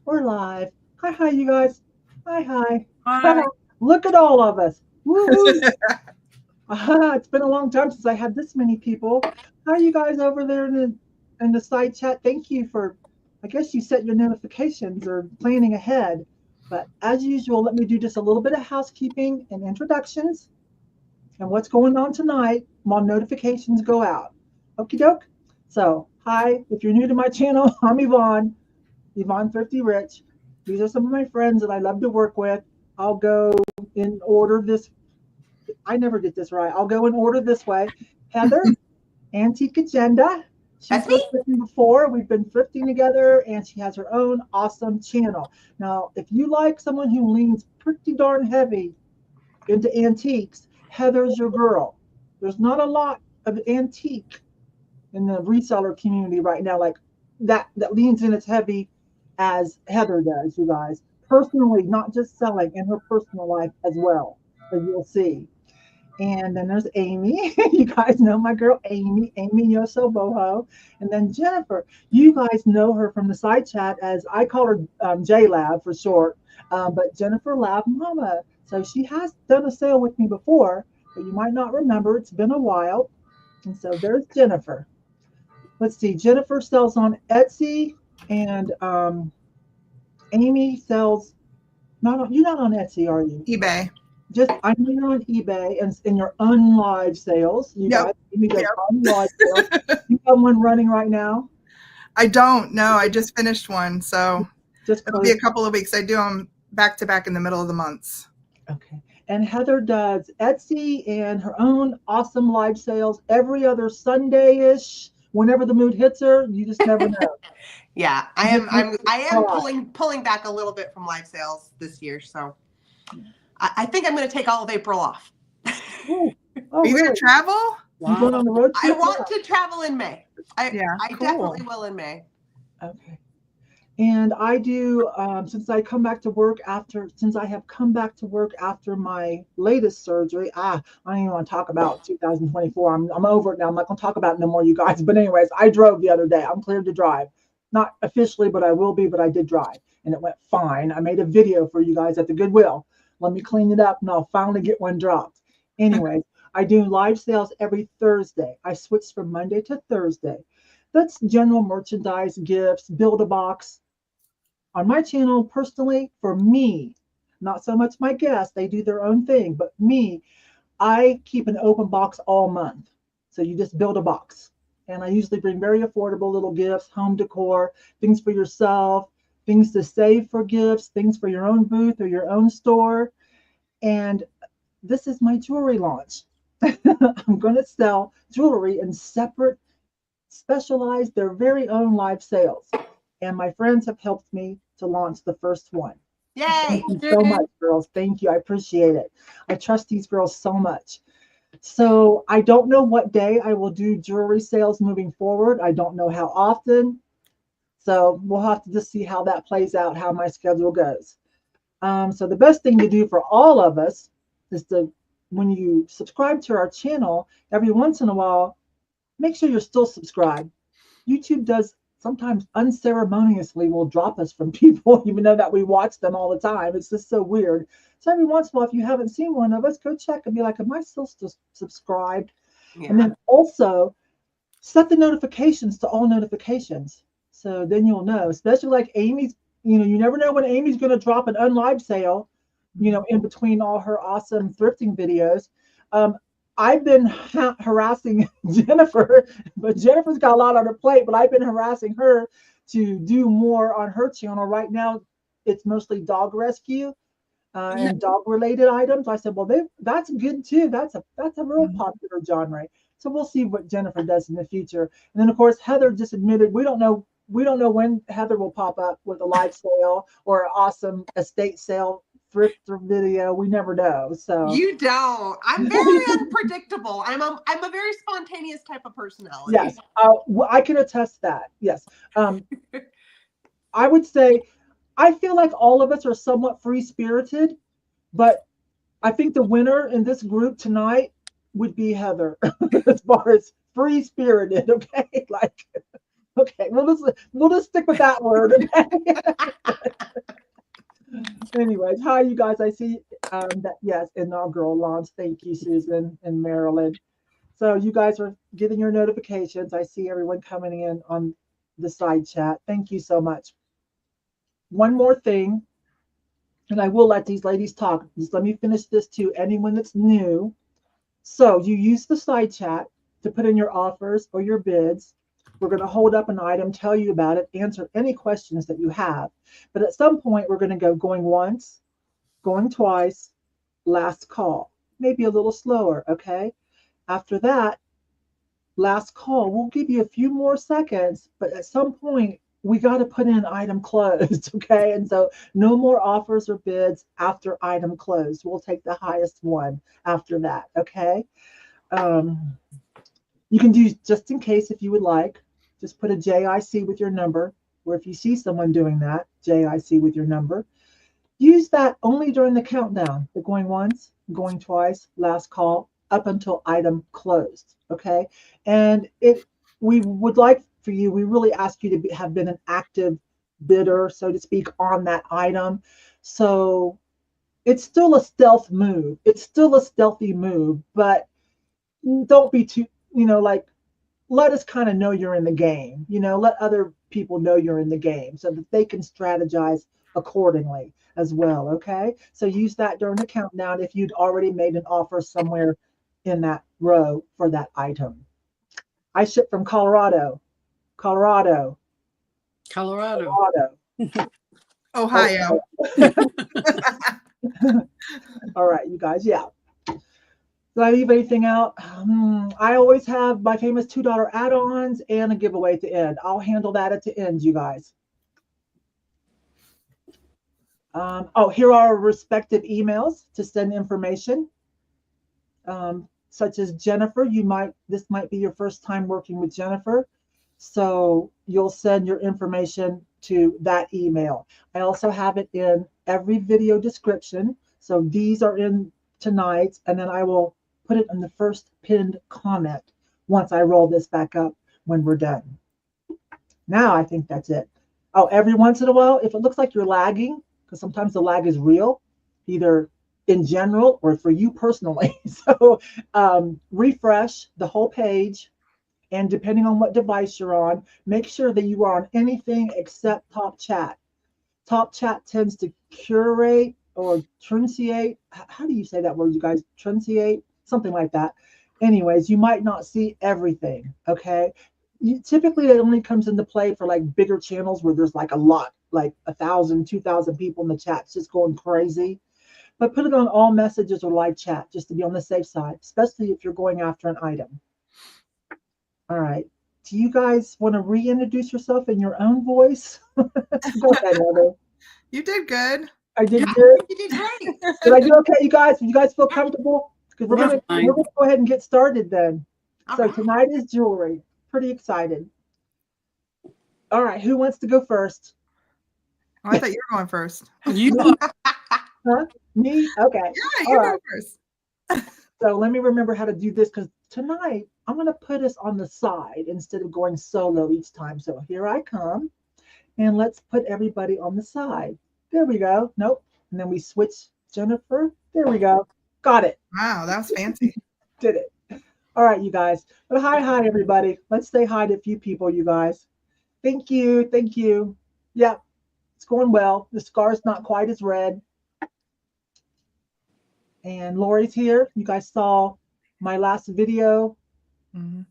We're live. Hi, you guys. Hi. Hi. Look at all of us. Woohoo. It's been a long time since I had this many people. How are you guys over there in the side chat? Thank you for, I guess you set your notifications or planning ahead. But as usual, let me do just a little bit of housekeeping and introductions and what's going on tonight while notifications go out. Okie doke. So, hi, if you're new to my channel, I'm Yvon Thrifty Rich. These are some of my friends that I love to work with. I'll go in order this. I never get this right. I'll go in order this way. Heather, Antique Agenda. She's That's me. worked with me before. We've been thrifting together, and she has her own awesome channel. Now, if you like someone who leans pretty darn heavy into antiques, Heather's your girl. There's not a lot of antique in the reseller community right now, like that leans in as heavy as Heather does, you guys. Personally, not just selling, in her personal life as well, as you'll see. And then there's Amy. You guys know my girl Amy Yoso Boho. And then Jennifer. You guys know her from the side chat as I call her J Lab for short, but Jennifer Lab Mama. So she has done a sale with me before, but you might not remember. It's been a while. And so there's Jennifer. Let's see. Jennifer sells on Etsy, and Amy sells not on. You're not on Etsy, are you? eBay. Just I know you're on eBay and in your unlive sales. You Yep. guys, Amy does Yep. unlive sales. You have one running right now. I don't know. I just finished one, so Just it'll be close. a couple of weeks. I do them back to back in the middle of the months. Okay. And Heather does Etsy and her own awesome live sales every other Sunday-ish. Whenever the mood hits her, you just never know. Yeah, I am pulling back a little bit from live sales this year, so I think I'm going to take all of April off. Oh, Are you going really? to travel? You going on the road I trip? want to travel in May. I Cool. definitely will in May. Okay. And I do since I come back to work after since I have come back to work after my latest surgery. I don't even want to talk about 2024. I'm over it now. I'm not going to talk about it no more, you guys. But anyways, I drove the other day. I'm cleared to drive. Not officially, but I will be. But I did drive, and it went fine. I made a video for you guys at the Goodwill. Let me clean it up, and I'll finally get one dropped. Anyways, I do live sales every Thursday. I switched from Monday to Thursday. That's general merchandise, gifts, build a box on my channel personally. For me, not so much my guests, they do their own thing, but me, I keep an open box all month. So you just build a box, and I usually bring very affordable little gifts, home decor, things for yourself, things to save for gifts, things for your own booth or your own store. And this is my jewelry launch. I'm going to sell jewelry in separate, specialized, their very own live sales. And my friends have helped me to launch the first one. Yay! Thank you so much, girls. Thank you. I appreciate it. I trust these girls so much. So I don't know what day I will do jewelry sales moving forward. I don't know how often. So we'll have to just see how that plays out, how my schedule goes. So the best thing to do for all of us is to, when you subscribe to our channel, every once in a while, make sure you're still subscribed. YouTube does sometimes unceremoniously will drop us from people, even though that we watch them all the time. It's just so weird. So every once in a while, if you haven't seen one of us, go check and be like, am I still subscribed? Yeah. And then also set the notifications to all notifications. So then you'll know, especially like Amy's, you never know when Amy's going to drop an unlive sale, in between all her awesome thrifting videos. I've been harassing Jennifer, but Jennifer's got a lot on her plate, but I've been harassing her to do more on her channel. Right now, it's mostly dog rescue and dog related items. I said, well, that's good too. That's a real popular genre. So we'll see what Jennifer does in the future. And then of course, Heather just admitted we don't know when Heather will pop up with a live sale or an awesome estate sale thrift video. We never know. So You don't. I'm very unpredictable. I'm a very spontaneous type of personality. yes, I can attest to that. Yes, I would say I feel like all of us are somewhat free spirited, but I think the winner in this group tonight would be Heather, as far as free spirited. Okay, like Okay, we'll just stick with that word. Anyways, hi you guys. I see that yes, inaugural launch. Thank you, Susan and Marilyn. So you guys are getting your notifications. I see everyone coming in on the side chat. Thank you so much. One more thing, and I will let these ladies talk. Just let me finish this to anyone that's new. So you use the side chat to put in your offers or your bids. We're going to hold up an item, tell you about it, answer any questions that you have. But at some point, we're going to go going once, going twice, last call, maybe a little slower. Okay. After that, last call, we'll give you a few more seconds, but at some point, we got to put in item closed. Okay. And so no more offers or bids after item closed. We'll take the highest one after that. Okay. You can do just in case if you would like, just put a JIC with your number, or if you see someone doing that, JIC with your number. Use that only during the countdown. The going once, going twice, last call, up until item closed. Okay. And we would like for you, we really ask you to have been an active bidder, so to speak, on that item. So it's still a stealth move. It's still a stealthy move, but don't be too, like, let us kind of know you're in the game, let other people know you're in the game so that they can strategize accordingly as well. Okay. So use that during the countdown if you'd already made an offer somewhere in that row for that item. I ship from Colorado. Ohio. All right, you guys. Yeah. Did I leave anything out? I always have my famous $2 add-ons and a giveaway at the end. I'll handle that at the end, you guys. Here are our respective emails to send information. Such as Jennifer, this might be your first time working with Jennifer. So you'll send your information to that email. I also have it in every video description. So these are in tonight's, and then I will put it in the first pinned comment once I roll this back up when we're done. Now I think that's it. Oh, every once in a while, if it looks like you're lagging, because sometimes the lag is real, either in general or for you personally. So refresh the whole page, and depending on what device you're on, make sure that you are on anything except Top Chat. Top Chat tends to curate or trunciate. How do you say that word, you guys? Trunciate? Something like that. Anyways, you might not see everything, okay? Typically, it only comes into play for like bigger channels where there's like a lot, like 1,000, 2,000 people in the chat just going crazy. But put it on all messages or live chat just to be on the safe side, especially if you're going after an item. All right. Do you guys want to reintroduce yourself in your own voice? Go ahead, Heather. You did good. I did good. You did great. Did I do okay, you guys? Do you guys feel comfortable? Because we're gonna go ahead and get started then. So tonight is jewelry. Pretty excited. All right. Who wants to go first? Oh, I thought you were going first. You Huh? Me? Okay. Yeah, you go first. So let me remember how to do this, because tonight I'm going to put us on the side instead of going solo each time. So here I come, and let's put everybody on the side. There we go. Nope. And then we switch Jennifer. There we go. Got it. Wow, that was fancy. Did it. All right, you guys. But hi, everybody. Let's say hi to a few people, you guys. Thank you. Thank you. Yeah, it's going well. The scar's not quite as red. And Lori's here. You guys saw my last video.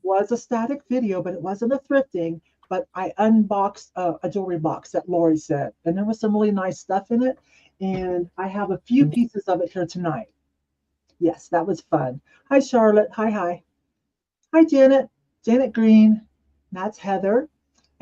Was a static video, but it wasn't a thrifting. But I unboxed a jewelry box that Lori said. And there was some really nice stuff in it. And I have a few pieces of it here tonight. Yes, that was fun. Hi, Charlotte. Hi. Hi, Janet. Janet Green. That's Heather.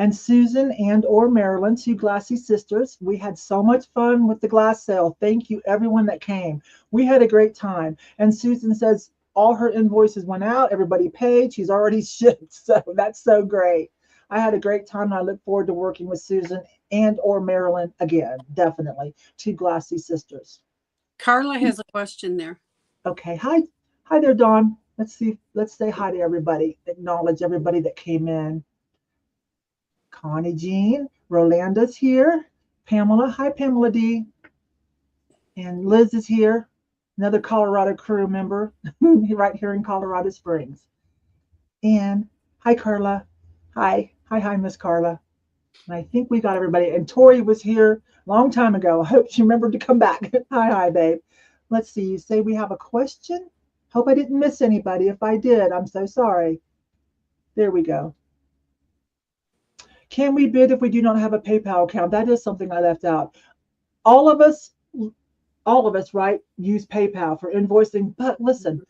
And Susan and or Marilyn, two Glassy sisters. We had so much fun with the glass sale. Thank you, everyone that came. We had a great time. And Susan says all her invoices went out. Everybody paid. She's already shipped. So that's so great. I had a great time. And I look forward to working with Susan and or Marilyn again. Definitely. Two Glassy sisters. Carla has a question there. Okay. Hi there, Dawn. Let's say hi to everybody. Acknowledge everybody that came in. Connie Jean, Rolanda's here. Pamela, hi Pamela D. And Liz is here, another Colorado crew member right here in Colorado Springs. And hi Carla. Hi, Miss Carla. And I think we got everybody. And Tori was here a long time ago. I hope she remembered to come back. Hi, babe. Let's see. You say we have a question? Hope I didn't miss anybody. If I did, I'm so sorry. There we go. Can we bid if we do not have a PayPal account? That is something I left out. All of us, right, use PayPal for invoicing. But listen,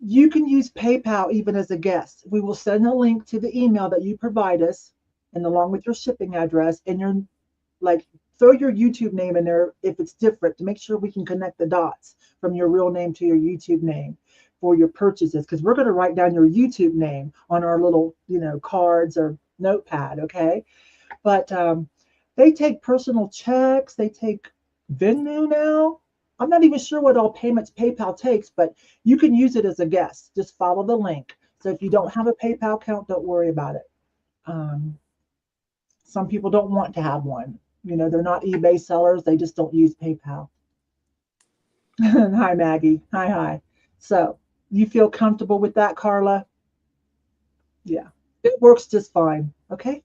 you can use PayPal even as a guest. We will send a link to the email that you provide us, and along with your shipping address, and your throw your YouTube name in there if it's different to make sure we can connect the dots from your real name to your YouTube name for your purchases, because we're going to write down your YouTube name on our little, cards or notepad, okay? But they take personal checks, they take Venmo now. I'm not even sure what all payments PayPal takes, but you can use it as a guest. Just follow the link. So if you don't have a PayPal account, don't worry about it. Some people don't want to have one. They're not eBay sellers. They just don't use PayPal. Hi, Maggie. Hi. So you feel comfortable with that, Carla? Yeah, it works just fine. Okay.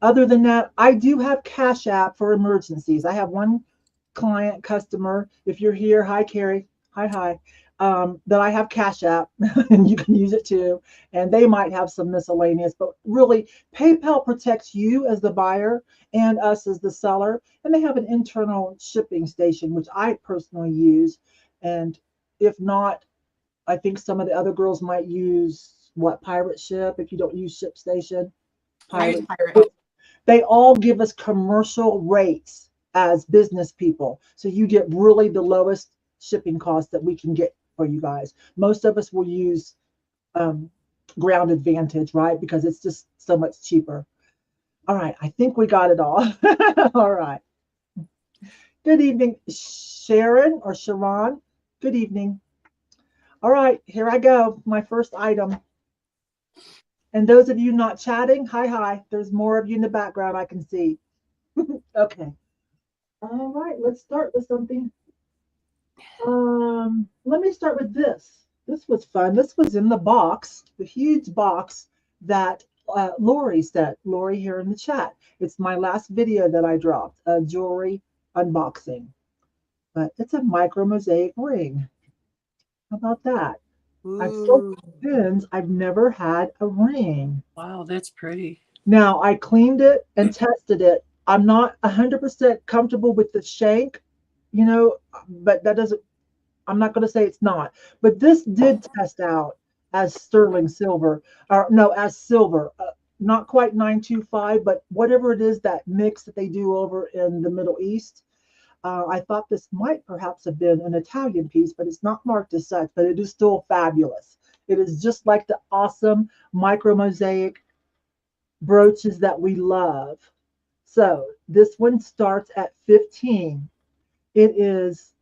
Other than that, I do have Cash App for emergencies. I have one client customer. If you're here, hi, Carrie. Hi. That I have Cash App, and you can use it too. And they might have some miscellaneous, but really, PayPal protects you as the buyer and us as the seller. And they have an internal shipping station, which I personally use. And if not, I think some of the other girls might use Pirate Ship. If you don't use ShipStation, Pirate. They all give us commercial rates as business people, so you get really the lowest shipping cost that we can get for you guys. Most of us will use Ground Advantage, right? Because it's just so much cheaper. All right, I think we got it all. All right. Good evening, Sharon or Sharon. Good evening. All right, here I go. My first item. And those of you not chatting, hi. There's more of you in the background I can see. Okay. All right, let's start with something. Let me start with this. This was fun. This was in the box, the huge box that Lori sent. Lori here in the chat. It's my last video that I dropped, a jewelry unboxing. But it's a micro mosaic ring. How about that? Ooh. I've so convinced I've never had a ring. Wow, that's pretty. Now I cleaned it and tested it. I'm not 100% comfortable with the shank, but that doesn't, I'm not going to say it's not. But this did test out as sterling silver, or no, as silver. Not quite 925, but whatever it is, that mix that they do over in the Middle East. I thought this might perhaps have been an Italian piece, but it's not marked as such, but it is still fabulous. It is just like the awesome micro mosaic brooches that we love. So this one starts at 15. It is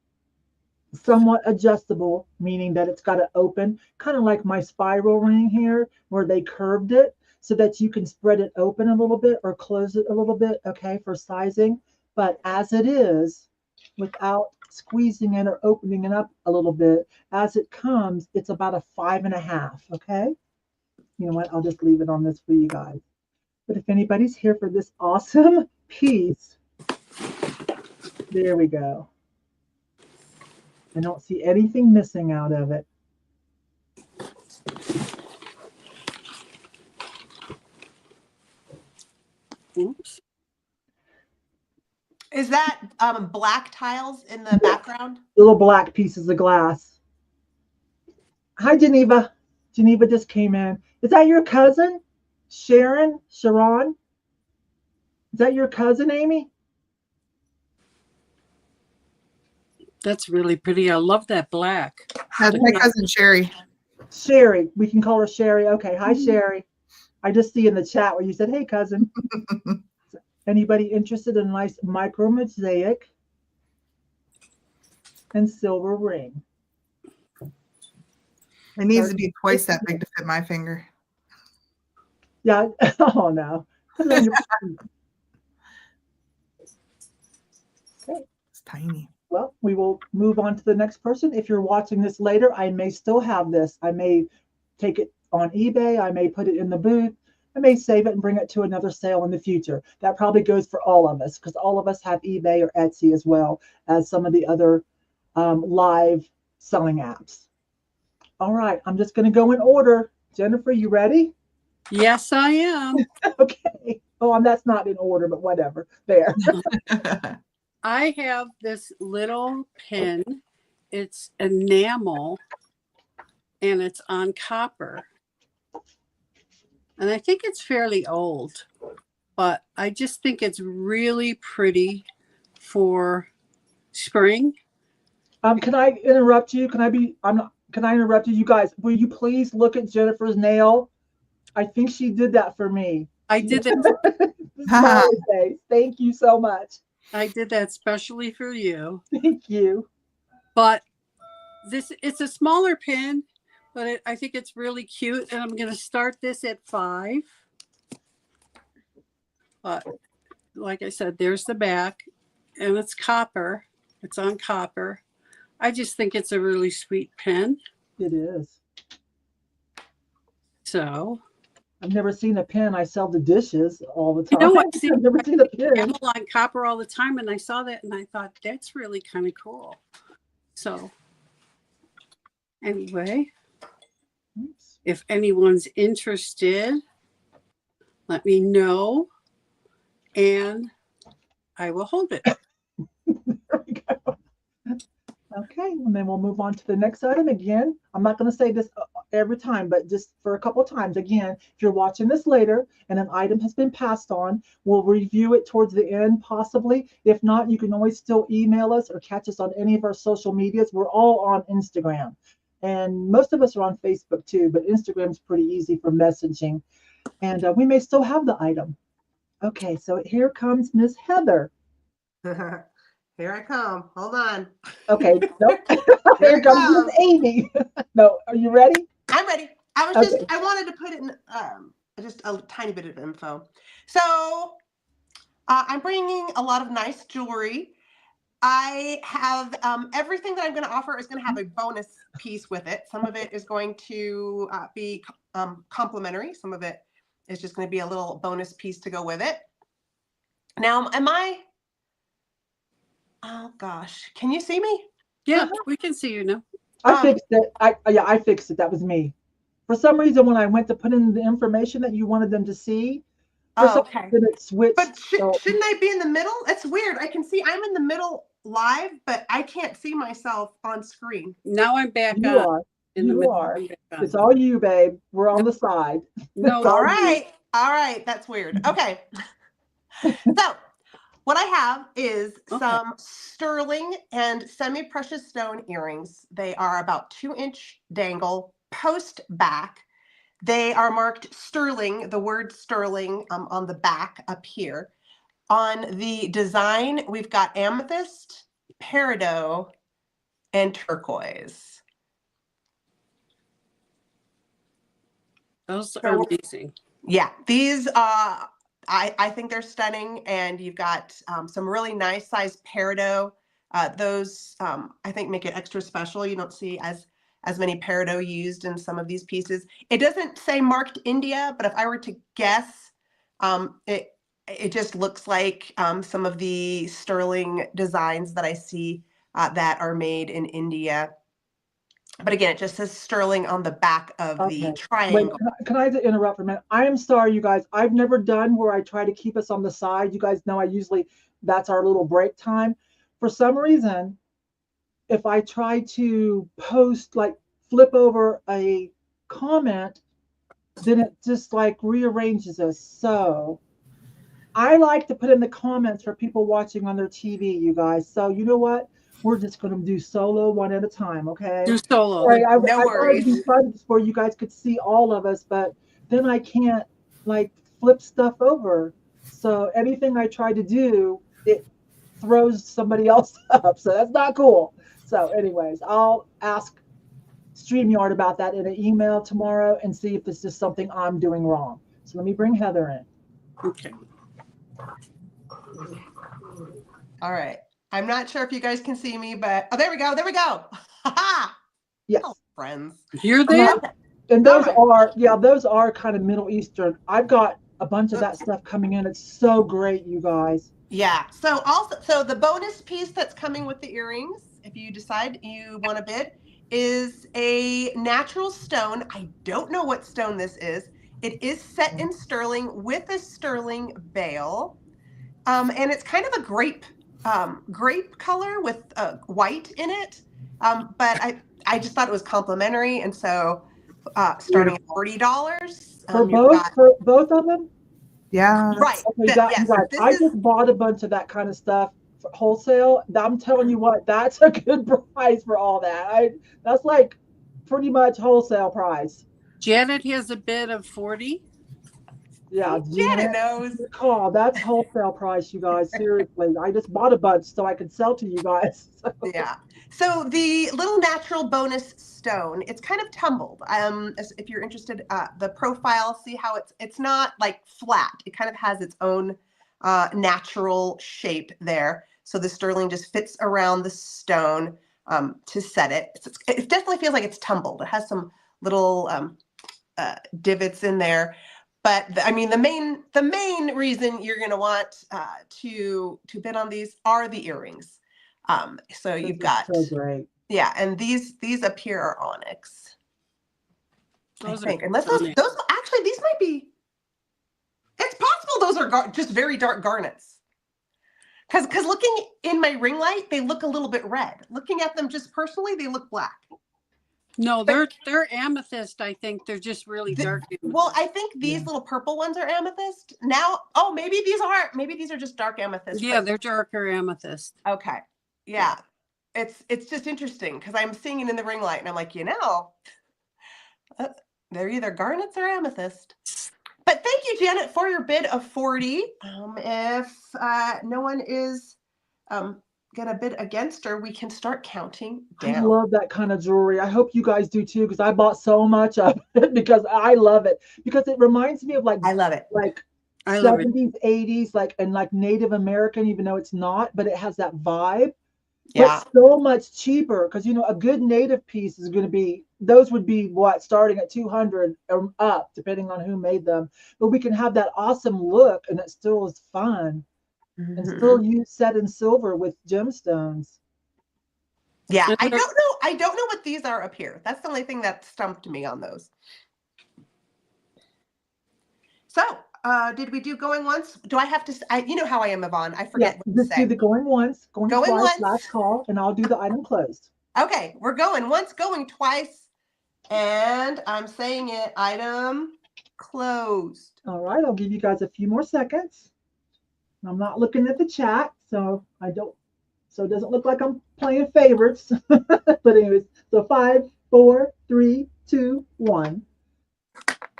somewhat adjustable, meaning that it's got to open, kind of like my spiral ring here, where they curved it so that you can spread it open a little bit or close it a little bit, okay, for sizing. But as it is, without squeezing it or opening it up a little bit, as it comes, it's about a 5.5, okay? You know what? I'll just leave it on this for you guys. But if anybody's here for this awesome piece, there we go. I don't see anything missing out of it. Oops. Is that black tiles in the background? Little black pieces of glass. Hi, Geneva. Geneva just came in. Is that your cousin? Sharon? Is that your cousin, Amy? That's really pretty. I love that black. That's my cousin Sherry. Sherry. We can call her Sherry. Okay. Hi, Sherry. I just see in the chat where you said, hey, cousin. Anybody interested in a nice micro mosaic and silver ring? It needs to be twice that big to fit my finger. Yeah. Oh, no. Put it on your sheet. Okay. It's tiny. Well, we will move on to the next person. If you're watching this later, I may still have this. I may take it on eBay. I may put it in the booth. I may save it and bring it to another sale in the future. That probably goes for all of us because all of us have eBay or Etsy as well as some of the other live selling apps. All right, I'm just going to go in order. Jennifer, you ready? Yes, I am. Okay. Oh, that's not in order, but whatever. There. I have this little pin. It's enamel and it's on copper. And I think it's fairly old, but I just think it's really pretty for spring. Can I interrupt you? Can I interrupt you? You guys, will you please look at Jennifer's nail? I think she did that for me. I did that. Thank you so much. I did that specially for you. Thank you. But it's a smaller pin, but I think it's really cute. And I'm going to start this at 5. But like I said, there's the back and it's copper. It's on copper. I just think it's a really sweet pin. It is. So I've never seen a pin. I sell the dishes all the time. You know, I've never seen a pin. enamel on copper all the time, and I saw that and I thought that's really kind of cool. So anyway, if anyone's interested, let me know and I will hold it. There we go. Okay, and then we'll move on to the next item. Again, I'm not going to say this every time, but just for a couple of times. Again, if you're watching this later and an item has been passed on, we'll review it towards the end, possibly. If not, you can always still email us or catch us on any of our social medias. We're all on Instagram. And most of us are on Facebook too, but Instagram's pretty easy for messaging. And we may still have the item. Okay, so here comes Miss Heather. Here I come. Hold on. Okay, nope. Here comes Miss Amy. No, are you ready? I'm ready. I wanted to put in just a tiny bit of info. So I'm bringing a lot of nice jewelry. I have everything that I'm going to offer is going to have a bonus piece with it. Some of it is going to be complimentary. Some of it is just going to be a little bonus piece to go with it. Now, oh gosh, can you see me? Yeah, we can see you now. I fixed it. I fixed it. That was me. For some reason, when I went to put in the information that you wanted them to see, okay. It switched. But shouldn't I be in the middle? It's weird. I can see I'm in the middle live, but I can't see myself on screen. Now I'm back You on. are. In the You middle. are. It's all you, babe. We're on the side. No, All right. All right. That's weird. Okay. So what I have is some sterling and semi-precious stone earrings. They are about 2-inch dangle, post back. They are marked sterling, the word sterling on the back up here. On the design, we've got amethyst, peridot, and turquoise. those are amazing. Yeah, these I think they're stunning, and you've got some really nice size peridot. Those I think make it extra special. You don't see as many peridot used in some of these pieces. It doesn't say marked India, but if I were to guess, it just looks like some of the sterling designs that I see that are made in India. But again, it just says sterling on the back of the triangle. Wait, can I interrupt for a minute? I am sorry, you guys. I've never done where I try to keep us on the side. You guys know that's our little break time. For some reason, if I try to post, like flip over a comment, then it just like rearranges us. So I like to put in the comments for people watching on their TV, you guys. So you know what? We're just going to do solo one at a time, okay? Do solo. Sorry, No worries. I tried this where you guys could see all of us, but then I can't like flip stuff over. So anything I try to do, it throws somebody else up. So that's not cool. So anyways, I'll ask StreamYard about that in an email tomorrow and see if this is something I'm doing wrong. So let me bring Heather in. Okay. All right. I'm not sure if you guys can see me, but there we go. There we go. Ha Yes. Oh, friends. You're there? Okay. And those All are, yeah, those are kind of Middle Eastern. I've got a bunch of that stuff coming in. It's so great, you guys. Yeah. So the bonus piece that's coming with the earrings, if you decide you want to bid, is a natural stone. I don't know what stone this is. It is set in sterling with a sterling bail. And it's kind of a grape color with white in it. But I just thought it was complimentary. And so starting at $40. For both of them? Yeah. Right. Okay, Yes, you guys, I just bought a bunch of that kind of stuff for wholesale. I'm telling you what, that's a good price for all that. That's like pretty much wholesale price. Janet has a bid of 40. Yeah, Janet knows. Call. That's wholesale price, you guys. Seriously, I just bought a bunch so I could sell to you guys. Yeah. So the little natural bonus stone, it's kind of tumbled. If you're interested, the profile, see how it's not like flat. It kind of has its own natural shape there. So the sterling just fits around the stone to set it. It definitely feels like it's tumbled. It has some little divots in there. But I mean, the main reason you're going to want to bid on these are the earrings. So you've got, so great. Yeah, and these up here are onyx. Those I think, are unless those actually these might be. It's possible those are just very dark garnets. Because looking in my ring light, they look a little bit red. Looking at them just personally, they look black. No, they're amethyst. I think they're just really dark. Well, I think these little purple ones are amethyst. Now, maybe these are just dark amethyst. Yeah, they're darker amethyst. Okay. Yeah. It's just interesting because I'm seeing it in the ring light and I'm like, they're either garnets or amethyst. But thank you, Janet, for your bid of 40. If no one is gonna bid against her, we can start counting down. I love that kind of jewelry. I hope you guys do too, because I bought so much of it because I love it. Because it reminds me of I love it. Like I love 70s, 80s, and like Native American, even though it's not, but it has that vibe. Yeah. But so much cheaper because a good native piece is going to be, those would be starting at 200 or up, depending on who made them. But we can have that awesome look, and it still is fun, and still use set in silver with gemstones. Yeah, I don't know what these are up here. That's the only thing that stumped me on those. So, did we do going once? Do I have to? You know how I am, Yvonne. I forget what to say. Just do the going once, going twice, once. last call, and I'll do the item closed. Okay, we're going once, going twice, and I'm saying it. Item closed. All right, I'll give you guys a few more seconds. I'm not looking at the chat, so it doesn't look like I'm playing favorites. But anyways, so 5, 4, 3, 2, 1,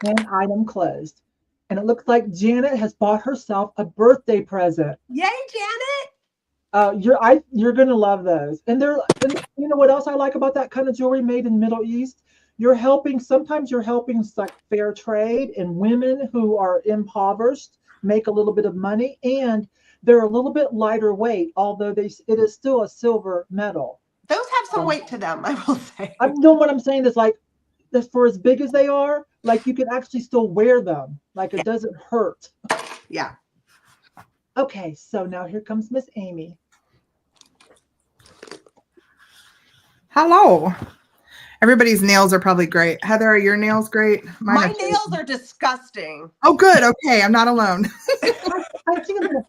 and item closed. And it looks like Janet has bought herself a birthday present. Yay, Janet! You're gonna love those. And you know what else I like about that kind of jewelry made in Middle East? Sometimes you're helping like fair trade and women who are impoverished make a little bit of money, and they're a little bit lighter weight, although it is still a silver metal. Those have some weight to them, I will say. What I'm saying is for as big as they are, you can actually still wear them. It doesn't hurt. Yeah. Okay, so now here comes Miss Amy. Hello. Everybody's nails are probably great. Heather, are your nails great? My nails are disgusting. Oh, good. Okay, I'm not alone.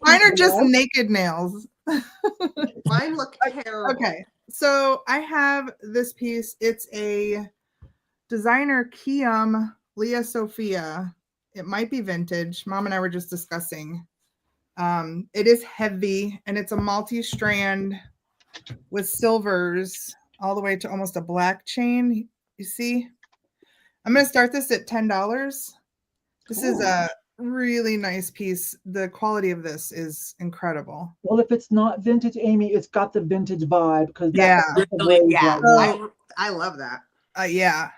Mine are just nails. naked nails. Mine look terrible. Okay, so I have this piece. It's a designer Kiam Leah Sophia. It might be vintage. Mom and I were just discussing. It is heavy, and it's a multi-strand with silvers all the way to almost a black chain. You see? I'm going to start this at $10. This is a really nice piece. The quality of this is incredible. Well, if it's not vintage, Amy, it's got the vintage vibe because I love that. Yeah,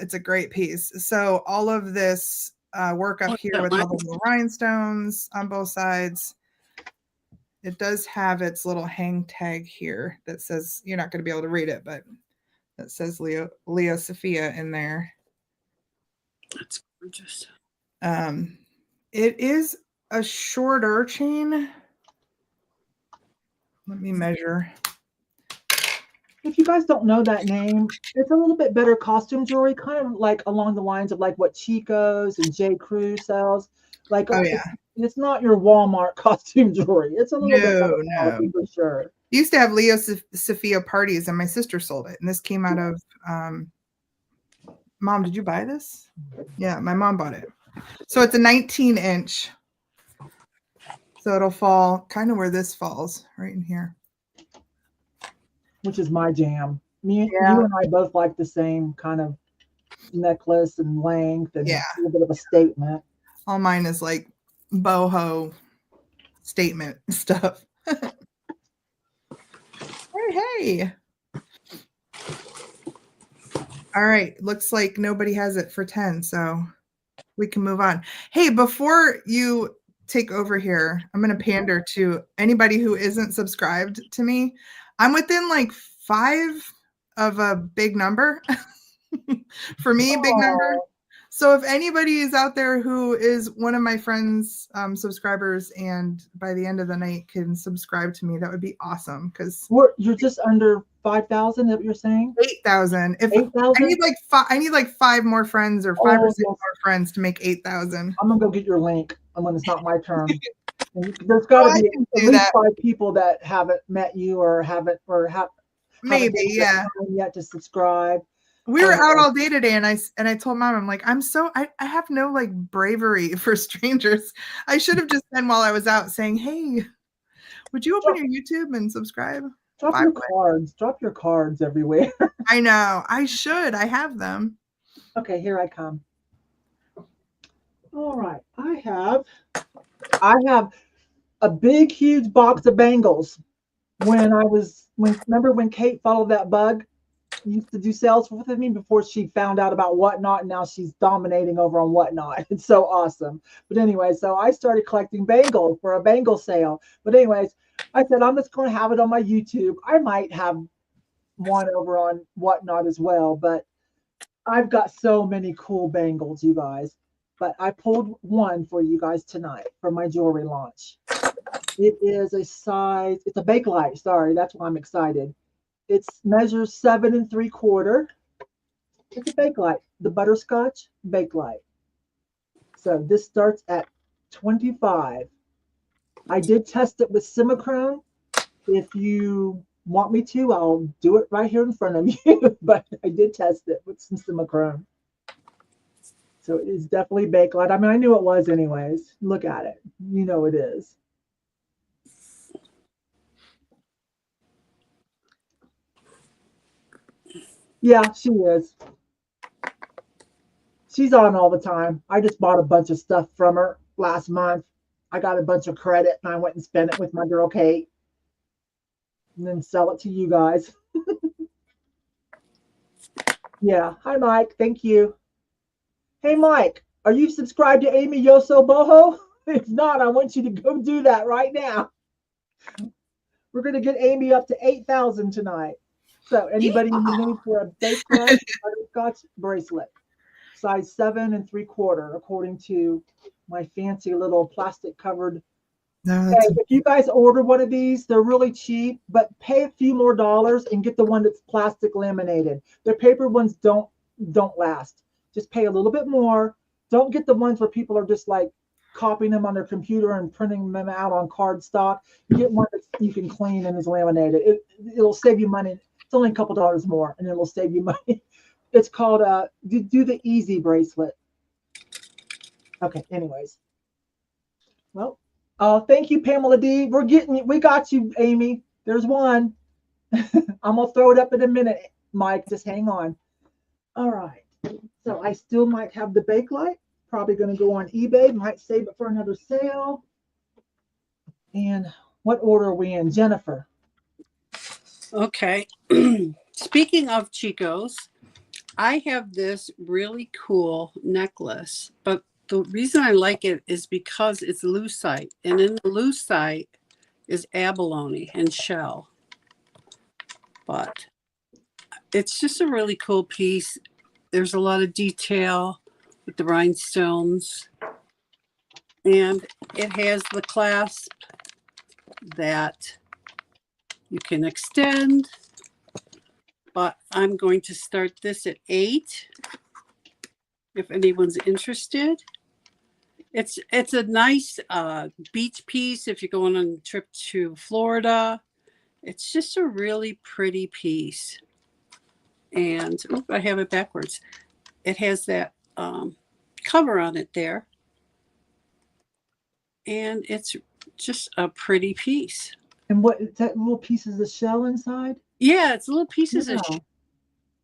it's a great piece. So all of this work up here with all the little rhinestones on both sides. It does have its little hang tag here that says, you're not going to be able to read it, but that says Leo Sophia in there. That's gorgeous. It is a shorter chain. Let me measure. If you guys don't know that name, it's a little bit better costume jewelry, kind of like along the lines of like what Chico's and J. Crew sells. Like, Oh yeah, it's not your Walmart costume jewelry. It's a little bit better quality for sure. I used to have Leo Sophia parties, and my sister sold it. And this came out of Mom. Did you buy this? Yeah, my mom bought it. So it's a 19-inch. So it'll fall kind of where this falls, right in here. Which is my jam. You and I both like the same kind of necklace and length and a little bit of a statement. All mine is like boho statement stuff. Hey. All right. Looks like nobody has it for 10, so we can move on. Hey, before you take over here, I'm going to pander to anybody who isn't subscribed to me. I'm within like 5 of a big number. For me, big number. So if anybody is out there who is one of my friends' subscribers and by the end of the night can subscribe to me, that would be awesome. Because you're just under 5,000. That what you're saying? 8,000. If 8,000? I need like 5 more friends or 5 or 6 more friends to make 8,000. I'm gonna go get your link. When it's not my turn. There's got to be at least 5 people that haven't met you or haven't maybe yet to subscribe. We were out all day today, and I told Mom, I'm like, I have no like bravery for strangers. I should have just been while I was out saying, hey, would you open your YouTube and subscribe? Drop your cards everywhere. I know. I should. I have them. Okay, here I come. All right. I have a big, huge box of bangles. Remember when Kate followed that bug? Used to do sales with me before she found out about Whatnot, and now she's dominating over on Whatnot. It's so awesome. But anyway, so I started collecting bangles for a bangle sale. But anyways, I said I'm just going to have it on my YouTube. I might have one over on Whatnot as well, but I've got so many cool bangles, you guys. But I pulled one for you guys tonight for my jewelry launch. It is it's a Bakelite. Sorry, that's why I'm excited. It measures 7 3/4. It's a Bakelite, the butterscotch Bakelite. So this starts at 25. I did test it with Simichrome. If you want me to, I'll do it right here in front of you. But I did test it with some Simichrome. So it is definitely Bakelite. I mean, I knew it was anyways. Look at it. You know it is. Yeah, she is. She's on all the time. I just bought a bunch of stuff from her last month. I got a bunch of credit and I went and spent it with my girl Kate. And then sell it to you guys. Yeah. Hi, Mike. Thank you. Hey, Mike, are you subscribed to Amy Yoso Boho? If not, I want you to go do that right now. We're going to get Amy up to 8,000 tonight. So anybody in the need for a Bakelite butterscotch bracelet, size 7 3/4, according to my fancy little plastic covered. If you guys order one of these, they're really cheap, but pay a few more dollars and get the one that's plastic laminated. The paper ones don't last. Just pay a little bit more. Don't get the ones where people are just like copying them on their computer and printing them out on cardstock. You get one that you can clean and is laminated. It'll save you money. It's only a couple dollars more, and it'll save you money. It's called do the easy bracelet. Okay. Anyways, well, thank you, Pamela D. We got you, Amy. There's one. I'm gonna throw it up in a minute, Mike. Just hang on. All right. So I still might have the Bakelite. Probably going to go on eBay. Might save it for another sale. And what order are we in, Jennifer? Okay. Speaking of Chico's, I have this really cool necklace, but the reason I like it is because it's lucite, and in the lucite is abalone and shell. But it's just a really cool piece. There's a lot of detail with the rhinestones, and it has the clasp that you can extend. But I'm going to start this at 8 if anyone's interested. It's a nice beach piece if you're going on a trip to Florida. It's just a really pretty piece. And I have it backwards. It has that cover on it there. And it's just a pretty piece. And what is that, little pieces of shell inside? Yeah, it's little pieces of Yeah.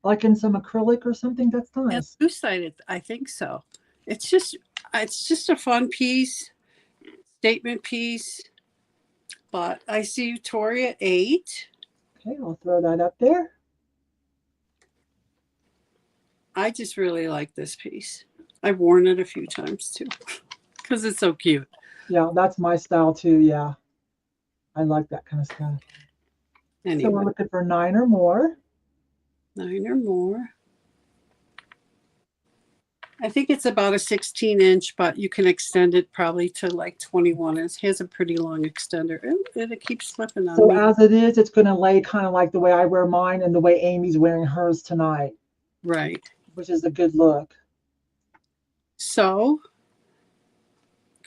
Like in some acrylic or something? That's nice. lucite, I think so. It's just a fun piece, statement piece. But I see you, Tori, at 8. Okay, I'll throw that up there. I just really like this piece. I've worn it a few times too because it's so cute. Yeah, that's my style too. Yeah, I like that kind of stuff. Anyway, So we're looking for 9 or more. 9 or more. I think it's about a 16-inch, but you can extend it probably to like 21. It has a pretty long extender, and it keeps slipping on So me. as it is, it's going to lay kind of like the way I wear mine and the way Amy's wearing hers tonight, Right. which is a good look. So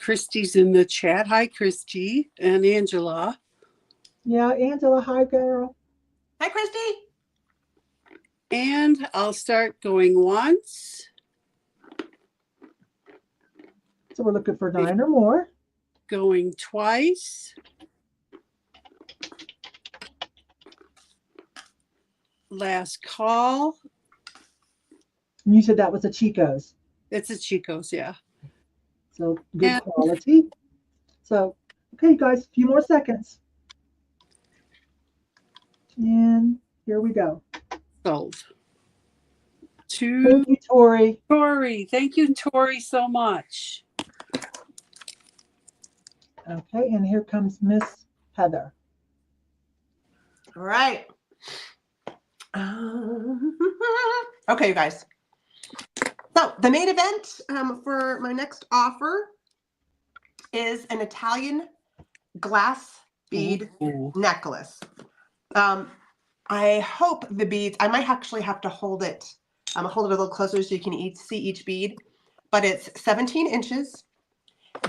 Christy's in the chat. Hi, Christy and Angela. Yeah, Angela, hi, girl. Hi, Christy. And I'll start going once. So we're looking for 9 or more. Going twice. Last call. And you said that was a Chico's. It's a Chico's, yeah. So good And- quality. So, okay, guys, a few more seconds. And here we go. Sold. To Thank you, Tori. Tori. Thank you, Tori, so much. Okay, and here comes Miss Heather. All right. Okay, you guys. So the main event for my next offer is an Italian glass bead Ooh. necklace. I hope the beads, I might actually have to hold it a little closer so you can see each bead, but it's 17 inches.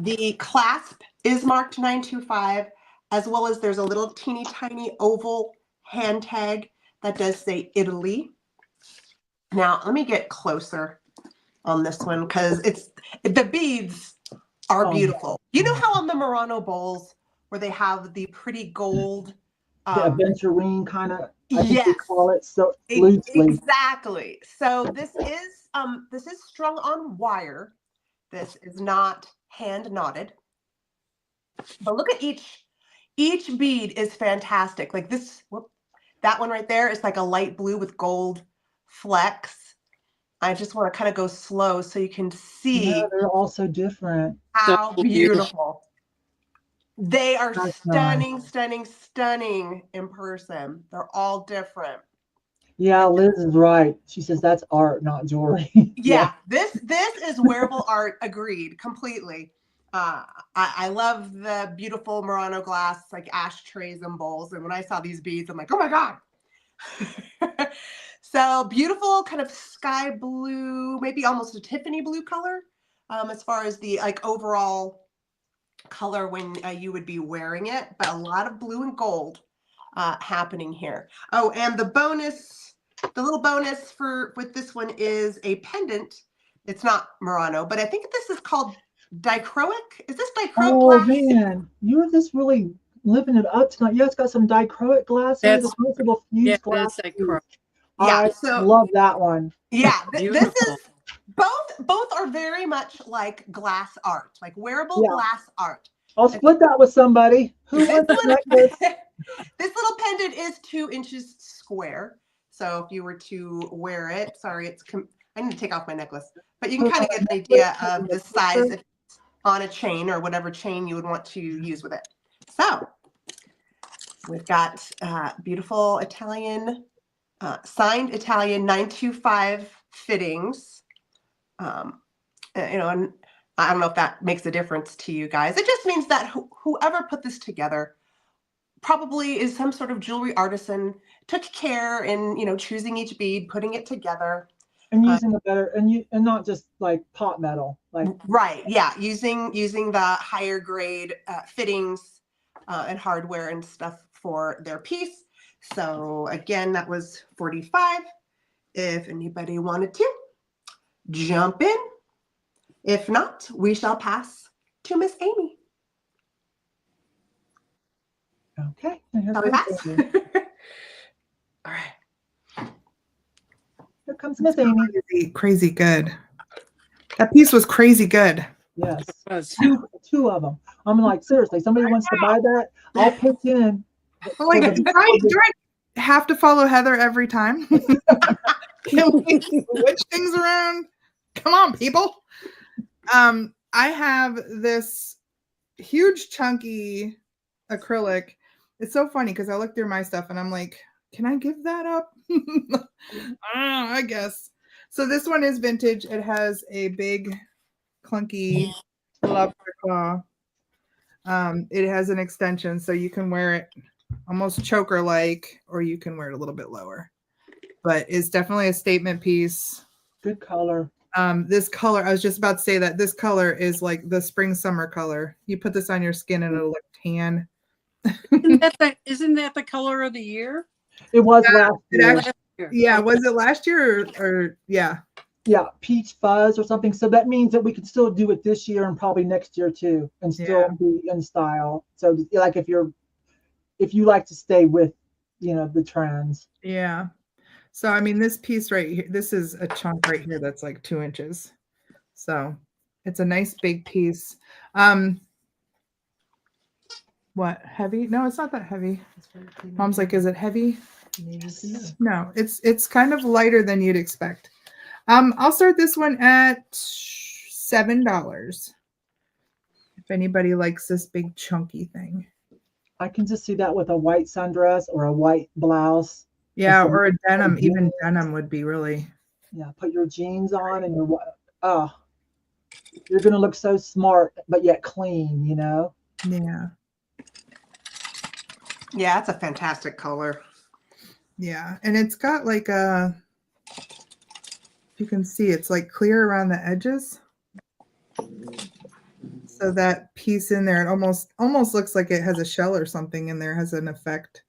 The clasp is marked 925, as well as there's a little teeny tiny oval hand tag that does say Italy. Now, let me get closer on this one because the beads are beautiful. You know how on the Murano bowls where they have the pretty gold, The aventurine kind of, I think yes, they call it so loosely. exactly. So this is strung on wire. This is not hand knotted. But look at each bead is fantastic. Like this, that one right there is like a light blue with gold flecks. I just want to kind of go slow so you can see. Yeah, they're all so different. How So beautiful. They are That's stunning, nice. stunning, stunning in person. They're all different. Yeah, Liz is right. She says that's art, not jewelry. Yeah, this is wearable art. Agreed, completely. I love the beautiful Murano glass, like ashtrays and bowls. And when I saw these beads, I'm like, oh my God. So beautiful, kind of sky blue, maybe almost a Tiffany blue color, as far as the like overall color when you would be wearing it, but a lot of blue and gold happening here. Oh, and the little bonus with this one is a pendant. It's not Murano, but I think this is called dichroic. Is this dichroic Oh glass? man, you're just really living it up tonight. Yeah, it's got some dichroic glass. That's- It's possible fused Yeah, glass. that's dichroic. Yeah, I so love that one. yeah, this Beautiful. is both are very much like glass art, like wearable Yeah. glass art. I'll split that with somebody. Who This wants little, that necklace? this little pendant is 2 inches square. So if you were to wear it, sorry, I need to take off my necklace, but you can kind of get an idea of the size if it's on a chain or whatever chain you would want to use with it. So we've got beautiful Italian, signed Italian 925 fittings. You know, and I don't know if that makes a difference to you guys. It just means that whoever put this together probably is some sort of jewelry artisan, took care in, you know, choosing each bead, putting it together. And using the better, and not just like pot metal. Like Right, yeah, using the higher grade fittings and hardware and stuff for their piece. So again, that was 45. If anybody wanted to jump in. If not, we shall pass to Miss Amy. okay. Shall we pass? All right. Here comes Miss Amy. Crazy good. That piece was crazy good. Yes. Was. Two of them. I'm like, seriously, somebody wants to buy that, I'll pitch in. Oh my God. Do I have to follow Heather every time? Can we switch things around? Come on, people. I have this huge chunky acrylic. It's so funny because I look through my stuff and I'm like, can I give that up? I guess. So this one is vintage. It has a big clunky lobster claw. It has an extension so you can wear it almost choker like, or you can wear it a little bit lower, but it's definitely a statement piece. Good color. This color, I was just about to say that this color is like the spring summer color. You put this on your skin and it'll look tan. Isn't that the color of the year? It was last year. Last year. Yeah, was it last year or yeah? Yeah, peach fuzz or something. So that means that we could still do it this year and probably next year too, and still be in style. So like if you like to stay with, you know, the trends. Yeah. So I mean, this piece right here, this is a chunk right here that's like 2 inches. So it's a nice big piece. What, heavy? No, it's not that heavy. Mom's like, is it heavy? No, it's kind of lighter than you'd expect. I'll start this one at $7. If anybody likes this big chunky thing. I can just see that with a white sundress or a white blouse. Yeah, or a denim, even denim would be really. Yeah, put your jeans on and you're gonna look so smart but yet clean, you know? Yeah. Yeah, it's a fantastic color. Yeah, and it's got like a, you can see it's like clear around the edges. So that piece in there, it almost looks like it has a shell or something in there, has an effect.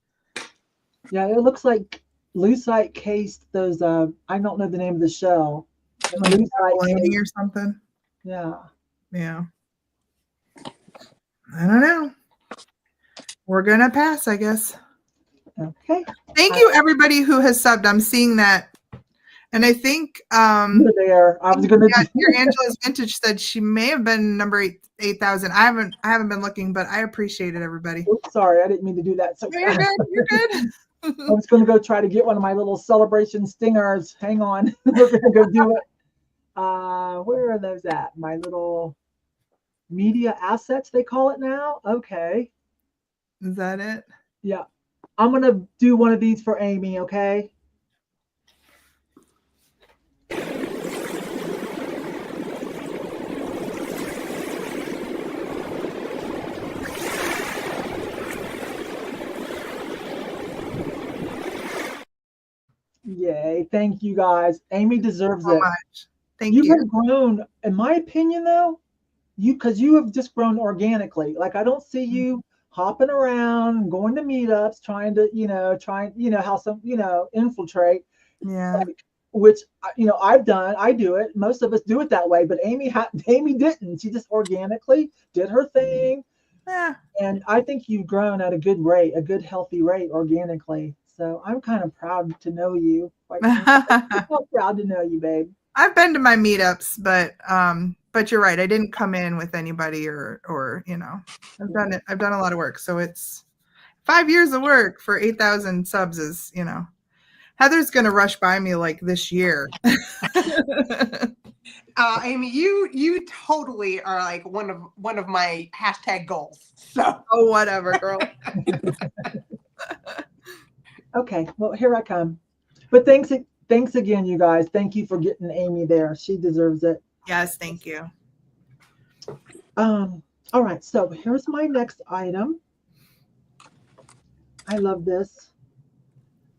Yeah, it looks like lucite cased those I don't know the name of the shell. Or something. Yeah. Yeah. I don't know. We're gonna pass, I guess. Okay. Thank you everybody who has subbed. I'm seeing that. And I think you're there. I was gonna your Angela's Vintage said she may have been number 8,000. I haven't been looking, but I appreciate it, everybody. Oops, sorry, I didn't mean to do that. So you're good. You're good. I was going to go try to get one of my little celebration stingers. Hang on. We're going to go do it. Where are those at? My little media assets, they call it now. Okay. Is that it? Yeah. I'm going to do one of these for Amy, okay? Yay. Thank you guys. Amy deserves so it. much. Thank you. You have grown, in my opinion, though, because you have just grown organically. Like, I don't see you hopping around, going to meetups, trying to, how some, infiltrate. Yeah. Like, which, I've done. I do it. Most of us do it that way. But Amy didn't. She just organically did her thing. Yeah. And I think you've grown at a good rate, a good, healthy rate organically. So I'm kind of proud to know you. I'm proud to know you, babe. I've been to my meetups, but you're right. I didn't come in with anybody or I've done it. I've done a lot of work. So it's 5 years of work for 8,000 subs is, Heather's gonna rush by me like this year. Amy, you totally are like one of my hashtag goals. So Oh, whatever, girl. Okay, well, here I come. But thanks again, you guys. Thank you for getting Amy there. She deserves it. Yes, thank you. All right, so here's my next item. I love this.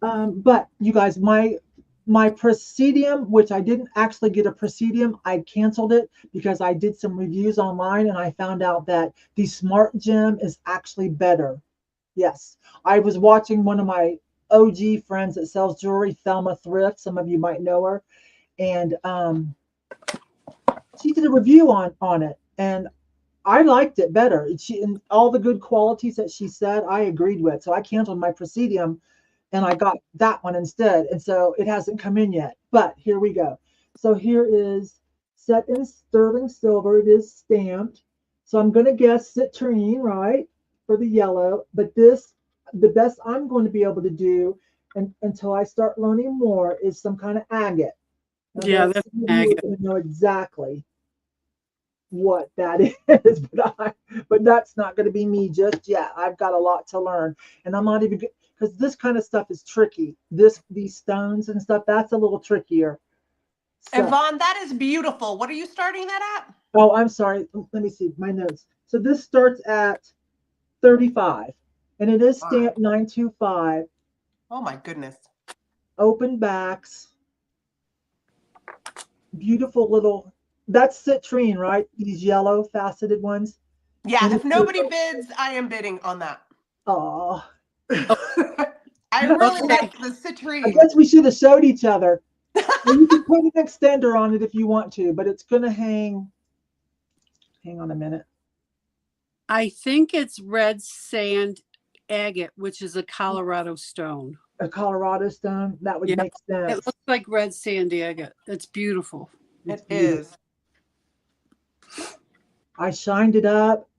But you guys, my Presidium, which I didn't actually get a Presidium, I canceled it because I did some reviews online and I found out that the Smart Gem is actually better. Yes, I was watching one of my OG friends that sells jewelry, Thelma Thrift. Some of you might know her, and she did a review on it, and I liked it better. And all the good qualities that she said, I agreed with. So I canceled my Presidium, and I got that one instead. And so it hasn't come in yet, but here we go. So here is set in sterling silver. It is stamped. So I'm going to guess citrine, right, for the yellow. But this, the best I'm going to be able to do until I start learning more is some kind of agate. Now, Yeah, that's agate. I know exactly what that is, but that's not going to be me just yet. I've got a lot to learn, and I'm not even, because this kind of stuff is tricky. These stones and stuff, that's a little trickier. So, Yvon, that is beautiful. What are you starting that at? oh, I'm sorry. Let me see my notes. So this starts at 35, and it is stamped 925. Oh my goodness. Open backs. Beautiful little. That's citrine, right? These yellow faceted ones. Yeah, if nobody bids, I am bidding on that. Oh. I really like the citrine. I guess we should have showed each other. Well, you can put an extender on it if you want to, but it's going to hang. Hang on a minute. I think it's red sand agate, which is a Colorado stone. A Colorado stone? That would make sense. It looks like red sand agate. It's beautiful. It is. I shined it up.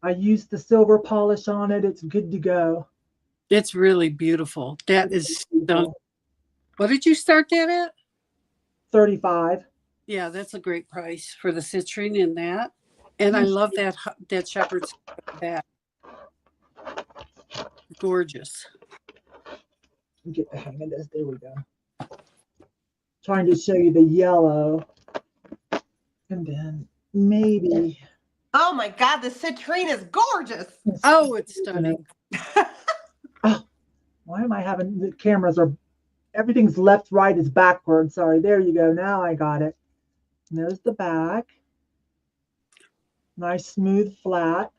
I used the silver polish on it. It's good to go. It's really beautiful. That is done. What did you start that at? 35. Yeah, that's a great price for the citrine in that. And I love that shepherd's back. Gorgeous. Get the hang of this. There we go. Trying to show you the yellow. And then maybe. Oh my God, the citrine is gorgeous. Oh, it's stunning. Oh, why am I having the cameras are everything's left, right is backwards. Sorry, there you go. Now I got it. And there's the back. Nice, smooth, flat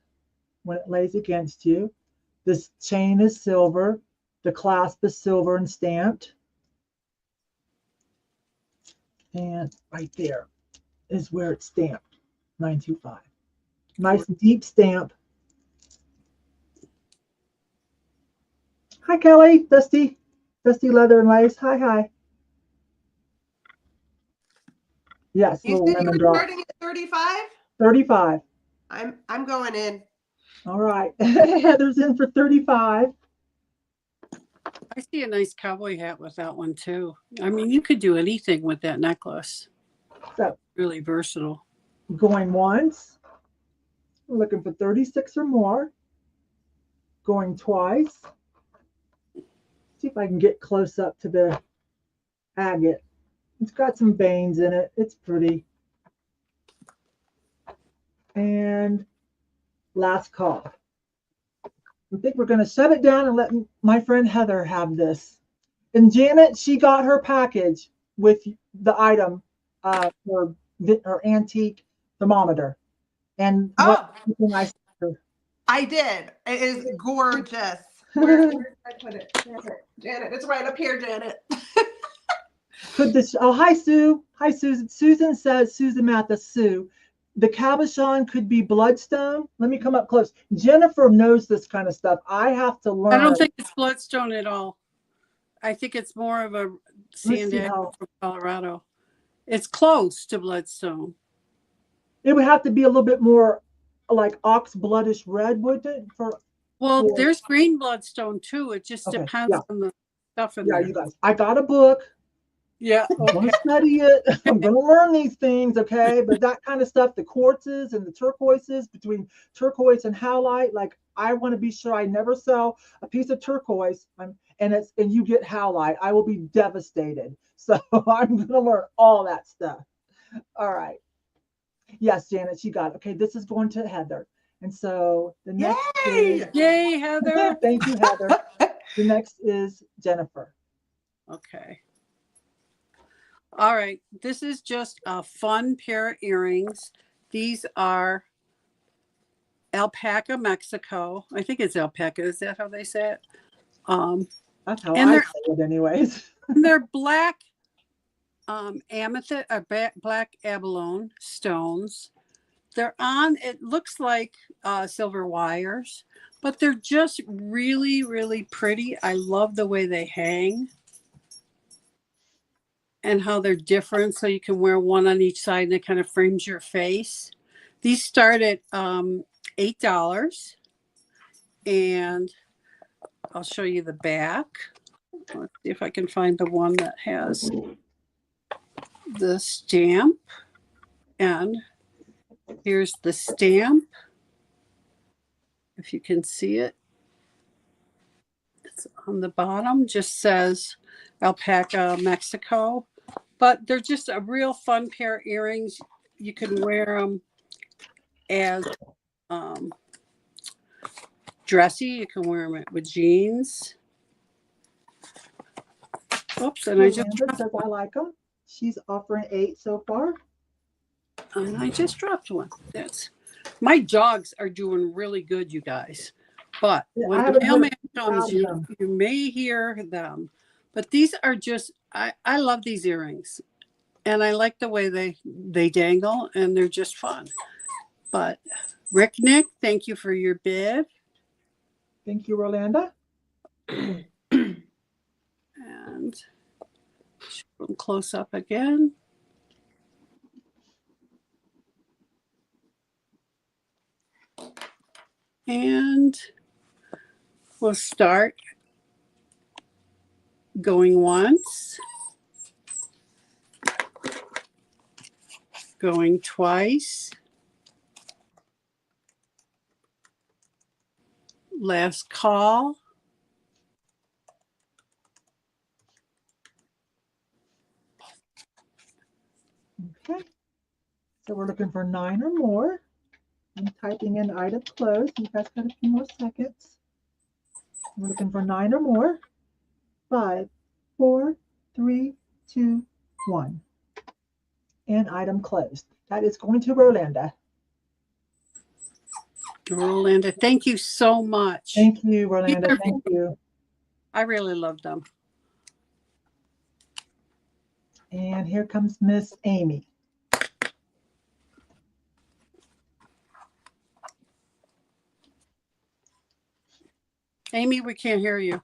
when it lays against you. This chain is silver. The clasp is silver and stamped. And right there is where it's stamped, 925. Nice deep stamp. Hi, Kelly. Dusty leather and lace. Hi. Yes, You little said you lemon were drop. starting at 35? 35. I'm going in. All right. Heather's in for 35. I see a nice cowboy hat with that one too. I mean, you could do anything with that necklace. So Really versatile. going once. We're looking for 36 or more. Going twice. See if I can get close up to the agate. It's got some veins in it. It's pretty. And last call. I think we're going to shut it down and let my friend Heather have this. And Janet, she got her package with the item for her antique thermometer. And what I sent her. I did. It is gorgeous. Where did I put it? Janet, it's right up here, Janet. Could this? Oh, hi Sue. Hi Susan. Susan says, Susan Mathis, Sue. The cabochon could be bloodstone. Let me come up close. Jennifer knows this kind of stuff. I have to learn. I don't think it's bloodstone at all. I think it's more of a sand agate from Colorado. It's close to bloodstone. It would have to be a little bit more like ox bloodish red, wouldn't it? Well, there's green bloodstone too. It just depends on the stuff in Yeah, there. you guys, I got a book. Yeah. I'm going Okay. to study it. I'm going to learn these things, okay? But that kind of stuff, the quartzes and the turquoises, between turquoise and howlite, like I want to be sure I never sell a piece of turquoise and you get howlite. I will be devastated. So I'm going to learn all that stuff. All right. Yes, Janet, you got it. Okay, this is going to Heather. And so the next Yay! is, Yay, Heather. thank you, Heather. The next is Jennifer. Okay. All right. This is just a fun pair of earrings. These are alpaca, Mexico. I think it's alpaca. Is that how they say it? That's how And I they're- say it anyways. They're black amethyst, black abalone stones. They're on, it looks like silver wires, but they're just really, really pretty. I love the way they hang and how they're different. So you can wear one on each side and it kind of frames your face. These start at $8. And I'll show you the back. Let's see if I can find the one that has the stamp. And here's the stamp. If you can see it, it's on the bottom, just says Alpaca, Mexico. But they're just a real fun pair of earrings. You can wear them as dressy. You can wear them with jeans. Oops, and Amanda says I like them. She's offering 8 so far. And I just dropped one. My dogs are doing really good, you guys. But when the mailman comes, you may hear them. But these are just, I love these earrings. And I like the way they dangle, and they're just fun. But Rick Nick, thank you for your bid. Thank you, Rolanda. And show them close up again. And we'll start going once, going twice, last call. Okay. So we're looking for 9 or more. I'm typing in item closed. You guys got a few more seconds. We're looking for 9 or more. 5, 4, 3, 2, 1. And item closed. That is going to Rolanda. Rolanda, thank you so much. Thank you, Rolanda. Thank you. I really love them. And here comes Miss Amy. Amy, we can't hear you.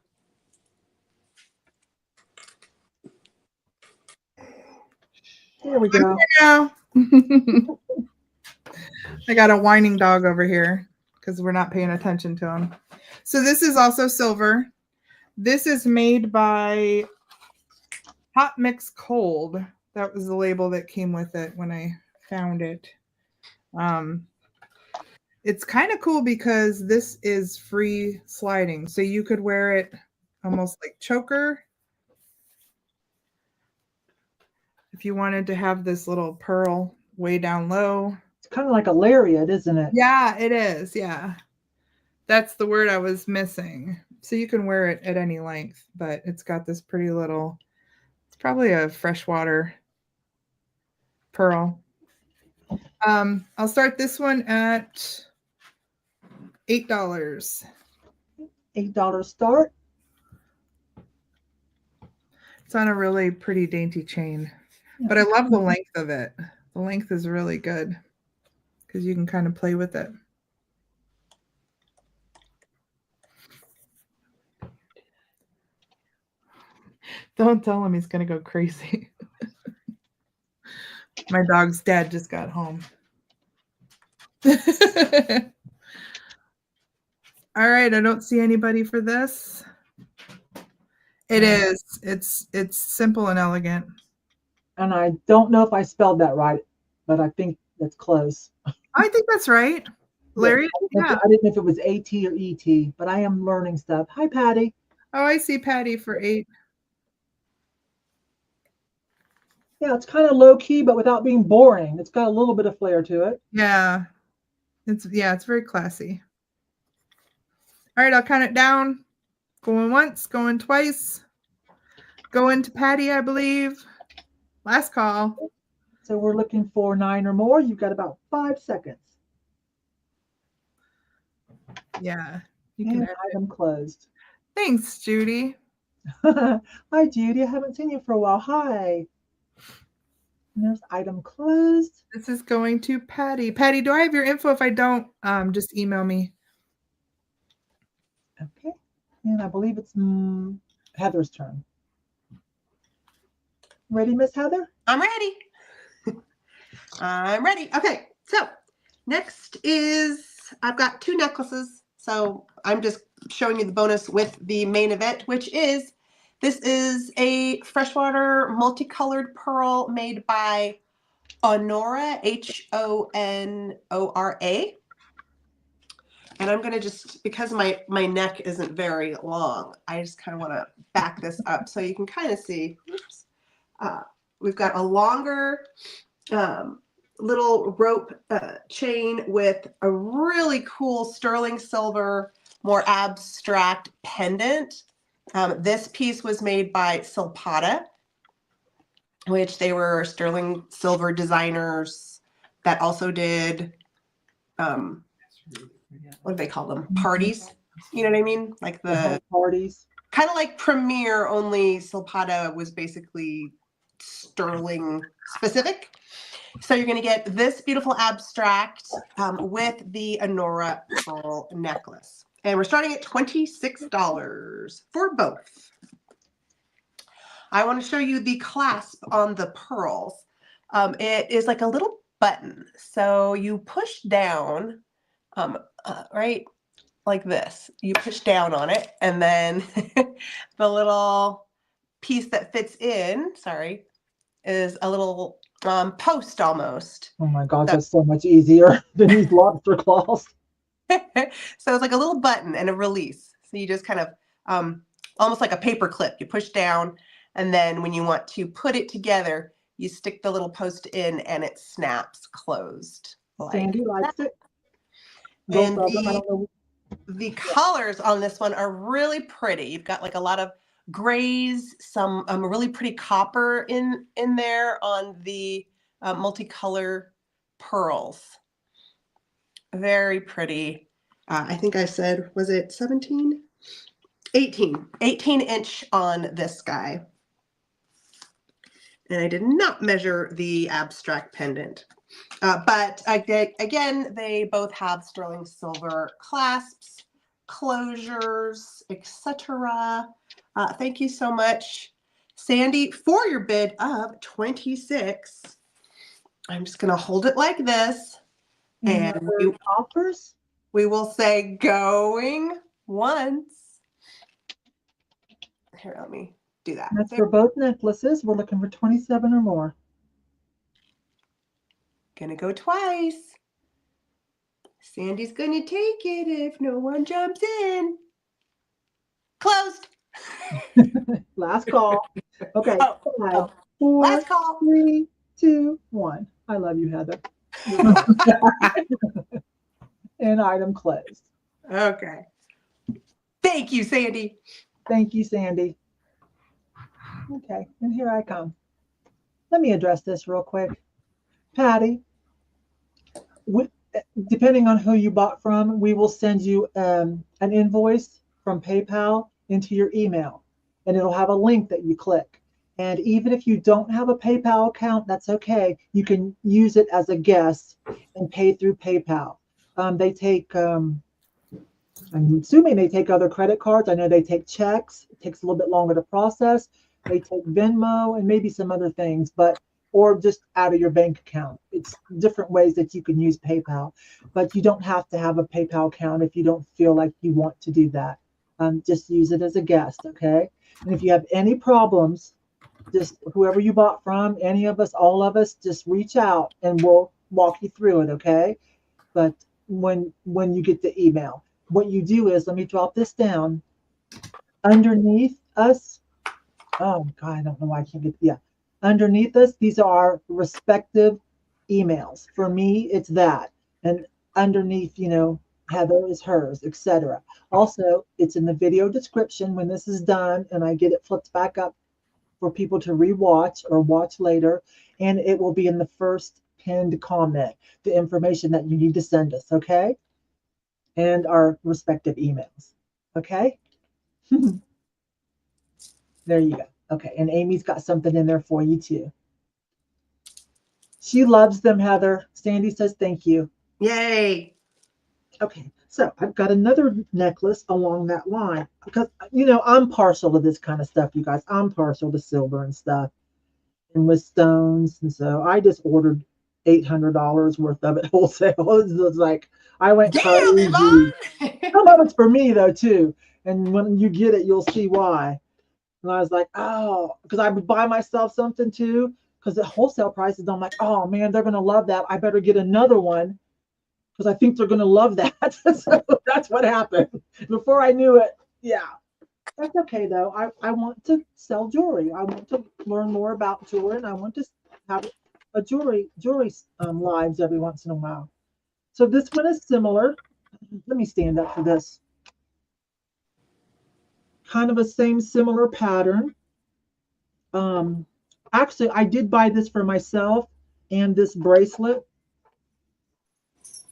Here we go. I got a whining dog over here because we're not paying attention to him. So this is also silver. This is made by Hot Mix Cold. That was the label that came with it when I found it. It's kind of cool because this is free sliding. So you could wear it almost like choker. If you wanted to have this little pearl way down low. It's kind of like a lariat, isn't it? Yeah, it is. Yeah. That's the word I was missing. So you can wear it at any length, but it's got this pretty little, it's probably a freshwater pearl. I'll start this one at $8. $8 start. It's on a really pretty dainty chain, but I love the length of it. The length is really good because you can kind of play with it. Don't tell him he's going to go crazy. My dog's dad just got home. All right, I don't see anybody for this. It is. It's simple and elegant. And I don't know if I spelled that right, but I think that's close. I think that's right. Larry, yeah. I didn't know if it was AT or ET, but I am learning stuff. Hi, Patty. Oh, I see Patty for 8. Yeah, it's kind of low key, but without being boring. It's got a little bit of flair to it. Yeah. It's very classy. All right, I'll count it down. Going once, going twice. Going to Patty, I believe. Last call. So we're looking for 9 or more. You've got about 5 seconds. Yeah. You can item closed. Thanks, Judy. Hi, Judy. I haven't seen you for a while. Hi. And there's item closed. This is going to Patty. Patty, do I have your info? If I don't, just email me. Okay. And I believe it's Heather's turn. Ready, Miss Heather? I'm ready. I'm ready. Okay, so next is, I've got 2 necklaces. So I'm just showing you the bonus with the main event, which is, this is a freshwater multicolored pearl made by Honora, Honora. And I'm going to just, because my neck isn't very long, I just kind of want to back this up so you can kind of see. Oops. We've got a longer little rope chain with a really cool sterling silver, more abstract pendant. This piece was made by Silpata, which they were sterling silver designers that also did, what do they call them? Parties. You know what I mean? Like the parties. Kind of like Premiere, only Silpata was basically sterling specific. So you're going to get this beautiful abstract with the Honora pearl necklace. And we're starting at $26 for both. I want to show you the clasp on the pearls. It is like a little button. So you push down, right, like this. You push down on it, and then the little piece that fits in, sorry, is a little post almost. Oh my gosh, that's so much easier than these lobster claws. So it's like a little button and a release. So you just kind of, almost like a paper clip, you push down, and then when you want to put it together, you stick the little post in and it snaps closed. Like Sandy likes that. it. Both of them, I don't know. The colors on this one are really pretty. You've got like a lot of grays, some really pretty copper in there on the multicolor pearls. Very pretty. I think I said, was it 17? 18 inch on this guy. And I did not measure the abstract pendant. But again, they both have sterling silver clasps, closures, etc. Thank you so much, Sandy, for your bid of 26. I'm just going to hold it like this. And offers? We will say going once. Here, let me do that. That's for both necklaces. We're looking for 27 or more. Gonna go twice. Sandy's gonna take it if no one jumps in. Closed. Last call. Okay. Oh, 5, 4, last call. 3, 2, 1. I love you, Heather. And item closed. Okay. Thank you, Sandy. Thank you, Sandy. Okay, and here I come. Let me address this real quick. Patty, depending on who you bought from, we will send you an invoice from PayPal into your email, and it'll have a link that you click. And even if you don't have a PayPal account, that's okay. You can use it as a guest and pay through PayPal. They take, I'm assuming they take other credit cards. I know they take checks. It takes a little bit longer to process. They take Venmo and maybe some other things, or just out of your bank account. It's different ways that you can use PayPal, but you don't have to have a PayPal account if you don't feel like you want to do that. Just use it as a guest, okay? And if you have any problems, just whoever you bought from, any of us, all of us, just reach out and we'll walk you through it, okay? But when you get the email, what you do is, let me drop this down. Underneath us, oh God, I don't know why I can't get, yeah. Underneath us, these are our respective emails. For me, it's that. And underneath, you know, Heather is hers, etc. Also, it's in the video description when this is done and I get it flipped back up for people to rewatch or watch later. And it will be in the first pinned comment, the information that you need to send us, okay? And our respective emails, okay? There you go. Okay, and Amy's got something in there for you too. She loves them, Heather. Sandy says thank you. Yay. Okay, so I've got another necklace along that line because, you know, I'm partial to this kind of stuff, you guys. I'm partial to silver and stuff and with stones. And so I just ordered $800 worth of it wholesale. It was like, I went Damn, crazy. Yvon! Some of it's for me though, too. And when you get it, you'll see why. And I was like, oh, because I would buy myself something too, because the wholesale prices, I'm like, oh man, they're going to love that. I better get another one because I think they're going to love that. So that's what happened. Before I knew it, yeah. That's okay though. I want to sell jewelry. I want to learn more about jewelry, and I want to have a jewelry lives every once in a while. So this one is similar. Let me stand up for this. Kind of a same similar pattern. Actually, I did buy this for myself and this bracelet,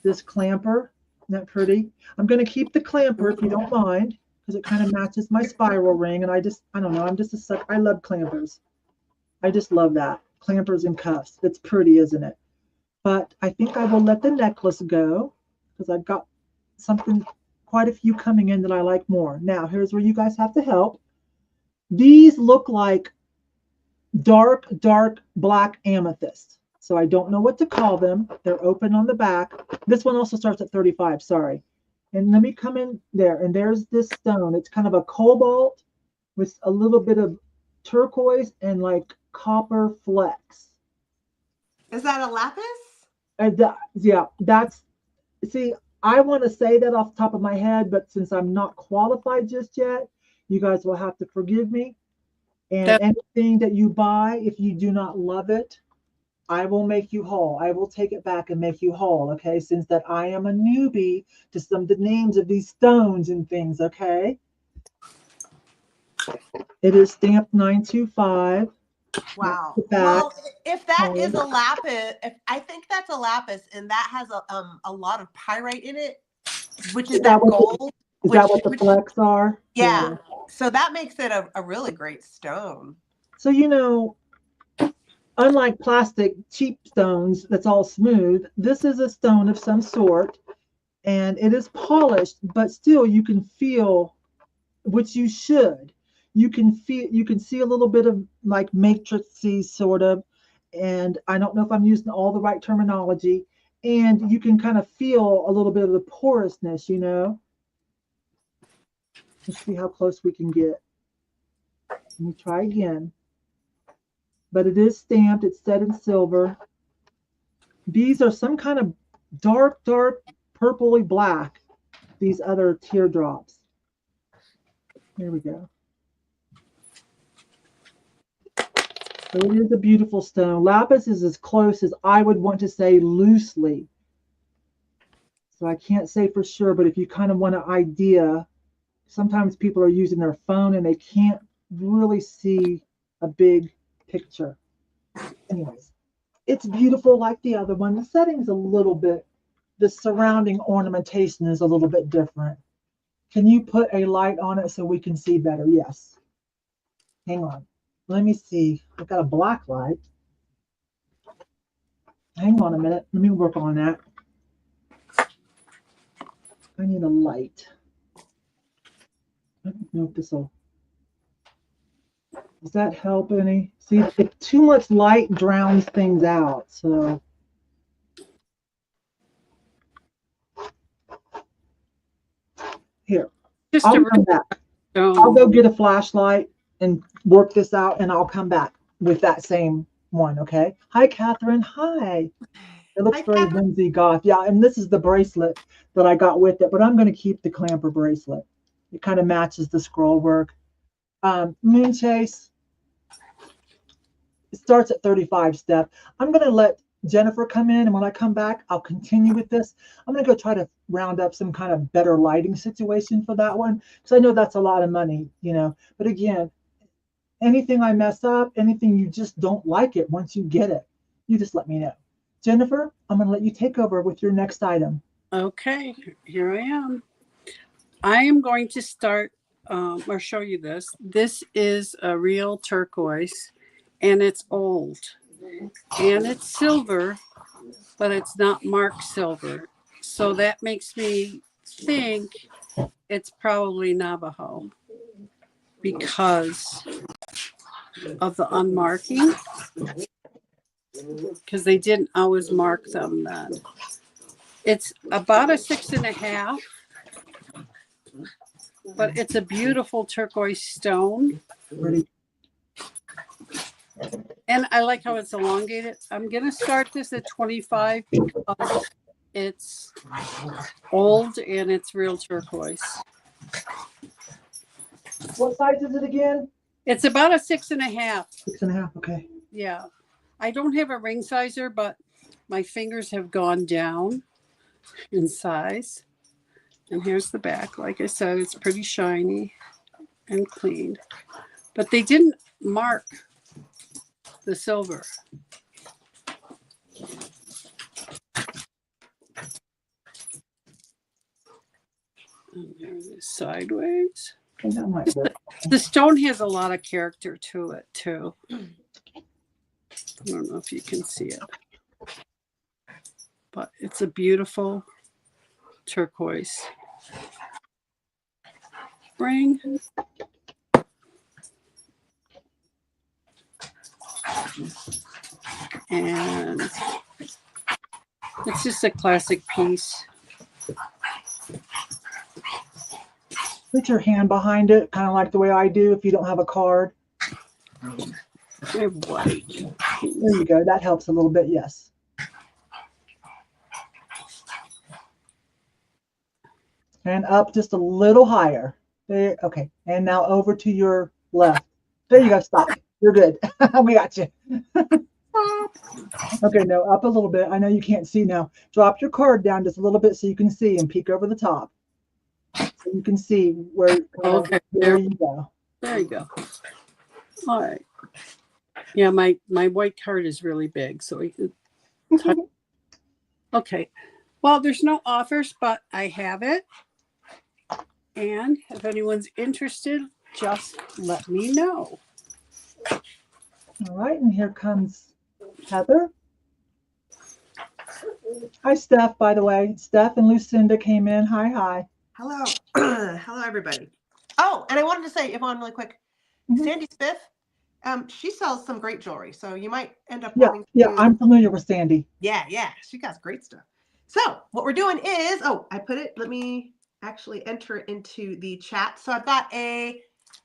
this clamper. Isn't that pretty? I'm going to keep the clamper if you don't mind, because it kind of matches my spiral ring. And I don't know, I'm just a suck. I love clampers. I just love that. Clampers and cuffs. It's pretty, isn't it? But I think I will let the necklace go because I've got something, quite a few coming in that I like more. Now, here's where you guys have to help. These look like dark black amethyst. So I don't know what to call them. They're open on the back. This one also starts at 35, sorry. And let me come in there. And there's this stone. It's kind of a cobalt with a little bit of turquoise and like copper flecks. Is that a lapis? Yeah, that's, see, I want to say that off the top of my head, but since I'm not qualified just yet, you guys will have to forgive me. And anything that you buy, if you do not love it, I will make you whole. I will take it back and make you whole, okay? Since that I am a newbie to some of the names of these stones and things, okay? It is stamped 925. Wow. Well, if that is a lapis, if I think that's a lapis, and that has a lot of pyrite in it, which is that gold. Is that what the flecks are? Yeah. So that makes it a really great stone. So, you know, unlike plastic cheap stones that's all smooth, this is a stone of some sort, and it is polished, but still you can feel, which you should. You can see a little bit of like matrixy sort of, and I don't know if I'm using all the right terminology, and you can kind of feel a little bit of the porousness, you know. Let's see how close we can get. Let me try again. But it is stamped, it's set in silver. These are some kind of dark purpley black, these other teardrops. Here we go. So it is a beautiful stone. Lapis is as close as I would want to say loosely. So I can't say for sure, but if you kind of want an idea, sometimes people are using their phone and they can't really see a big picture. Anyways, it's beautiful like the other one. The setting's a little bit, the surrounding ornamentation is a little bit different. Can you put a light on it so we can see better? Yes. Hang on. Let me see. I've got a black light. Hang on a minute. Let me work on that. I need a light. I don't know if this will. Does that help any? See, if too much light drowns things out. So. Here. just I'll a come back. I'll stone. go get a flashlight and work this out, and I'll come back with that same one. Okay. Hi, Catherine. Hi. It looks Hi, very Catherine. whimsy goth. Yeah, and this is the bracelet that I got with it, but I'm going to keep the clamper bracelet. It kind of matches the scroll work. Moon Chase, it starts at 35 step. I'm going to let Jennifer come in, and when I come back, I'll continue with this. I'm going to go try to round up some kind of better lighting situation for that one, because I know that's a lot of money, you know. But again, anything I mess up, anything you just don't like it once you get it, you just let me know. Jennifer, I'm going to let you take over with your next item. Okay, here I am. I am going to start or show you this. This is a real turquoise, and it's old, and it's silver, but it's not marked silver. So that makes me think it's probably Navajo because of the unmarking, because they didn't always mark them then. It's about a 6.5, but it's a beautiful turquoise stone. Ready? And I like how it's elongated. I'm going to start this at 25 because it's old and it's real turquoise. What size is it again? It's about a 6.5. 6.5. Okay. Yeah. I don't have a ring sizer, but my fingers have gone down in size. And here's the back. Like I said, it's pretty shiny and clean. But they didn't mark the silver. And there's it sideways. Okay, that might work. The stone has a lot of character to it too. I don't know if you can see it, but it's a beautiful turquoise ring. And it's just a classic piece. Put your hand behind it, kind of like the way I do if you don't have a card. They're white. There you go. That helps a little bit, yes. And up just a little higher. There, okay. And now over to your left. There you go. Stop. You're good. We got you. Okay, no, up a little bit. I know you can't see now. Drop your card down just a little bit so you can see and peek over the top. So you can see where. Okay. There you go. There you go. All right. Yeah, my white card is really big, so we could. Okay. Well, there's no offers, but I have it. And if anyone's interested, just let me know. All right, and here comes Heather. Hi, Steph, by the way. Steph and Lucinda came in. Hi, hi. Hello. Hello, everybody. Oh, and I wanted to say, Yvonne, really quick. Sandy Spiff, she sells some great jewelry, so you might end up wanting to. Yeah, I'm familiar with Sandy. Yeah, she got great stuff. So what we're doing is, I put it, let me actually enter it into the chat. So I've got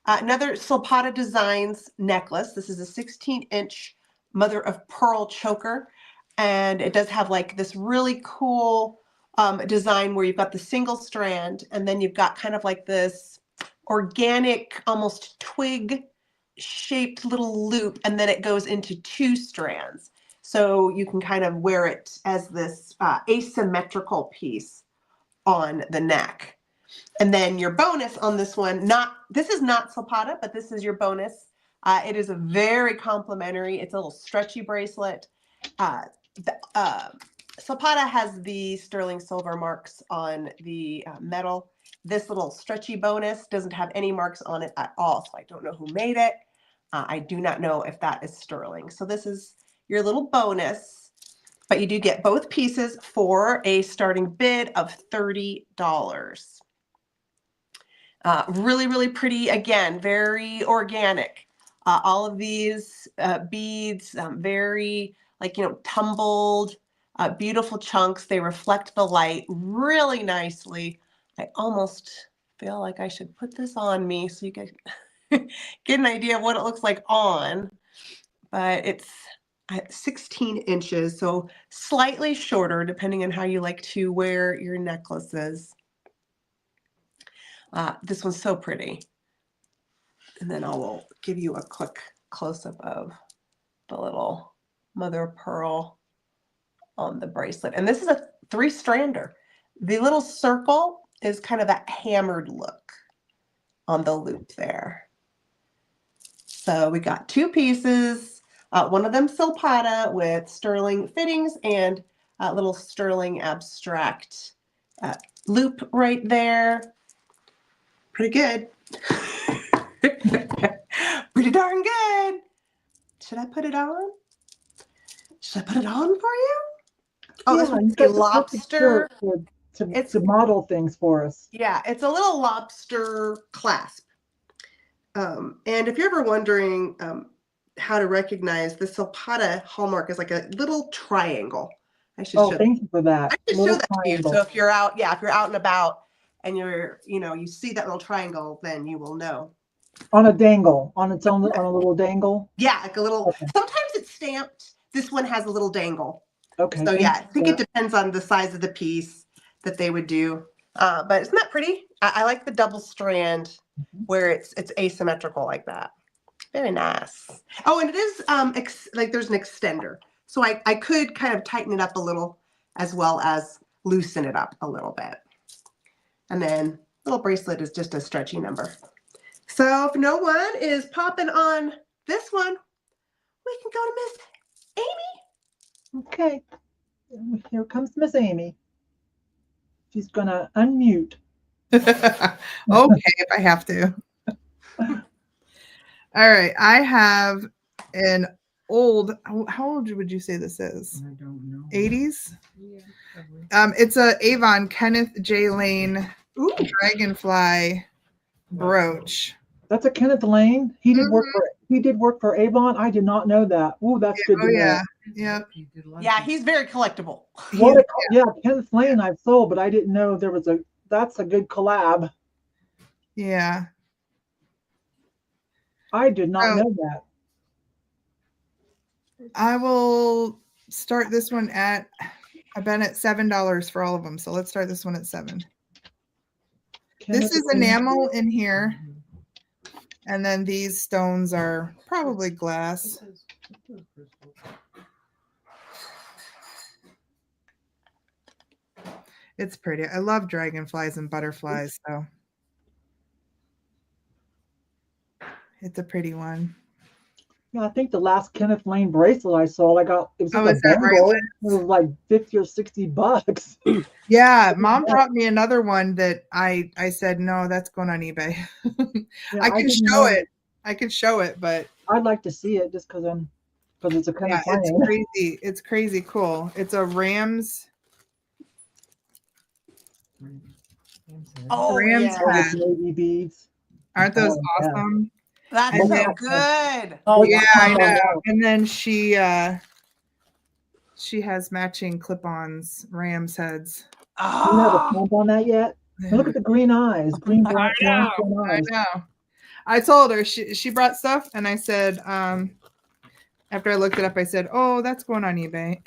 another Silpata Designs necklace. This is a 16-inch mother of pearl choker. And it does have like this really cool design where you've got the single strand, and then you've got kind of like this organic, almost twig shaped little loop, and then it goes into 2 strands. So you can kind of wear it as this asymmetrical piece on the neck. And then your bonus on this one, this is not Silpata, but this is your bonus. It is a very complimentary, it's a little stretchy bracelet. Silpata has the sterling silver marks on the metal. This little stretchy bonus doesn't have any marks on it at all, so I don't know who made it. I do not know if that is sterling. So this is your little bonus, but you do get both pieces for a starting bid of $30. Really, really pretty. Again, very organic. All of these beads, very tumbled, beautiful chunks. They reflect the light really nicely. I almost feel like I should put this on me so you can get an idea of what it looks like on. But it's 16 inches, so slightly shorter depending on how you like to wear your necklaces. This one's so pretty. And then I will give you a quick close-up of the little mother of pearl on the bracelet. And this is a 3-strander. The little circle is kind of that hammered look on the loop there. So we got 2 pieces. One of them silpata with sterling fittings and a little sterling abstract loop right there. Pretty good. Pretty darn good. Should I put it on? Should I put it on for you? Oh, this one's a lobster. To model things for us. Yeah, it's a little lobster clasp. And if you're ever wondering how to recognize the silpata hallmark is like a little triangle. I should show thank you for that. I should show that to you. So if you're out, if you're out and about and you're, you see that little triangle, then you will know. On a dangle, on its own, on a little dangle. Yeah, like a little. Okay. Sometimes it's stamped. This one has a little dangle. Okay. So yeah, I think it depends on the size of the piece that they would do. But isn't that pretty? I like the double strand where it's asymmetrical like that. Very nice. Oh, and it is like there's an extender. So I could kind of tighten it up a little as well as loosen it up a little bit. And then little bracelet is just a stretchy number. So if no one is popping on this one, we can go to Miss Amy. Okay. Here comes Miss Amy. She's going to unmute. Okay, if I have to. All right. I have an old, how old would you say this is? I don't know. 80s? Yeah, it's a Yvon Kenneth J. Lane dragonfly brooch. That's a Kenneth Lane. He did work for Avon. I did not know that. Oh, that's good to know. Yeah. Yeah, he's very collectible. Kenneth Lane I've sold, but I didn't know there was that's a good collab. Yeah. I did not know that. I will start this one at, I've been at $7 for all of them. So let's start this one at $7. This is enamel in here. And then these stones are probably glass. It's pretty. I love dragonflies and butterflies, so it's a pretty one. Yeah, I think the last Kenneth Lane bracelet I sold, it was like is that bangle. right? It was like $50 or $60. Yeah, Mom brought me another one that I said, no, that's going on eBay. Yeah, I can show it. I could show it, but I'd like to see it just because it's a Kenneth Lane. It's crazy. It's crazy cool. It's a Rams. Oh, Rams hat. Navy beads. Aren't those awesome? Yeah. That's so good. Oh yeah, I know. And then she has matching clip-ons, Rams heads. Oh. You have a pump on that yet? Look at the green eyes. Green brown eyes. I know. I told her she brought stuff, and I said, after I looked it up, I said, "Oh, that's going on eBay."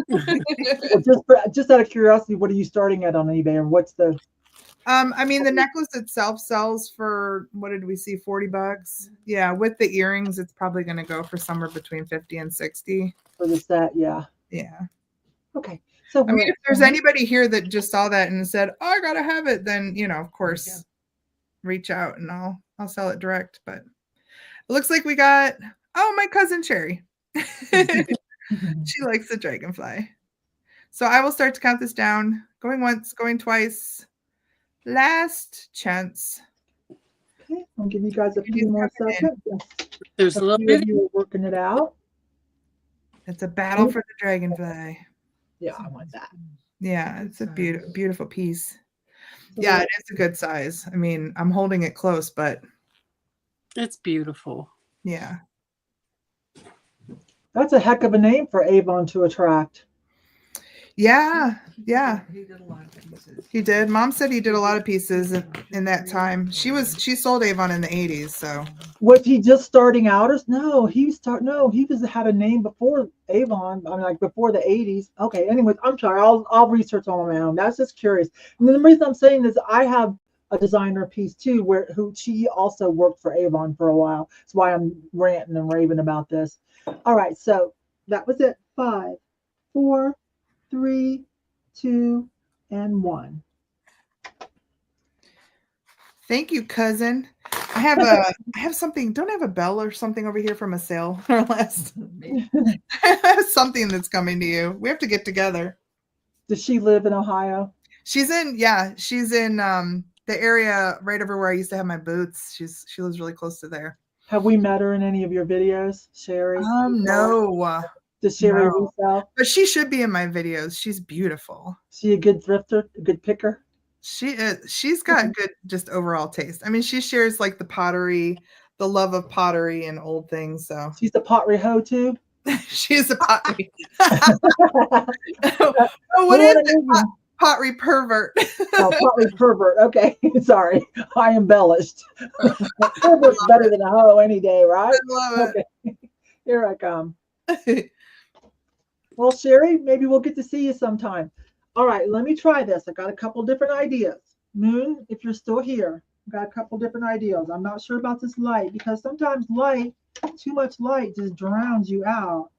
Well, just out of curiosity, what are you starting at on eBay, or what's the? I mean, the necklace itself sells for, what did we see, $40? Yeah, with the earrings, it's probably going to go for somewhere between 50 and 60 for the set. Yeah. Yeah. Okay. So I mean, if there's anybody here that just saw that and said, "Oh, I gotta have it," then of course, reach out and I'll sell it direct. But it looks like we got my cousin Sherry. She likes the dragonfly. So I will start to count this down. Going once, going twice. Last chance. Okay, I'll give you guys a few more seconds. There's a little bit. You were working it out. It's a battle for the dragonfly. Yeah, I want that. Yeah, it's a beautiful piece. Yeah, it is a good size. I mean, I'm holding it close, but it's beautiful. Yeah. That's a heck of a name for Avon to attract. Yeah, yeah, He did a lot of pieces. he did. Mom said he did a lot of pieces in that time. She sold Avon in the 80s, so. Was he just starting out, or no? He was had a name before Avon. I mean, like before the '80s. Okay. Anyways, I'm sorry. I'll research on my own. That's just curious. And the reason I'm saying is I have a designer piece too, who she also worked for Avon for a while. That's why I'm ranting and raving about this. All right. So that was it. 5, 4, 3, 2, and 1. Thank you, cousin. I have something. Don't I have a bell or something over here from a sale or last? I have something that's coming to you. We have to get together. Does she live in Ohio? She's in the area right over where I used to have my boots. She lives really close to there. Have we met her in any of your videos, Sherry? No. Does Sherry No. resell? But she should be in my videos. She's beautiful. She a good thrifter, a good picker? She is. She's got good just overall taste. I mean, she shares like the love of pottery and old things. So She's the pottery hoe too. she is a pottery. Oh, what is it? Pottery pervert. Oh, pottery pervert. Okay, sorry, I embellished. Pervert's better than a hoe any day, right? I love Okay, here I come. Well, Sherry, maybe we'll get to see you sometime. All right, let me try this. I got a couple different ideas. Moon, if you're still here, I got a couple different ideas. I'm not sure about this light because sometimes too much light just drowns you out.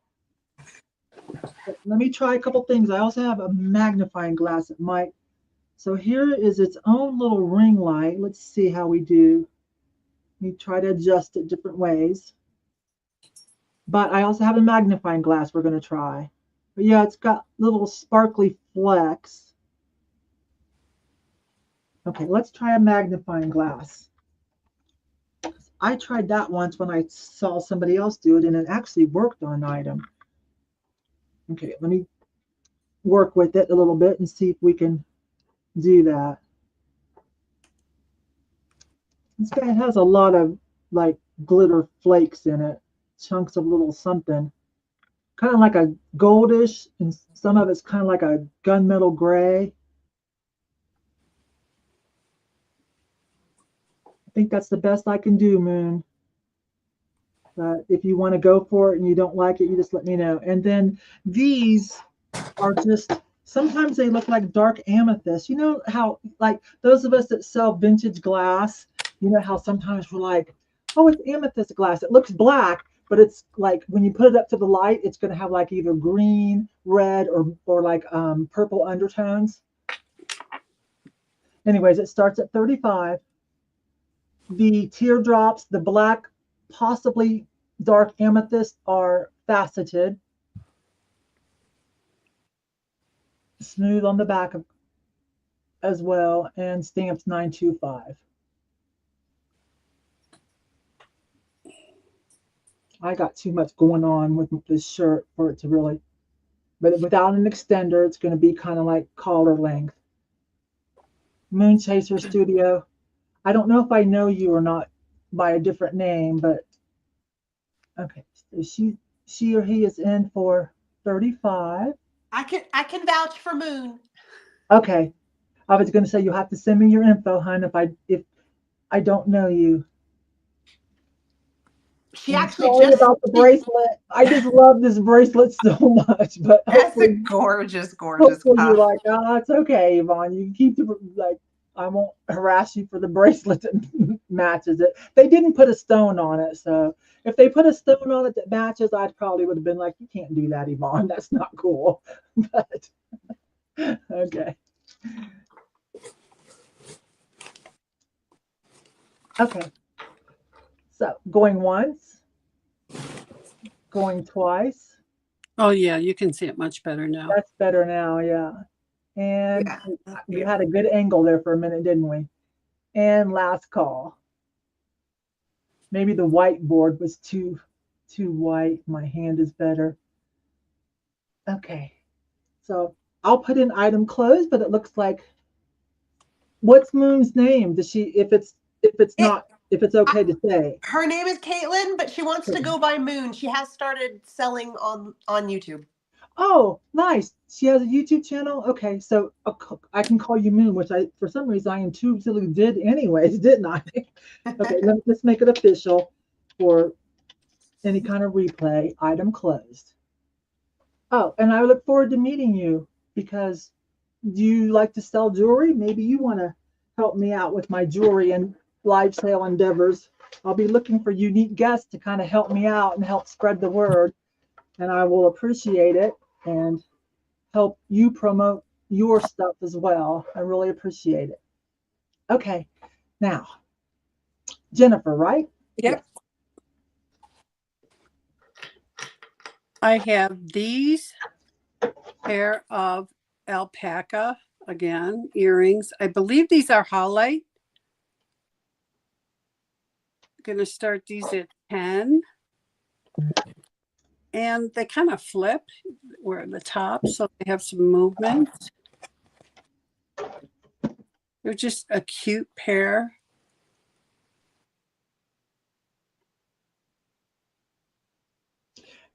But let me try a couple things. I also have a magnifying glass that might. So here is its own little ring light. Let's see how we do. Let me try to adjust it different ways. But I also have a magnifying glass we're going to try. But yeah, it's got little sparkly flecks. Okay, let's try a magnifying glass. I tried that once when I saw somebody else do it, and it actually worked on an item. Okay, let me work with it a little bit and see if we can do that. This guy has a lot of like glitter flakes in it, chunks of little something. Kind of like a goldish, and some of it's kind of like a gunmetal gray. I think that's the best I can do, Moon. But if you want to go for it and you don't like it, you just let me know. And then these are just, sometimes they look like dark amethyst. You know how, like those of us that sell vintage glass, you know how sometimes we're like, oh, it's amethyst glass. It looks black, but it's like when you put it up to the light, it's going to have like either green, red, or like purple undertones. Anyways, it starts at 35. The teardrops, the black, possibly dark amethyst, are faceted. Smooth on the back as well, and stamps 925. I got too much going on with this shirt for it to really, but without an extender, it's going to be kind of like collar length. Moon Chaser Studio. I don't know if I know you or not by a different name, but okay. So she or he is in for 35. I can vouch for Moon. Okay. I was going to say you'll have to send me your info, hon, if I don't know you. She actually just about the bracelet. I just love this bracelet so much, but that's a gorgeous hopefully cuff. you're like, oh, it's okay, Yvonne. You can keep the like. I won't harass you for the bracelet that matches it. They didn't put a stone on it, so if they put a stone on it that matches, I probably would have been like, you can't do that, Yvonne. That's not cool. But okay. Okay. So going once, going twice. Oh yeah, you can see it much better now. That's better now, yeah. And we had a good angle there for a minute, didn't we? And last call. Maybe the whiteboard was too white. My hand is better. Okay. So I'll put in item closed, but it looks like, what's Moon's name? Does she, if it's okay to say? Her name is Caitlin, but she wants to go by Moon. She has started selling on YouTube. Oh, nice. She has a YouTube channel. Okay, so I can call you Moon, which I, for some reason, I intuitively did anyways, didn't I? Okay, let's make it official for any kind of replay. Item closed. Oh, and I look forward to meeting you because you like to sell jewelry. Maybe you want to help me out with my jewelry and live sale endeavors. I'll be looking for unique guests to kind of help me out and help spread the word. And I will appreciate it and help you promote your stuff as well. I really appreciate it. Okay, now, Jennifer, right? Yep. I have these pair of alpaca, again, earrings. I believe these are highlight. Going to start these at 10. And they kind of flip. We're at the top, so they have some movement. They're just a cute pair.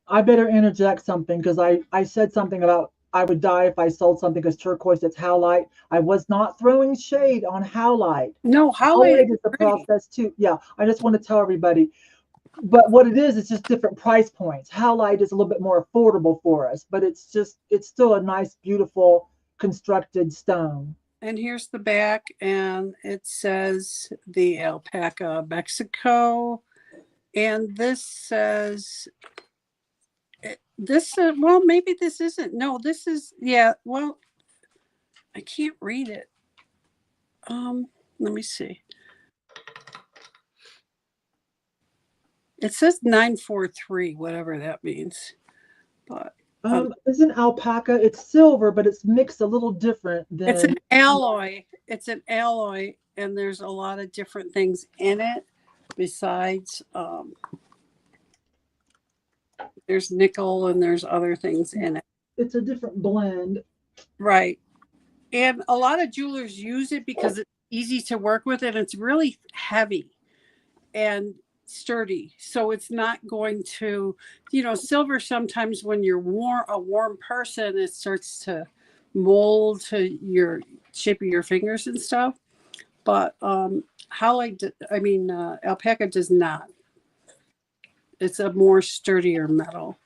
I better interject something because I said something about I would die if I sold something because turquoise, it's howlite. I was not throwing shade on howlite. No, highlight is the process too. Yeah, I just want to tell everybody. But what it is, it's just different price points. Howlite is a little bit more affordable for us, but it's still a nice, beautiful, constructed stone. And here's the back, and it says the Alpaca, Mexico. And this says, well, maybe this isn't. No, this is, yeah, well, I can't read it. Let me see. It says 943, whatever that means. But isn't alpaca? It's silver, but it's mixed a little different than. It's an alloy. It's an alloy, and there's a lot of different things in it. Besides, there's nickel and there's other things in it. It's a different blend, right? And a lot of jewelers use it because it's easy to work with, and it's really heavy and sturdy, so it's not going to, silver sometimes when you're a warm person, it starts to mold to your shape of your fingers and stuff. But alpaca does not. It's a more sturdier metal.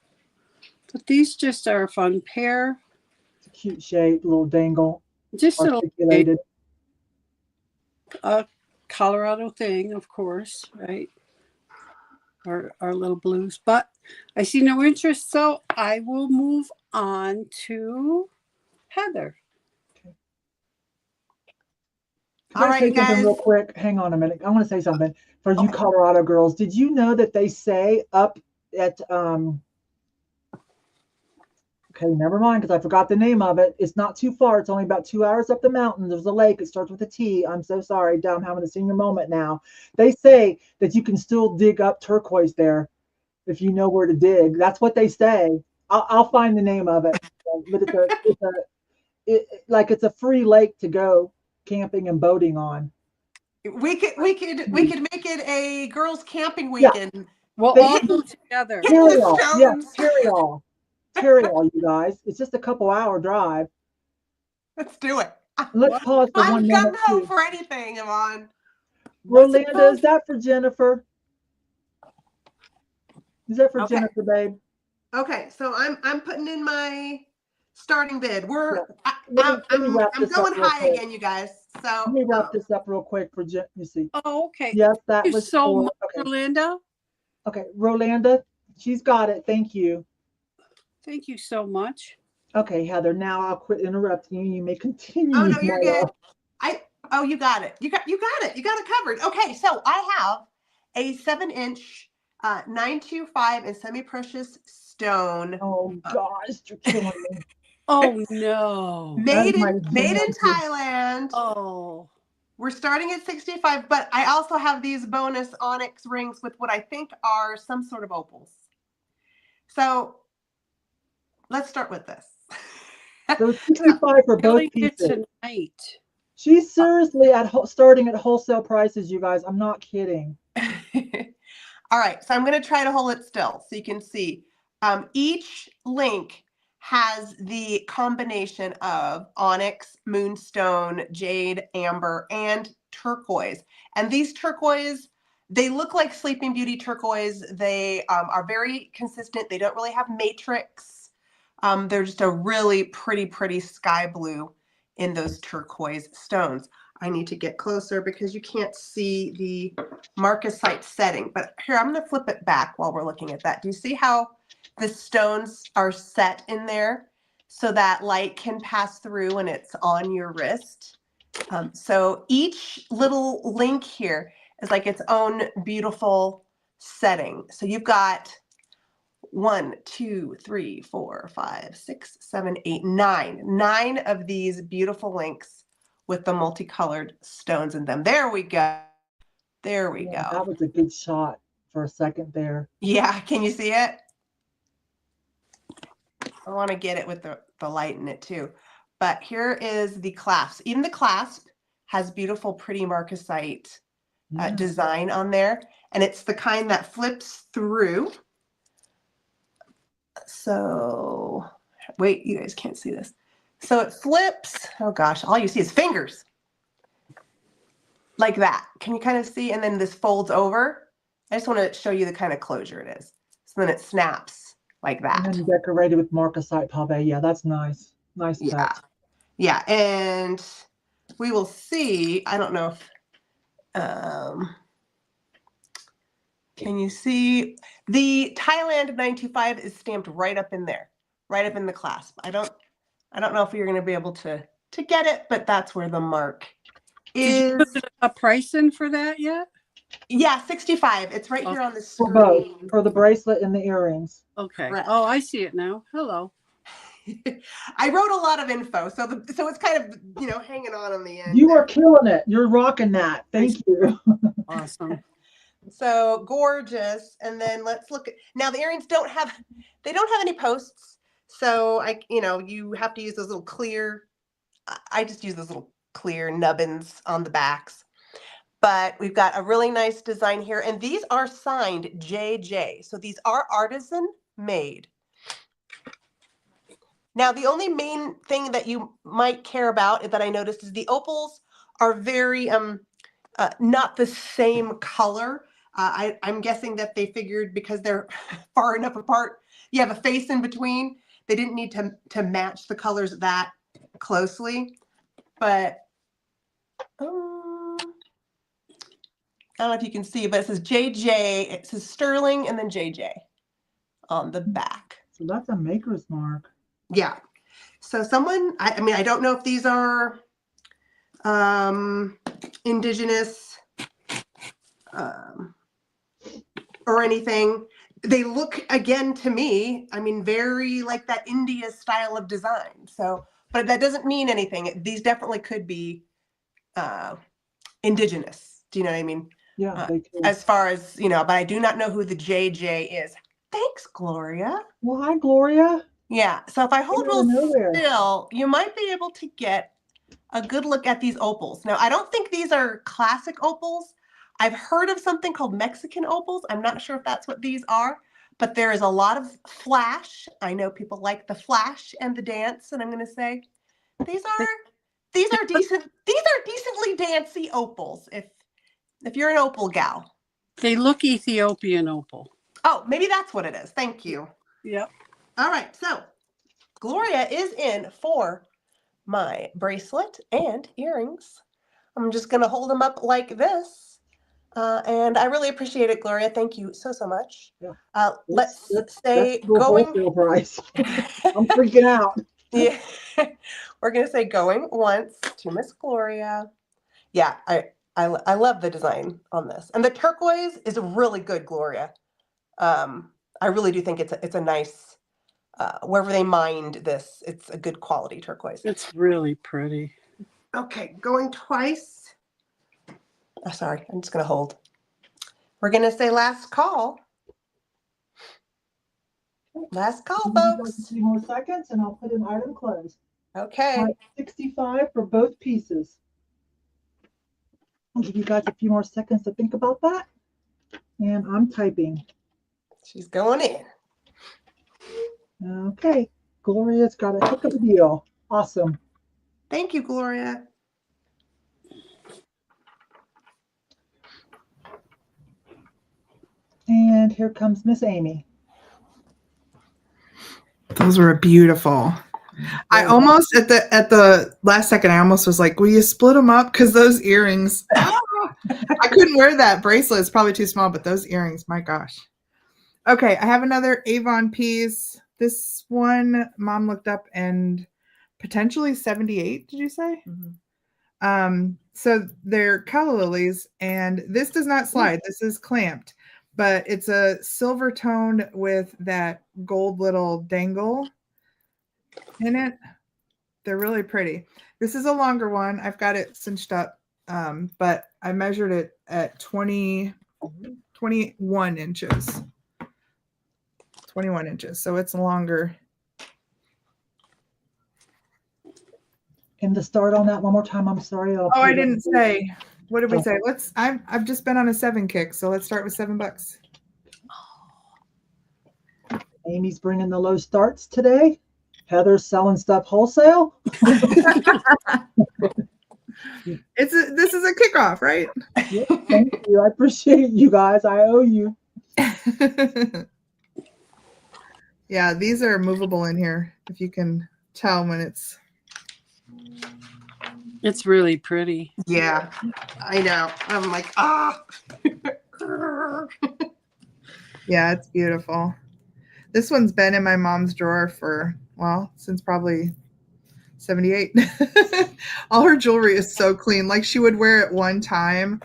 But these just are a fun pair. It's a cute shape, little dangle, just articulated. A Colorado thing, of course, right? Our little blues, but I see no interest, so I will move on to Heather. Okay. All right, guys. Real quick, hang on a minute. I want to say something for you Colorado girls. Did you know that they say up at okay, never mind, because I forgot the name of it. It's not too far. It's only about 2 hours up the mountain. There's a lake. It starts with a T. I'm so sorry. I'm having a senior moment now. They say that you can still dig up turquoise there if you know where to dig. That's what they say. I'll find the name of it. But it's a free lake to go camping and boating on. We could make it a girls' camping weekend. Yeah. We'll all go together. Material, you guys. It's just a couple hour drive. Let's do it. Let's pause for one minute. I'm gung ho for anything, Yvon. Rolanda, is that for Jennifer? Is that for Jennifer, babe? Okay, so I'm putting in my starting bid. I'm going high again, you guys. So let me wrap this up real quick for Jen. You see? Oh, okay. Yes, that Thank you was so much, Rolanda. Okay, Rolanda, she's got it. Thank you. Thank you so much. Okay, Heather. Now I'll quit interrupting you. You may continue. Oh no, you're good. You got it. You got it. You got it covered. Okay, so I have a 7-inch 925 and semi-precious stone. Oh gosh, you're killing me. Oh no. Made in Thailand. Oh. We're starting at 65, but I also have these bonus onyx rings with what I think are some sort of opals. So let's start with this. So 65 for both pieces. Tonight. She's seriously starting at wholesale prices, you guys. I'm not kidding. All right, so I'm going to try to hold it still so you can see. Each link has the combination of onyx, moonstone, jade, amber, and turquoise. And these turquoise, they look like Sleeping Beauty turquoise. They are very consistent. They don't really have matrix. They're just a really pretty sky blue in those turquoise stones. I need to get closer because you can't see the marcasite setting. But here, I'm going to flip it back while we're looking at that. Do you see how the stones are set in there so that light can pass through when it's on your wrist? So each little link here is like its own beautiful setting. So you've got 1, 2, 3, 4, 5, 6, 7, 8, 9. 9 of these beautiful links with the multicolored stones in them. There we go. There we go. That was a good shot for a second there. Yeah, can you see it? I want to get it with the light in it too. But here is the clasp. Even the clasp has beautiful, pretty marcasite design on there. And it's the kind that flips through. So, wait, you guys can't see this. So it flips. Oh gosh, all you see is fingers. Like that. Can you kind of see? And then this folds over. I just want to show you the kind of closure it is. So then it snaps like that. And then decorated with marcasite pave. Yeah, that's nice. Nice touch. Yeah, and we will see. I don't know if can you see the Thailand 925 is stamped right up in there, right up in the clasp. I don't know if you're going to be able to get it, but that's where the mark is. Did you put a price in for that yet? Yeah, 65. It's right here on the screen. For both, for the bracelet and the earrings. Okay. Right. Oh, I see it now. Hello. I wrote a lot of info, so it's kind of, you know, hanging on the end. You are killing it. You're rocking that. Thank you. Awesome. So gorgeous. And then let's look at, now the earrings don't have any posts. So you have to use those little clear, I just use those little clear nubbins on the backs. But we've got a really nice design here. And these are signed JJ. So these are artisan made. Now, the only main thing that you might care about that I noticed is the opals are very not the same color. I'm guessing that they figured because they're far enough apart, you have a face in between. They didn't need to match the colors that closely. But I don't know if you can see, but it says JJ. It says sterling and then JJ on the back. So that's a maker's mark. Yeah. So someone, I don't know if these are indigenous or anything. They look, again, to me, very like that India style of design. So, but that doesn't mean anything. These definitely could be indigenous. Do you know what I mean? Yeah, they could. As far as, but I do not know who the JJ is. Thanks, Gloria. Well, hi, Gloria. Yeah, so if I hold real still, you might be able to get a good look at these opals. Now, I don't think these are classic opals. I've heard of something called Mexican opals. I'm not sure if that's what these are, but there is a lot of flash. I know people like the flash and the dance, and I'm going to say these are decent. These are decently dancey opals. If you're an opal gal, they look Ethiopian opal. Oh, maybe that's what it is. Thank you. Yep. All right, so Gloria is in for my bracelet and earrings. I'm just going to hold them up like this. And I really appreciate it, Gloria. Thank you so much. Yeah. Let's say going. Price. I'm freaking out. Yeah, we're going to say going once to Miss Gloria. Yeah, I love the design on this. And the turquoise is really good, Gloria. I really do think it's a nice, wherever they mined this, it's a good quality turquoise. It's really pretty. Okay, going twice. Oh, sorry, I'm just going to hold. We're going to say last call. Last call, folks. A few more seconds and I'll put in item close. Okay. 65 for both pieces. I'll give you guys a few more seconds to think about that. And I'm typing. She's going in. Okay. Gloria's got a heck of a deal. Awesome. Thank you, Gloria. And here comes Miss Amy. Those were beautiful. I almost at the last second, I almost was like, "Will you split them up?" Because those earrings, I couldn't wear that bracelet. It's probably too small, but those earrings, my gosh. Okay, I have another Yvon piece. This one, Mom looked up and potentially 78. Did you say? So they're calla lilies, and this does not slide. This is clamped, but it's a silver tone with that gold little dangle in it. They're really pretty. This is a longer one. I've got it cinched up, but I measured it at 21 inches. 21 inches, so it's longer. And to start on that one more time, I'm sorry. I didn't say. What did we say? I've just been on a 7 kick, so let's start with $7. Amy's bringing the low starts today. Heather's selling stuff wholesale. This is a kickoff, right? Yeah, thank you. I appreciate you guys. I owe you. Yeah, these are movable in here. If you can tell when it's. It's really pretty. Yeah, I know. I'm like, ah. Yeah, it's beautiful. This one's been in my mom's drawer for, since probably 78. All her jewelry is so clean. Like she would wear it one time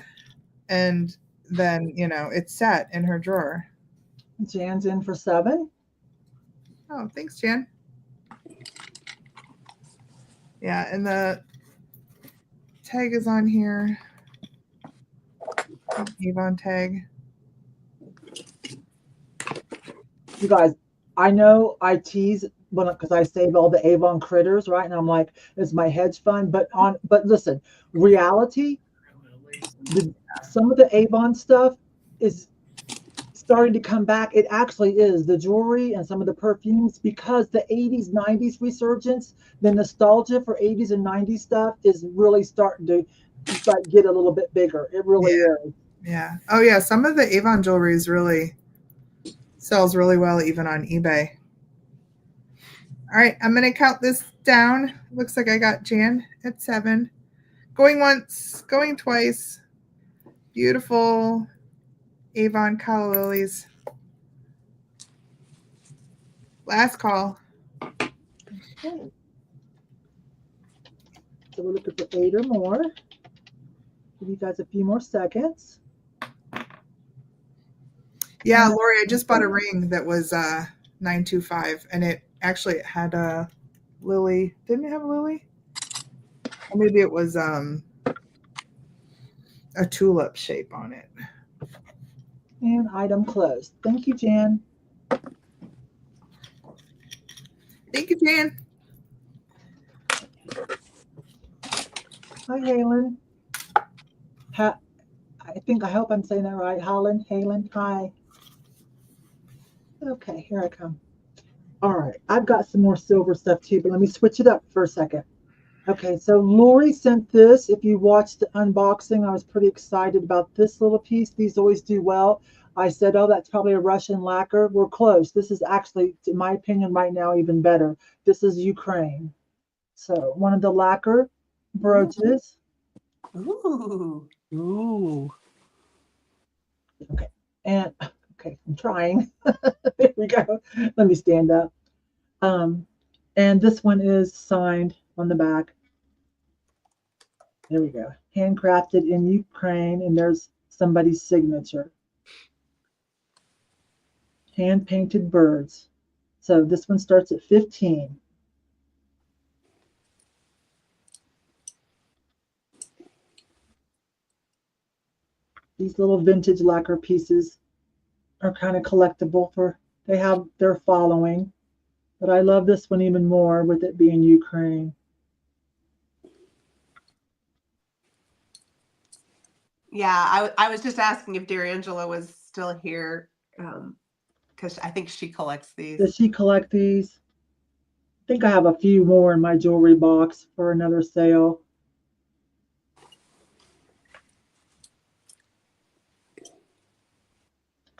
and then, it's set in her drawer. Jan's in for 7. Oh, thanks, Jan. Yeah, and the tag is on here. Yvon tag. You guys, I know I tease because I save all the Yvon critters, right? And I'm like, it's my hedge fund. But listen, reality, some of the Yvon stuff is starting to come back. It actually is the jewelry and some of the perfumes, because the 80s, 90s resurgence, the nostalgia for 80s and 90s stuff is really starting to get a little bit bigger. It really is. Yeah. Oh yeah. Some of the Yvon jewelry is really sells really well even on eBay. All right, I'm gonna count this down. Looks like I got Jan at 7. Going once, going twice. Beautiful Yvon calla lilies. Last call. Okay. So we're looking for 8 or more. Give you guys a few more seconds. Yeah, Lori, I just bought a ring that was $925, and it had a lily. Didn't it have a lily? Or maybe it was a tulip shape on it. And item closed. Thank you, Jan. Thank you, Jan. Hi, Halen. I hope I'm saying that right. Halen, hi. Okay, here I come. All right, I've got some more silver stuff too, but let me switch it up for a second. Okay, so Lori sent this. If you watched the unboxing, I was pretty excited about this little piece. These always do well. I said, oh, that's probably a Russian lacquer. We're close. This is actually, in my opinion, right now, even better. This is Ukraine. So one of the lacquer brooches. Ooh. Ooh. Okay, and okay, I'm trying. There we go. Let me stand up. And this one is signed on the back. There we go. Handcrafted in Ukraine, and there's somebody's signature. Hand-painted birds. So this one starts at 15. These little vintage lacquer pieces are kind of collectible they have their following, but I love this one even more with it being Ukraine. Yeah, I was just asking if D'Angelo was still here, because I think she collects these. Does she collect these? think I have a few more in my jewelry box for another sale.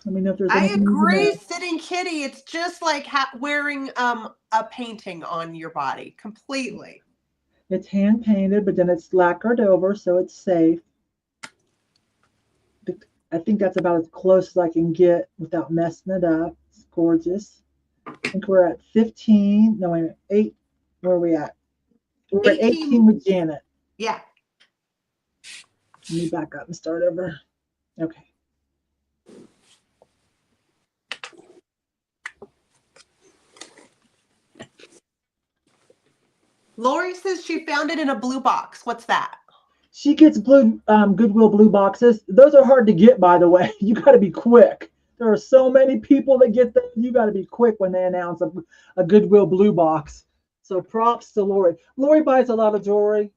Let me know if there's I anything you can agree, add. Sitting Kitty. It's just like wearing a painting on your body completely. It's hand painted, but then it's lacquered over, so it's safe. I think that's about as close as I can get without messing it up. It's gorgeous. I think we're at 15. No, wait a minute, 8. Where are we at? We're at 18 with Janet. Yeah. Let me back up and start over. Okay. Lori says she found it in a blue box. What's that? She gets blue Goodwill blue boxes. Those are hard to get, by the way. You got to be quick. There are so many people that get them. You got to be quick when they announce a Goodwill blue box. So props to Lori. Lori buys a lot of jewelry,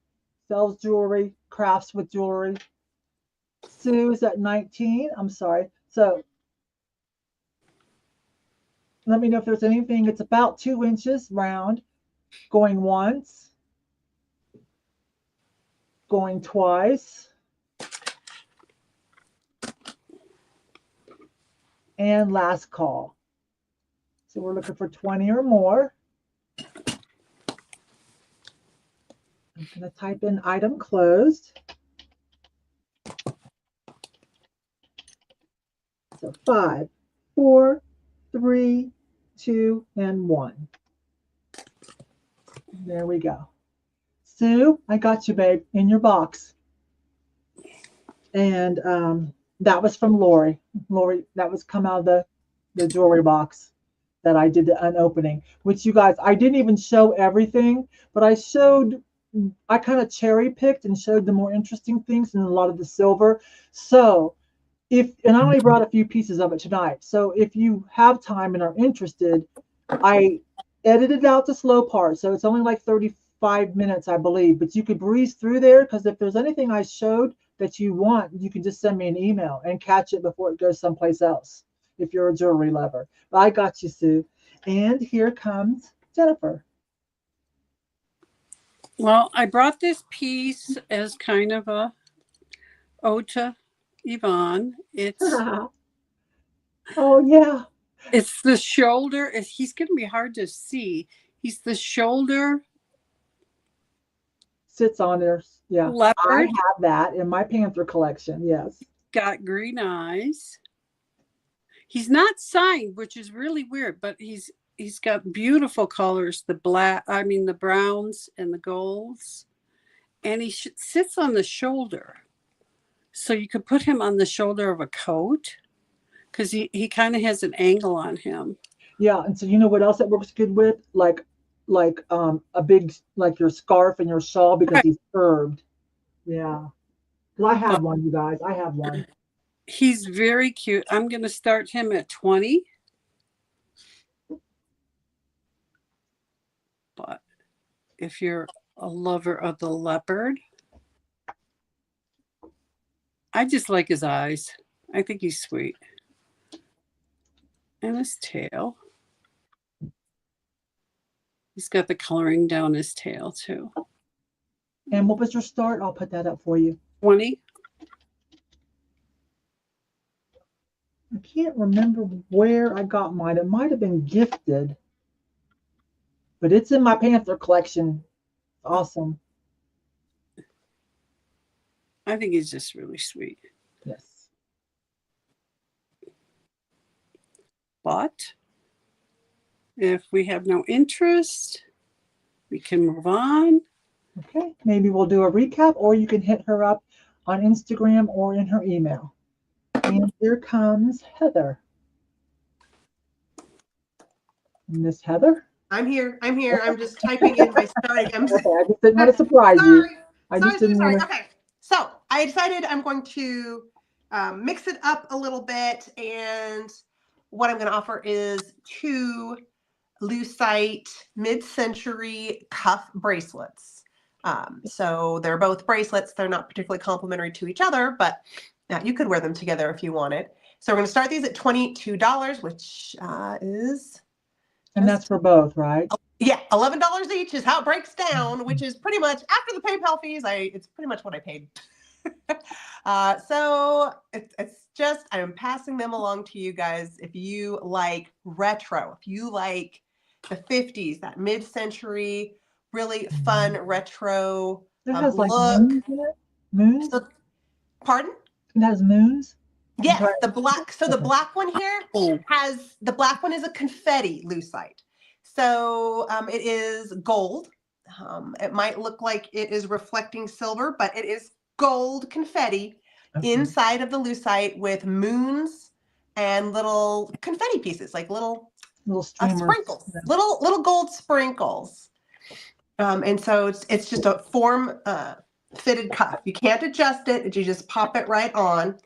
sells jewelry, crafts with jewelry. Sue's at 19. I'm sorry. So let me know if there's anything. It's about 2 inches round, going once, going twice, and last call. So we're looking for 20 or more. I'm going to type in item closed. So 5, 4, 3, 2, and 1. There we go. Sue, I got you, babe, in your box. And that was from Lori. Lori, that was come out of the jewelry box that I did the unopening, which you guys, I didn't even show everything, but I kind of cherry picked and showed the more interesting things and a lot of the silver. So and I only brought a few pieces of it tonight. So if you have time and are interested, I edited out the slow part. So it's only like 35 minutes, I believe, but you could breeze through there because if there's anything I showed that you want, you can just send me an email and catch it before it goes someplace else if you're a jewelry lover. But I got you, Sue. And here comes Jennifer. Well, I brought this piece as kind of a ode to Yvon. It's oh yeah. It's the shoulder. He's going to be hard to see. He's the shoulder. Sits on there. Yeah. Leopard. I have that in my Panther collection. Yes. Got green eyes. He's not signed, which is really weird, but he's got beautiful colors, the browns and the golds. And he sits on the shoulder. So you could put him on the shoulder of a coat because he kind of has an angle on him. Yeah. And so you know what else that works good with? Like a big, like your scarf and your shawl because right. He's curved. Yeah. Because I have one, you guys. I have one. He's very cute. I'm going to start him at 20. But if you're a lover of the leopard, I just like his eyes. I think he's sweet. And his tail. He's got the coloring down his tail too. And what was your start? I'll put that up for you. 20. I can't remember where I got mine. It might have been gifted. But it's in my Panther collection. Awesome. I think he's just really sweet. Yes. But if we have no interest, we can move on. Okay. Maybe we'll do a recap, or you can hit her up on Instagram or in her email. And here comes Heather. Miss Heather? I'm here. I'm just typing in my starting. Okay, I just didn't want to surprise you. Sorry. Okay. So I decided I'm going to mix it up a little bit. And what I'm going to offer is 2 lucite mid-century cuff bracelets. So they're both bracelets. They're not particularly complementary to each other, but you could wear them together if you wanted. So we're going to start these at $22, which is... And that's for both, right? Yeah, $11 each is how it breaks down, which is pretty much after the PayPal fees. It's pretty much what I paid. So it's just, I'm passing them along to you guys. If you like retro, if you like the 50s, that mid-century, really fun retro It has like look. moons in it. Moons? So, pardon? It has moons? Yes, the black. So the Okay. black one here Oh, the black one is a confetti lucite. So it is gold. It might look like it is reflecting silver, but it is gold confetti Okay. inside of the lucite with moons and little confetti pieces, like little Little streamers. sprinkles, Yeah. little gold sprinkles. And so it's just a form fitted cuff. You can't adjust it. You just pop it right on.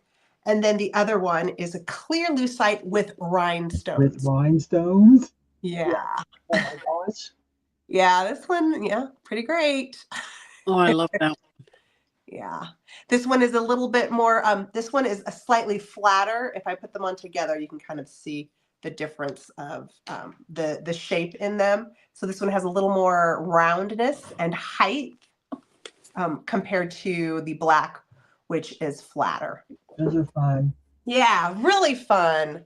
And then the other one is a clear lucite with rhinestones. With rhinestones? Yeah. Oh my gosh. Yeah, this one, yeah, pretty great. oh, I love that. Yeah. This one is a little bit more, this one is a slightly flatter. If I put them on together, you can kind of see the difference of the shape in them. So this one has a little more roundness and height compared to the black, which is flatter. Those are fun. Yeah, really fun.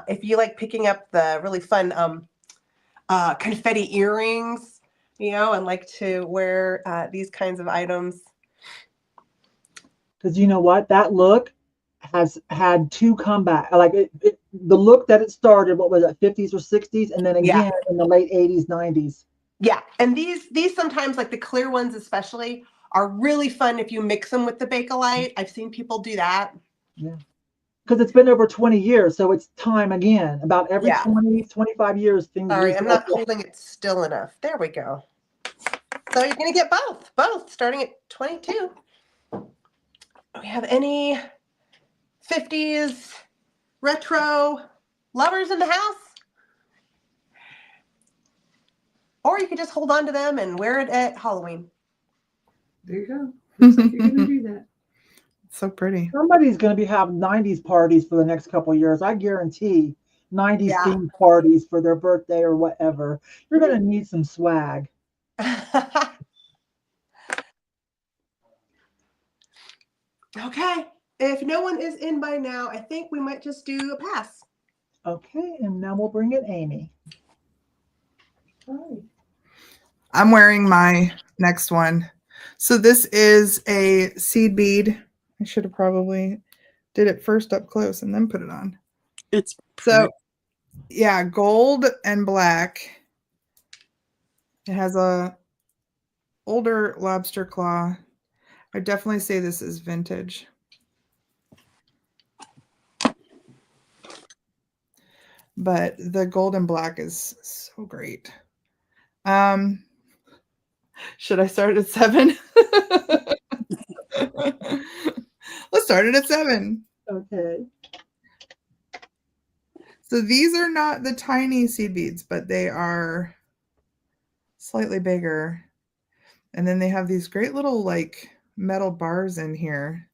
If you like picking up the really fun confetti earrings, and like to wear these kinds of items. Because you know what? That look has had two comeback. Like the look that it started, what was it, 50s or 60s, and then again in the late 80s, 90s. Yeah, and these sometimes, like the clear ones especially, are really fun if you mix them with the Bakelite. I've seen people do that. Yeah. Because it's been over 20 years, so it's time again. About every 20, 25 years, things. Sorry, I'm not holding it still enough. There we go. So you're going to get both starting at 22. Do we have any 50s retro lovers in the house? Or you could just hold on to them and wear it at Halloween. There you go. Looks like you're going to do that. So pretty. Somebody's going to be having 90s parties for the next couple of years. I guarantee 90s Yeah. themed parties for their birthday or whatever. You're going to need some swag. Okay. If no one is in by now, I think we might just do a pass. Okay, and now we'll bring in Amy. Hi. I'm wearing my next one. So this is a seed bead. I should have probably did it first up close and then put it on. It's So yeah, gold and black. It has a older lobster claw. I definitely say this is vintage. But the gold and black is so great. Should I start at 7? Let's start it at 7. Okay. So these are not the tiny seed beads, but they are slightly bigger. And then they have these great little like metal bars in here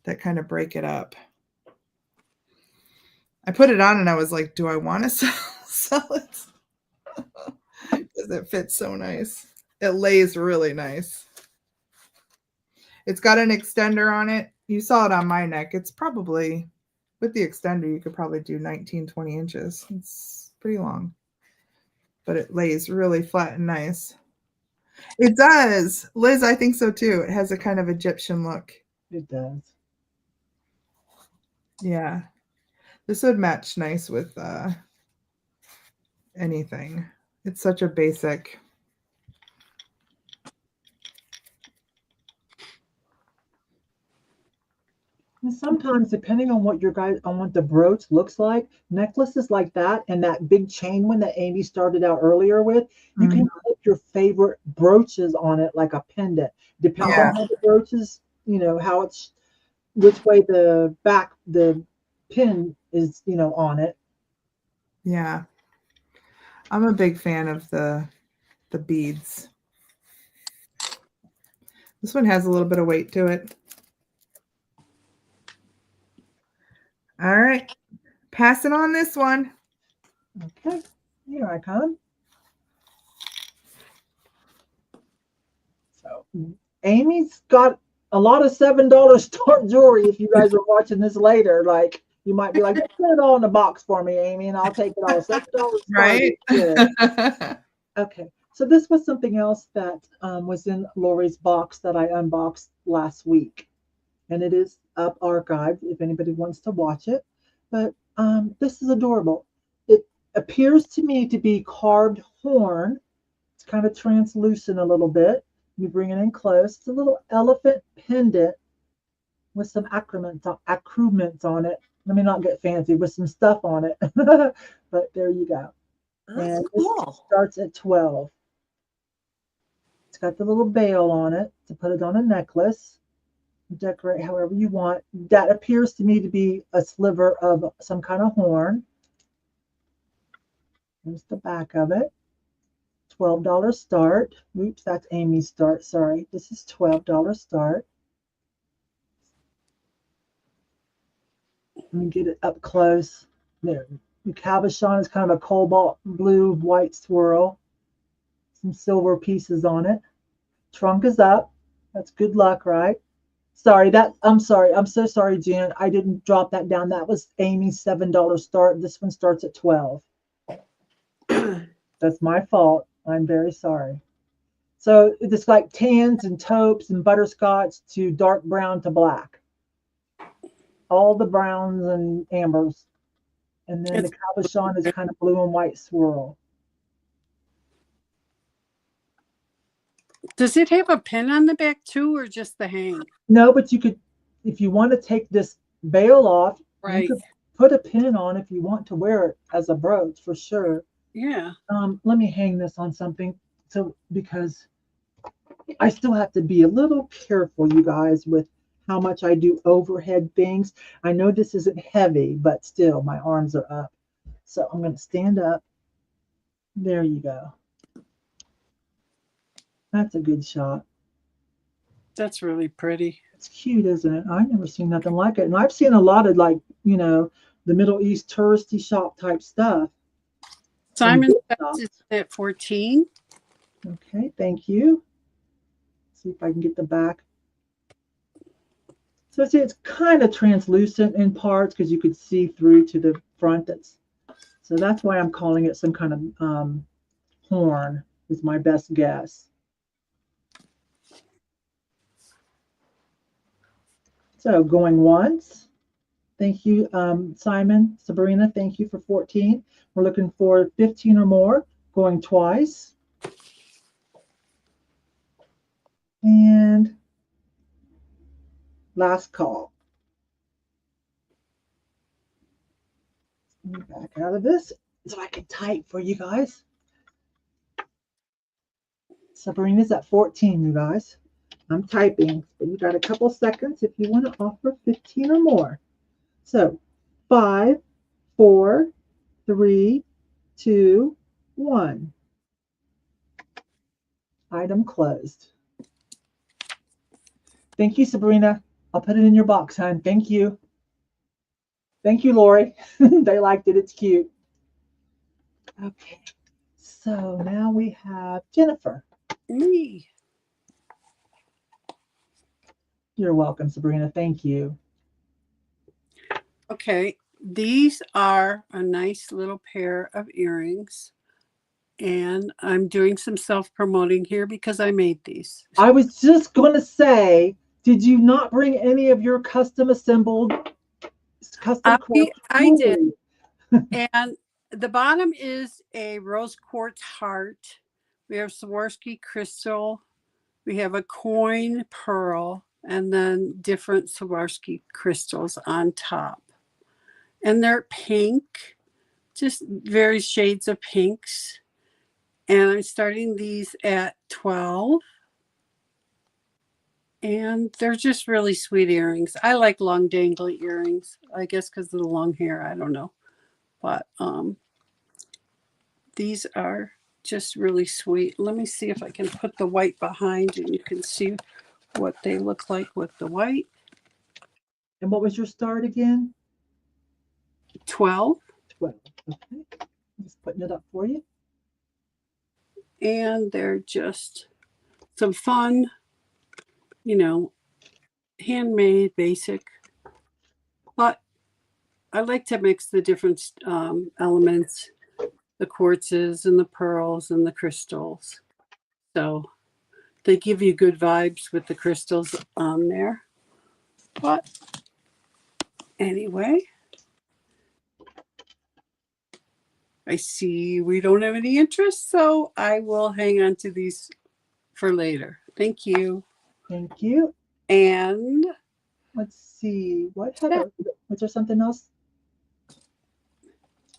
that kind of break it up. I put it on and I was like, do I want to sell it? Because it fits so nice. It lays really nice. It's got an extender on it. You saw it on my neck. It's probably, with the extender, you could probably do 19, 20 inches. It's pretty long. But it lays really flat and nice. It does. Liz, I think so too. It has a kind of Egyptian look. It does. Yeah. This would match nice with anything. It's such a basic. And sometimes, depending on what what the brooch looks like, necklaces like that and that big chain one that Amy started out earlier with, you can put your favorite brooches on it like a pendant. Depending on how the brooches, how it's, which way the pin is, on it. Yeah. I'm a big fan of the beads. This one has a little bit of weight to it. All right. Passing on this one. Okay, here I come. Amy's got a lot of $7 store jewelry. If you guys are watching this later, like you might be like, just put it all in a box for me, Amy, and I'll take it all. $7 Right? good. Okay, so this was something else that was in Lori's box that I unboxed last week, and it is up archived if anybody wants to watch it. But this is adorable. It appears to me to be carved horn. It's kind of translucent a little bit. You bring it in close. It's a little elephant pendant with some accoutrements on it. Let me not get fancy, with some stuff on it. But there you go. That's And cool. it starts at 12. It's got the little bail on it to put it on a necklace. Decorate however you want. That appears to me to be a sliver of some kind of horn. Here's the back of it. $12 start. Oops, that's Amy's start. Sorry. This is $12 start. Let me get it up close. There. The cabochon is kind of a cobalt blue white swirl. Some silver pieces on it. Trunk is up. That's good luck, right? Sorry, I'm sorry. I'm so sorry, Jan. I didn't drop that down. That was Amy's $7 start. This one starts at 12. That's my fault. I'm very sorry. So it's like tans and taupes and butterscotch to dark brown to black. All the browns and ambers. And then the cabochon is kind of blue and white swirl. Does it have a pin on the back too, or just the hang? No, but you could, if you want to take this bail off, Right. you could put a pin on if you want to wear it as a brooch for sure. Yeah. Let me hang this on something, so because I still have to be a little careful, you guys, with how much I do overhead things. I know this isn't heavy, but still my arms are up. So I'm going to stand up. There you go. That's a good shot. That's really pretty. It's cute, isn't it? I've never seen nothing like it. And I've seen a lot of, like, you know, the Middle East touristy shop type stuff. Simon says it's at 14. Okay, thank you. See if I can get the back. So see, it's kind of translucent in parts because you could see through to the front. So that's why I'm calling it some kind of horn, is my best guess. So going once. Thank you, Simon. Sabrina, thank you for 14. We're looking for 15 or more. Going twice. And last call. Let me back out of this so I can type for you guys. Sabrina's at 14, you guys. I'm typing, but you got a couple seconds if you want to offer 15 or more. So 5, 4, 3, 2, 1. Item closed. Thank you, Sabrina. I'll put it in your box, hon. Thank you. Thank you, Lori. They liked it. It's cute. Okay. So now we have Jennifer. Me. You're welcome, Sabrina. Thank you. Okay. These are a nice little pair of earrings. And I'm doing some self-promoting here because I made these. I was just going to say, did you not bring any of your custom assembled, custom crafted I did. jewelry? And the bottom is a rose quartz heart. We have Swarovski crystal. We have a coin pearl, and then different Swarovski crystals on top. And they're pink, just various shades of pinks. And I'm starting these at 12. And they're just really sweet earrings. I like long dangly earrings, I guess because of the long hair. I don't know. But these are just really sweet. Let me see if I can put the white behind and you can see what they look like with the white. And what was your start again? 12. 12. Okay. Just putting it up for you. And they're just some fun, handmade, basic. But I like to mix the different elements, the quartzes and the pearls and the crystals. So they give you good vibes with the crystals on there. But anyway, I see we don't have any interest, so I will hang on to these for later. Thank you. Thank you. And Let's see. What, Heather? Was there something else?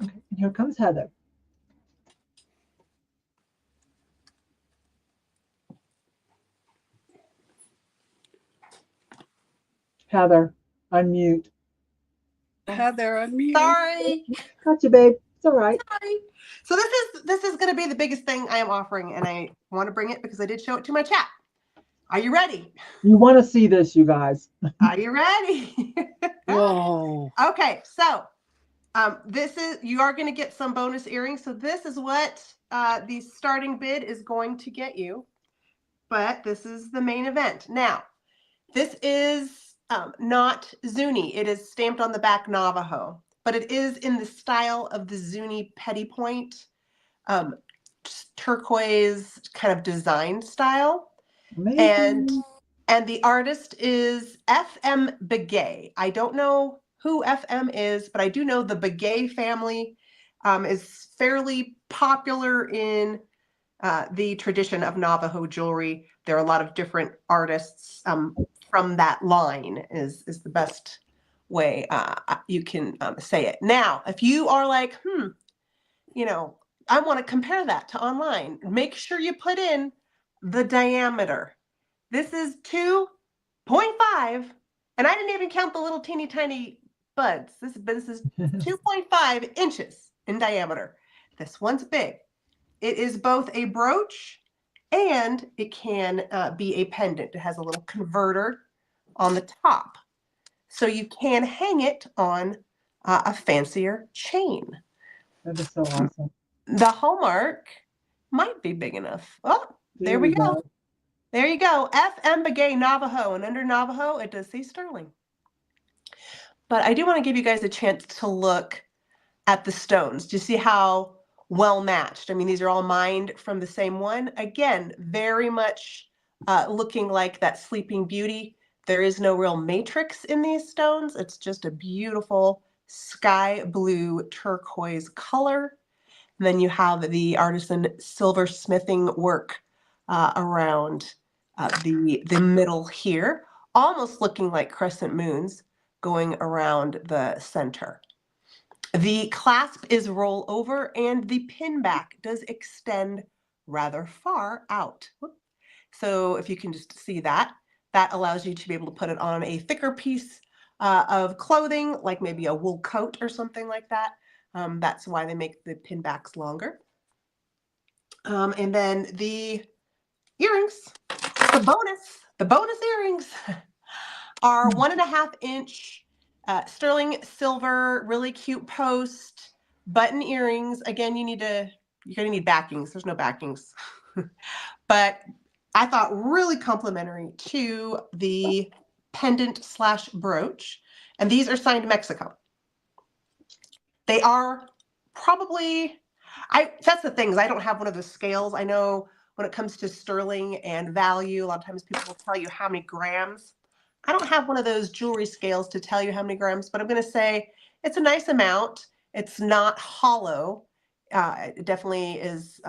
Okay, and here comes Heather. Heather, unmute. Heather, unmute. Sorry. Got you, babe. It's all right. Sorry. So this is going to be the biggest thing I am offering, and I want to bring it because I did show it to my chat. Are you ready? You want to see this, you guys. Are you ready? Whoa. Okay, so you are going to get some bonus earrings. So this is what the starting bid is going to get you, but this is the main event. Now, this is not Zuni. It is stamped on the back Navajo, but it is in the style of the Zuni petty point, turquoise kind of design style. Amazing. And the artist is FM Begay. I don't know who FM is, but I do know the Begay family is fairly popular in the tradition of Navajo jewelry. There are a lot of different artists from that line is the best way you can say it. Now, if you are like, I want to compare that to online, make sure you put in the diameter. This is 2.5, and I didn't even count the little teeny tiny buds. This is 2.5 inches in diameter. This one's big. It is both a brooch and it can be a pendant. It has a little converter on the top, so you can hang it on a fancier chain. That is so awesome. The hallmark might be big enough. Oh, there we go. There you go. FM Begay Navajo. And under Navajo, it does say sterling. But I do want to give you guys a chance to look at the stones. Do you see how well matched? I mean, these are all mined from the same one. Again, very much looking like that Sleeping Beauty. There is no real matrix in these stones. It's just a beautiful sky blue turquoise color. And then you have the artisan silversmithing work around the middle here, almost looking like crescent moons going around the center. The clasp is roll over and the pin back does extend rather far out. So if you can just see that, that allows you to be able to put it on a thicker piece of clothing, like maybe a wool coat or something like that. That's why they make the pin backs longer. And then the earrings, the bonus earrings are 1.5 inch sterling silver, really cute post button earrings. Again, you're gonna need backings. There's no backings, but I thought really complimentary to the pendant / brooch. And these are signed Mexico. They are probably, that's the thing, is I don't have one of the scales. I know when it comes to sterling and value, a lot of times people will tell you how many grams. I don't have one of those jewelry scales to tell you how many grams, but I'm going to say it's a nice amount. It's not hollow. It definitely is,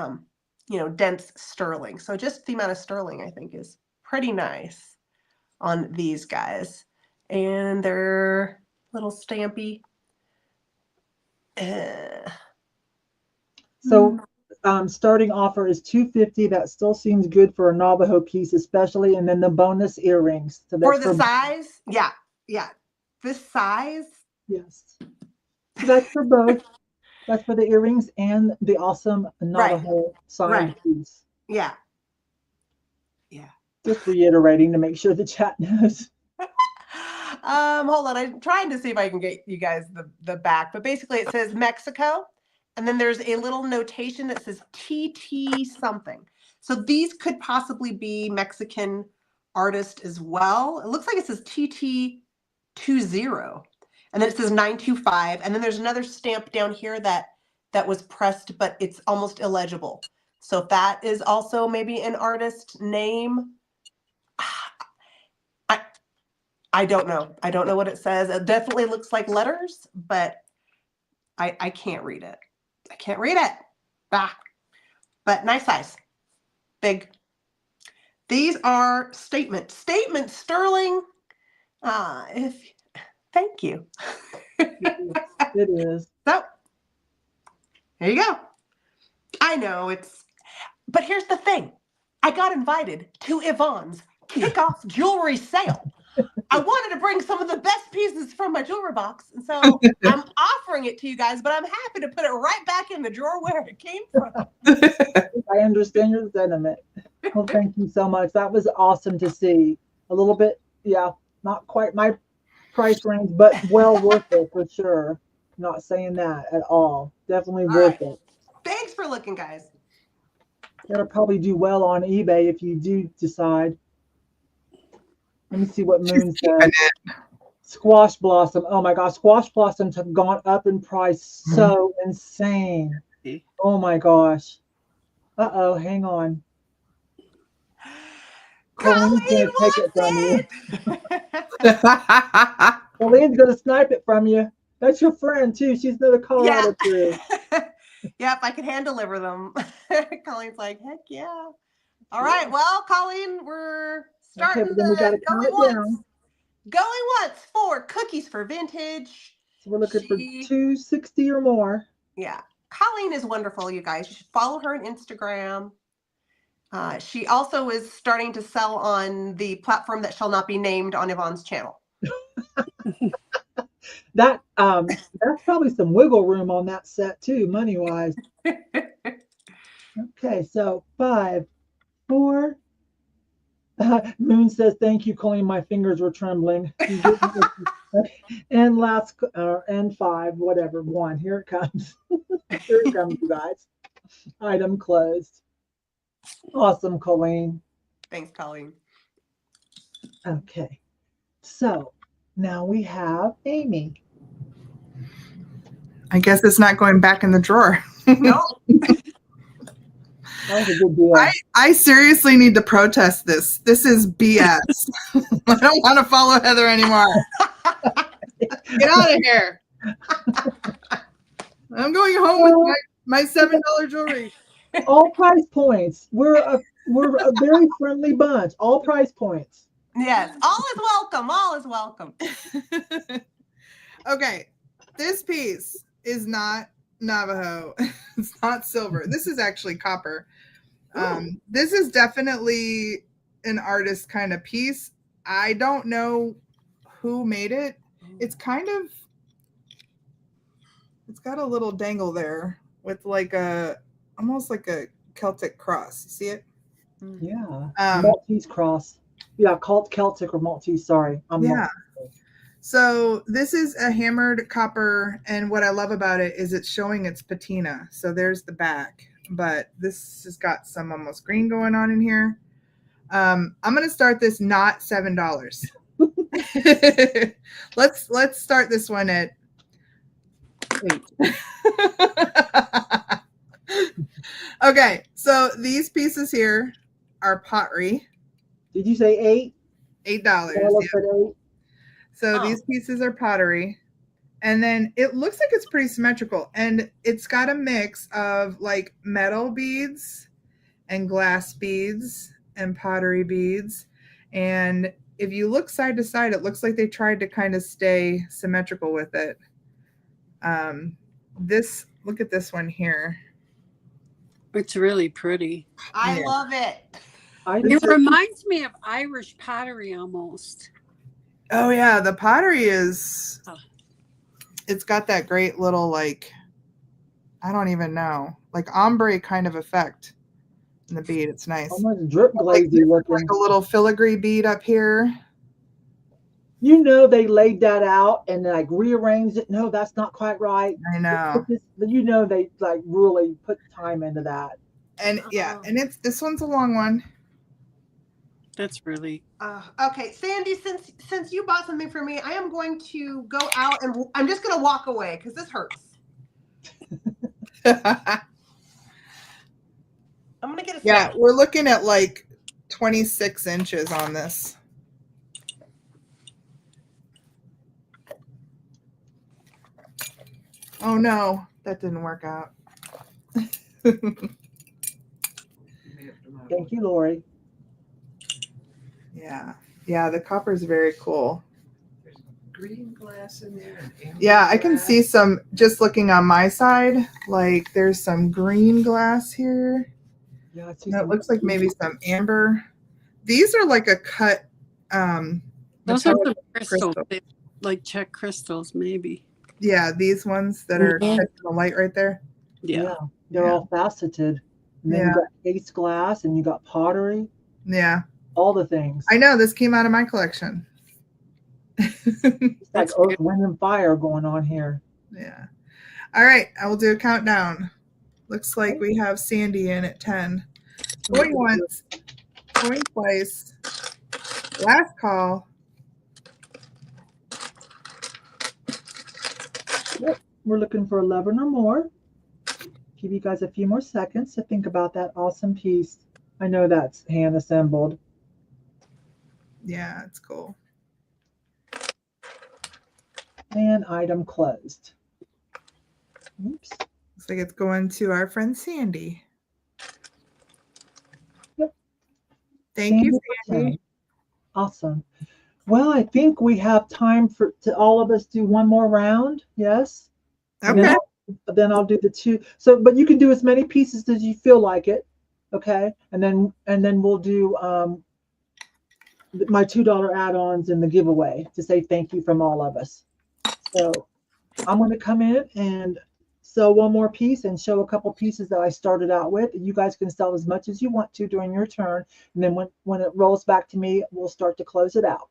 dense sterling. So just the amount of sterling, I think, is pretty nice on these guys. And they're little stampy. So starting offer is $250. That still seems good for a Navajo piece, especially, and then the bonus earrings. So that's for the size, yeah. This size, yes. So that's for both. That's for the earrings and the awesome Navajo signed piece. Yeah. Just reiterating to make sure the chat knows. Hold on, I'm trying to see if I can get you guys the back, but basically it says Mexico, and then there's a little notation that says TT something. So these could possibly be Mexican artist as well. It looks like it says TT20. And then it says 925. And then there's another stamp down here that was pressed, but it's almost illegible. So if that is also maybe an artist name, I don't know. I don't know what it says. It definitely looks like letters, but I can't read it. I can't read it. Bah. But nice size. Big. These are statements. Statements, Sterling. Thank you. It is. So there you go. I know but here's the thing. I got invited to Yvon's kickoff jewelry sale. I wanted to bring some of the best pieces from my jewelry box. And so I'm offering it to you guys, but I'm happy to put it right back in the drawer where it came from. I understand your sentiment. Well, thank you so much. That was awesome to see. A little bit, yeah, not quite my price range, but well worth it for sure. Not saying that at all. Definitely worth it. Thanks for looking, guys. It'll probably do well on eBay if you do decide. Let me see what Moon says. Squash blossom. Oh my gosh, squash blossoms have gone up in price so insane. Oh my gosh. Uh-oh, hang on. Colleen's gonna take it from you. Colleen's gonna snipe it from you. That's your friend too. She's another Colorado crew. Yep, I can hand deliver them. Colleen's like, heck yeah. All right, well, Colleen, we're starting Okay, but then we gotta count it down. Going once for cookies for vintage. So we're looking for 260 or more. Yeah, Colleen is wonderful, you guys. You should follow her on Instagram. She also is starting to sell on the platform that shall not be named on Yvon's channel. That's probably some wiggle room on that set too, money wise. Okay, so 5, 4. Moon says, "Thank you, Colleen. My fingers were trembling." And last, and 5, whatever, 1. Here it comes. Here it comes, you guys. Item closed. Awesome, Colleen. Thanks, Colleen. Okay, so now we have Amy. I guess it's not going back in the drawer. No. That was a good deal. I seriously need to protest this. This is BS. I don't want to follow Heather anymore. Get out of here. I'm going home with my $7 jewelry. All price points. We're a very friendly bunch. All price points. Yes, all is welcome. All is welcome. Okay, this piece is not Navajo. It's not silver. This is actually copper. This is definitely an artist kind of piece. I don't know who made it. It's got a little dangle there with like almost like a Celtic cross. You see it? Yeah. Maltese cross. Yeah, called Celtic or Maltese. Sorry. Yeah. So this is a hammered copper, and what I love about it is it's showing its patina. So there's the back, but this has got some almost green going on in here. I'm going to start this not $7. Let's start this one at 8. Okay, so these pieces here are pottery. Did you say 8? $8. Yeah. 8. So these pieces are pottery. And then it looks like it's pretty symmetrical. And it's got a mix of like metal beads and glass beads and pottery beads. And if you look side to side, it looks like they tried to kind of stay symmetrical with it. Look at this one here. It's really pretty. I love it. It reminds me of Irish pottery almost. Oh yeah, the pottery is, it's got that great little like, I don't even know, like ombre kind of effect in the bead. It's nice. Almost drip glazy looking. Like a little filigree bead up here. You know they laid that out and like rearranged it. No, that's not quite right. I know. You know they like really put time into that. And yeah, and this one's a long one. That's really Okay, Sandy, since you bought something for me, I am going to go out and I'm just going to walk away because this hurts. I'm going to get a Yeah, snack. we're looking at like 26 inches on this. Oh no, that didn't work out. Thank you, Lori. Yeah. Yeah, the copper is very cool. There's green glass in there. And amber Yeah, I can glass. see some just looking on my side. Like there's some green glass here. Yeah, I see No, it some looks like maybe some amber. These are like a cut those are metallic the crystals, like Czech crystals, maybe. Yeah, these ones that are Mhm. catching the light right there. Yeah. they're Yeah. all faceted. And then you got case glass and you got pottery, Yeah. all the things. I know this came out of my collection. It's like That's earth, good. wind, and fire going on here. Yeah. All right, I will do a countdown. Looks like we have Sandy in at 10. Going once, going twice. Last call. Yep. We're looking for 11 or more. Give you guys a few more seconds to think about that awesome piece. I know that's hand assembled. Yeah, it's cool. And item closed. Oops. Looks like it's going to our friend Sandy. Yep. Thank you, for Sandy. 10. Awesome. Well, I think we have time to all of us do one more round. Yes. And Okay. then I'll do the two. So, but you can do as many pieces as you feel like it. Okay. And then we'll do my $2 add-ons in the giveaway to say thank you from all of us. So I'm going to come in and sell one more piece and show a couple pieces that I started out with. You guys can sell as much as you want to during your turn. And then when it rolls back to me, we'll start to close it out.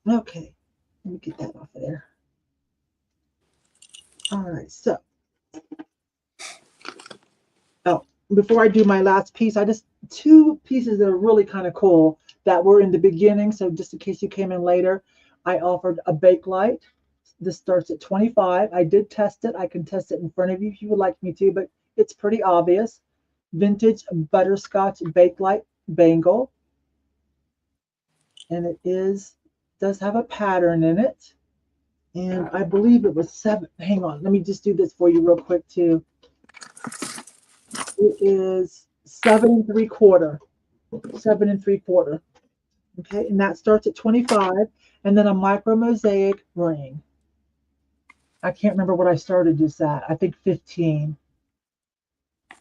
Okay, let me get that off of there. All right, so, before I do my last piece, two pieces that are really kind of cool that were in the beginning. So just in case you came in later, I offered a bake light. This starts at 25. I did test it. I can test it in front of you if you would like me to, but it's pretty obvious. Vintage butterscotch bake light bangle. And it does have a pattern in it. And I believe it was 7. Hang on, let me just do this for you real quick too. It is 7 3/4. 7 3/4. Okay, and that starts at 25. And then a micro mosaic ring. I can't remember what I started this at. I think 15.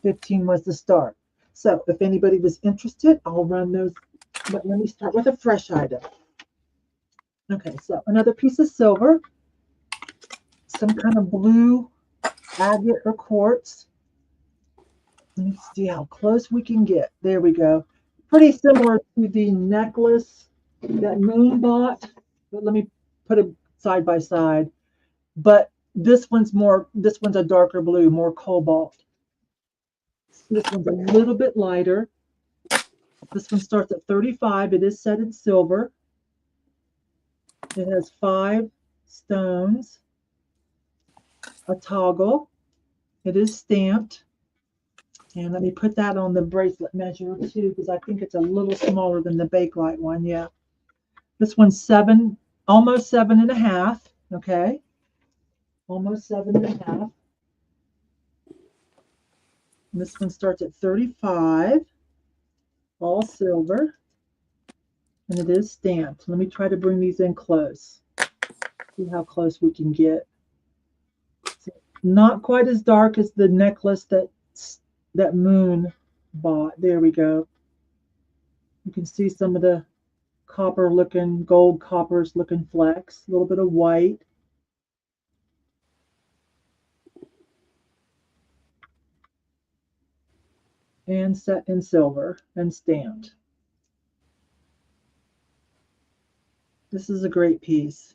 15 was the start. So if anybody was interested, I'll run those. But let me start with a fresh item. Okay, so another piece of silver. Some kind of blue agate or quartz. Let me see how close we can get. There we go. Pretty similar to the necklace that Moon bought. But let me put it side by side. But this one's a darker blue, more cobalt. This one's a little bit lighter. This one starts at 35. It is set in silver. It has 5 stones, a toggle. It is stamped. And let me put that on the bracelet measure too, because I think it's a little smaller than the Bakelite one. Yeah. This one's 7, almost 7.5. Okay. Almost 7.5. This one starts at 35, all silver, and it is stamped. Let me try to bring these in close. See how close we can get. So not quite as dark as the necklace that Moon bought. There we go. You can see some of the gold coppers looking flecks, a little bit of white. And set in silver and stamped. This is a great piece.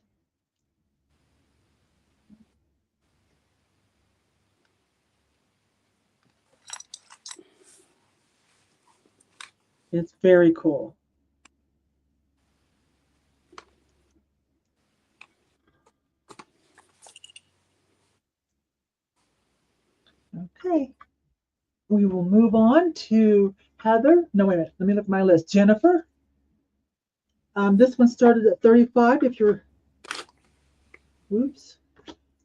It's very cool. Okay. We will move on to Heather. No, wait a minute. Let me look at my list. Jennifer. This one started at 35. If you're, oops.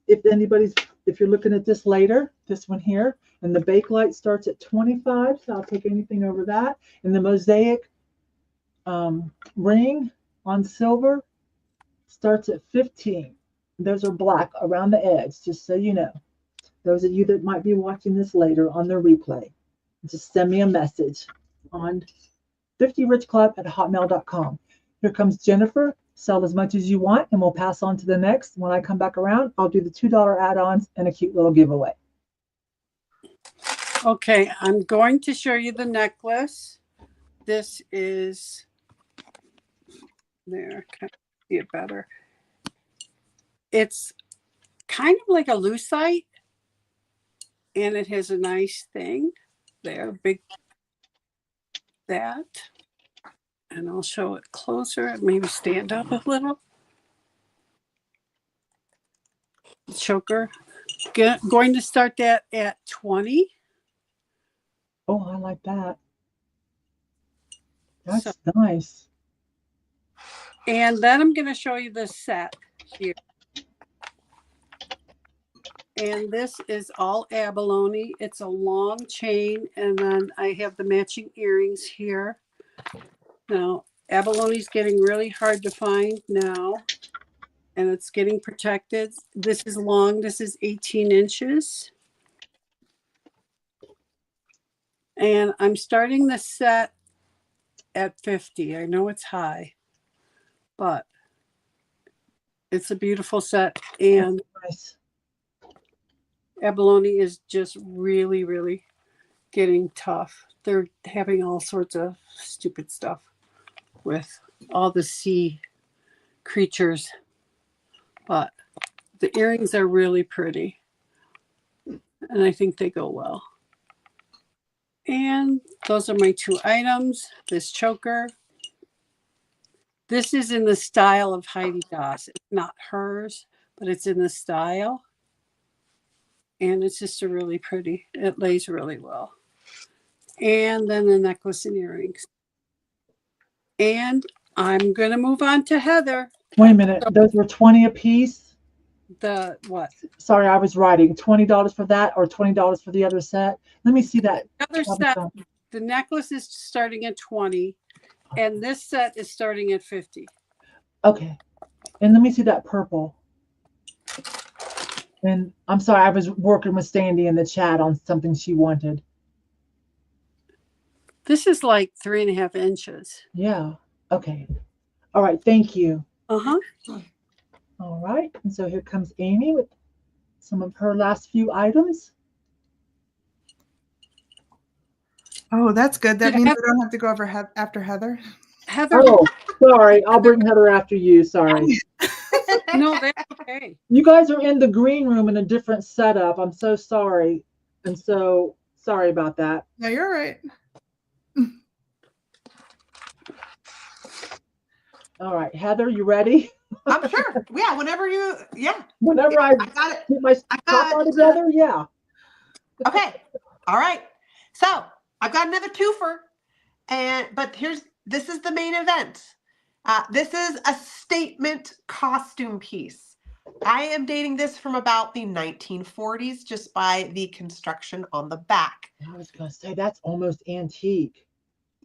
If you're looking at this later, this one here, and the Bakelite starts at 25, so I'll take anything over that. And the Mosaic ring on silver starts at 15. Those are black around the edge, just so you know. Those of you that might be watching this later on the replay, just send me a message on ThriftyRichClub@hotmail.com. Here comes Jennifer. Sell as much as you want, and we'll pass on to the next. When I come back around, I'll do the $2 add-ons and a cute little giveaway. Okay, I'm going to show you the necklace. This is, there, can I see it better? It's kind of like a lucite, and it has a nice thing there, big, that. And I'll show it closer, maybe stand up a little. Choker. Going to start that at 20. Oh, I like that. That's nice. And then I'm going to show you the set here. And this is all abalone. It's a long chain, and then I have the matching earrings here. Now, abalone is getting really hard to find now, and it's getting protected. This is long. This is 18 inches. And I'm starting the set at 50. I know it's high, but it's a beautiful set. And Nice. abalone is just really, really getting tough. They're having all sorts of stupid stuff with all the sea creatures, but the earrings are really pretty, and I think they go well. And those are my two items. This choker. This is in the style of Heidi Daus. It's not hers, but it's in the style. And it's just a really pretty, it lays really well. And then the necklace and earrings. And I'm going to move on to Heather. Wait a minute. Those were 20 a piece? The what? Sorry, I was writing. $20 for that or $20 for the other set? Let me see that. Other set, the necklace is starting at 20, and this set is starting at 50. Okay. And let me see that purple. And I'm sorry, I was working with Sandy in the chat on something she wanted. This is like 3.5 inches. Yeah. Okay. All right. Thank you. Uh-huh. All right. And so here comes Amy with some of her last few items. Oh, that's good. That means we don't have to go over after Heather. Heather. Oh, sorry. I'll bring Heather after you. Sorry. No, that's okay. You guys are in the green room in a different setup. I'm so sorry. And so sorry about that. No, you're right. All right. Heather, you ready? I'm sure. Yeah, whenever you, yeah. Whenever I got it. get my top all together, yeah. Okay. All right. So I've got another twofer, but this is the main event. This is a statement costume piece. I am dating this from about the 1940s just by the construction on the back. I was going to say that's almost antique.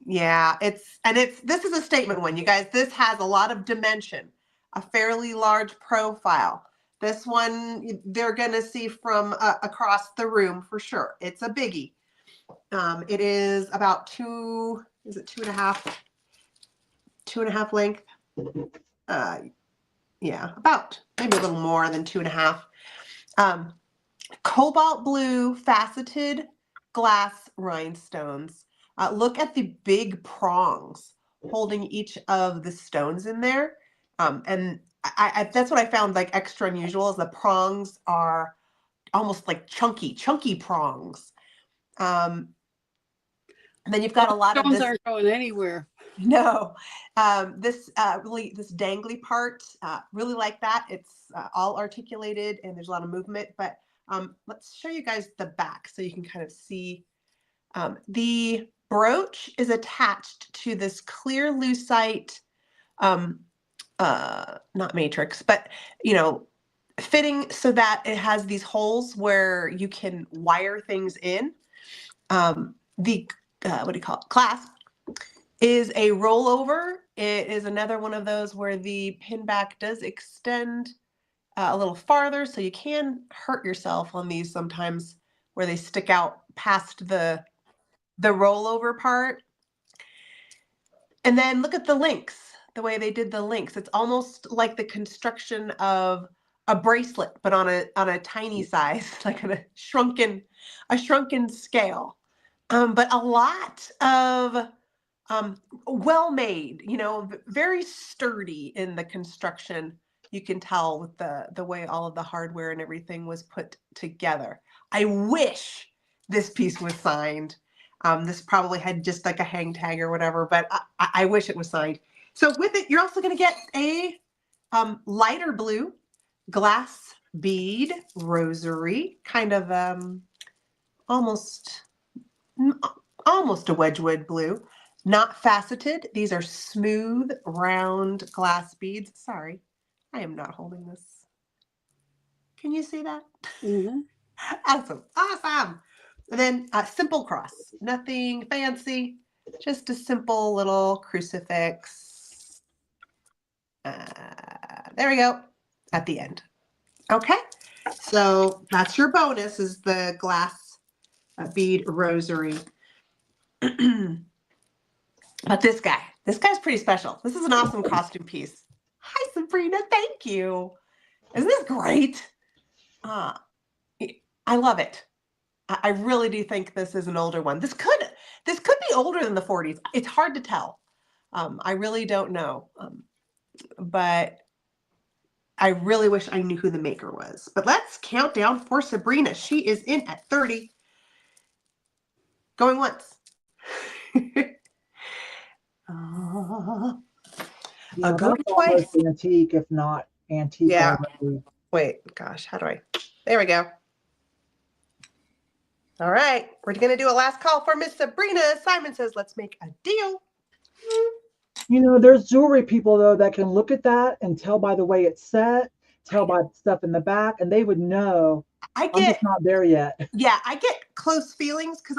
Yeah, this is a statement one, you guys. This has a lot of dimension, a fairly large profile. This one they're going to see from across the room for sure. It's a biggie. It is about 2.5 length. Yeah, about maybe a little more than 2.5. Cobalt blue faceted glass rhinestones. Look at the big prongs holding each of the stones in there. And that's what I found like extra unusual is the prongs are almost like chunky prongs. And then you've got a lot of Stones this. aren't going anywhere. No, this really, this dangly part, really like that. It's all articulated and there's a lot of movement, but let's show you guys the back so you can kind of see. The brooch is attached to this clear lucite, not matrix, but, you know, fitting so that it has these holes where you can wire things in. The, what do you call it? Clasp is a rollover. It is another one of those where the pin back does extend a little farther, so you can hurt yourself on these sometimes where they stick out past the rollover part. And then look at the links, the way they did the links. It's almost like the construction of a bracelet, but on a tiny size, like on a shrunken scale. But a lot of well made, you know, very sturdy in the construction. You can tell with the way all of the hardware and everything was put together. I wish this piece was signed. This probably had just like a hang tag or whatever, but I wish it was signed. So with it, you're also going to get a lighter blue glass bead rosary, kind of almost a Wedgwood blue, not faceted. These are smooth, round glass beads. Sorry, I am not holding this. Can you see that? Mm-hmm. Awesome, awesome. And then a simple cross, nothing fancy, just a simple little crucifix. There we go, at the end. Okay, so that's your bonus, is the glass bead rosary. But this guy's pretty special. This is an awesome costume piece. Hi, Sabrina, thank you. Isn't this great? I love it. I really do think this is an older one. This could be older than the 40s. It's hard to tell. I really don't know. But I really wish I knew who the maker was. But let's count down for Sabrina. She is in at 30. Going once. Yeah, Go that's twice. almost antique, if not antique. Yeah. Already. Wait, gosh, how do I? There we go. All right, we're going to do a last call for Miss Sabrina. Simon says, let's make a deal. You know, there's jewelry people, though, that can look at that and tell by the way it's set, tell by the stuff in the back, and they would know. I'm just not there yet. Yeah, I get close feelings because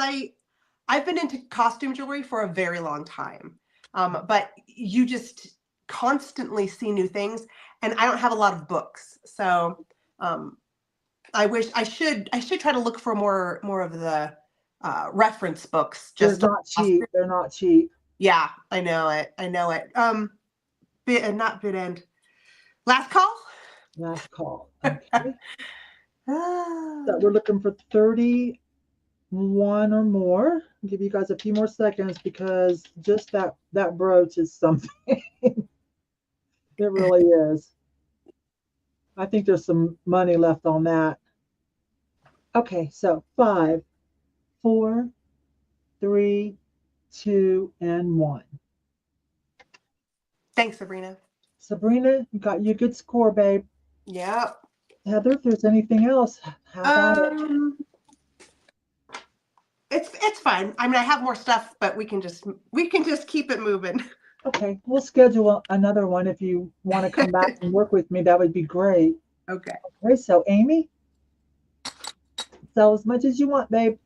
I've been into costume jewelry for a very long time. But you just constantly see new things, and I don't have a lot of books. So I wish I should try to look for more of the reference books. Just They're not cheap. They're not cheap. Yeah, I know it. Bid and not bid end. Last call. Last call. Okay. So we're looking for 31 or more. I'll give you guys a few more seconds because just that brooch is something. It really is. I think there's some money left on that. Okay, so 5, 4, 3, 2, and 1. Thanks, Sabrina. Sabrina, you got your good score, babe. Yep. Heather, if there's anything else, how about it? It's fine. I mean, I have more stuff, but we can just keep it moving. Okay, we'll schedule another one if you want to come back and work with me. That would be great. Okay. Okay, so Amy, sell as much as you want, babe.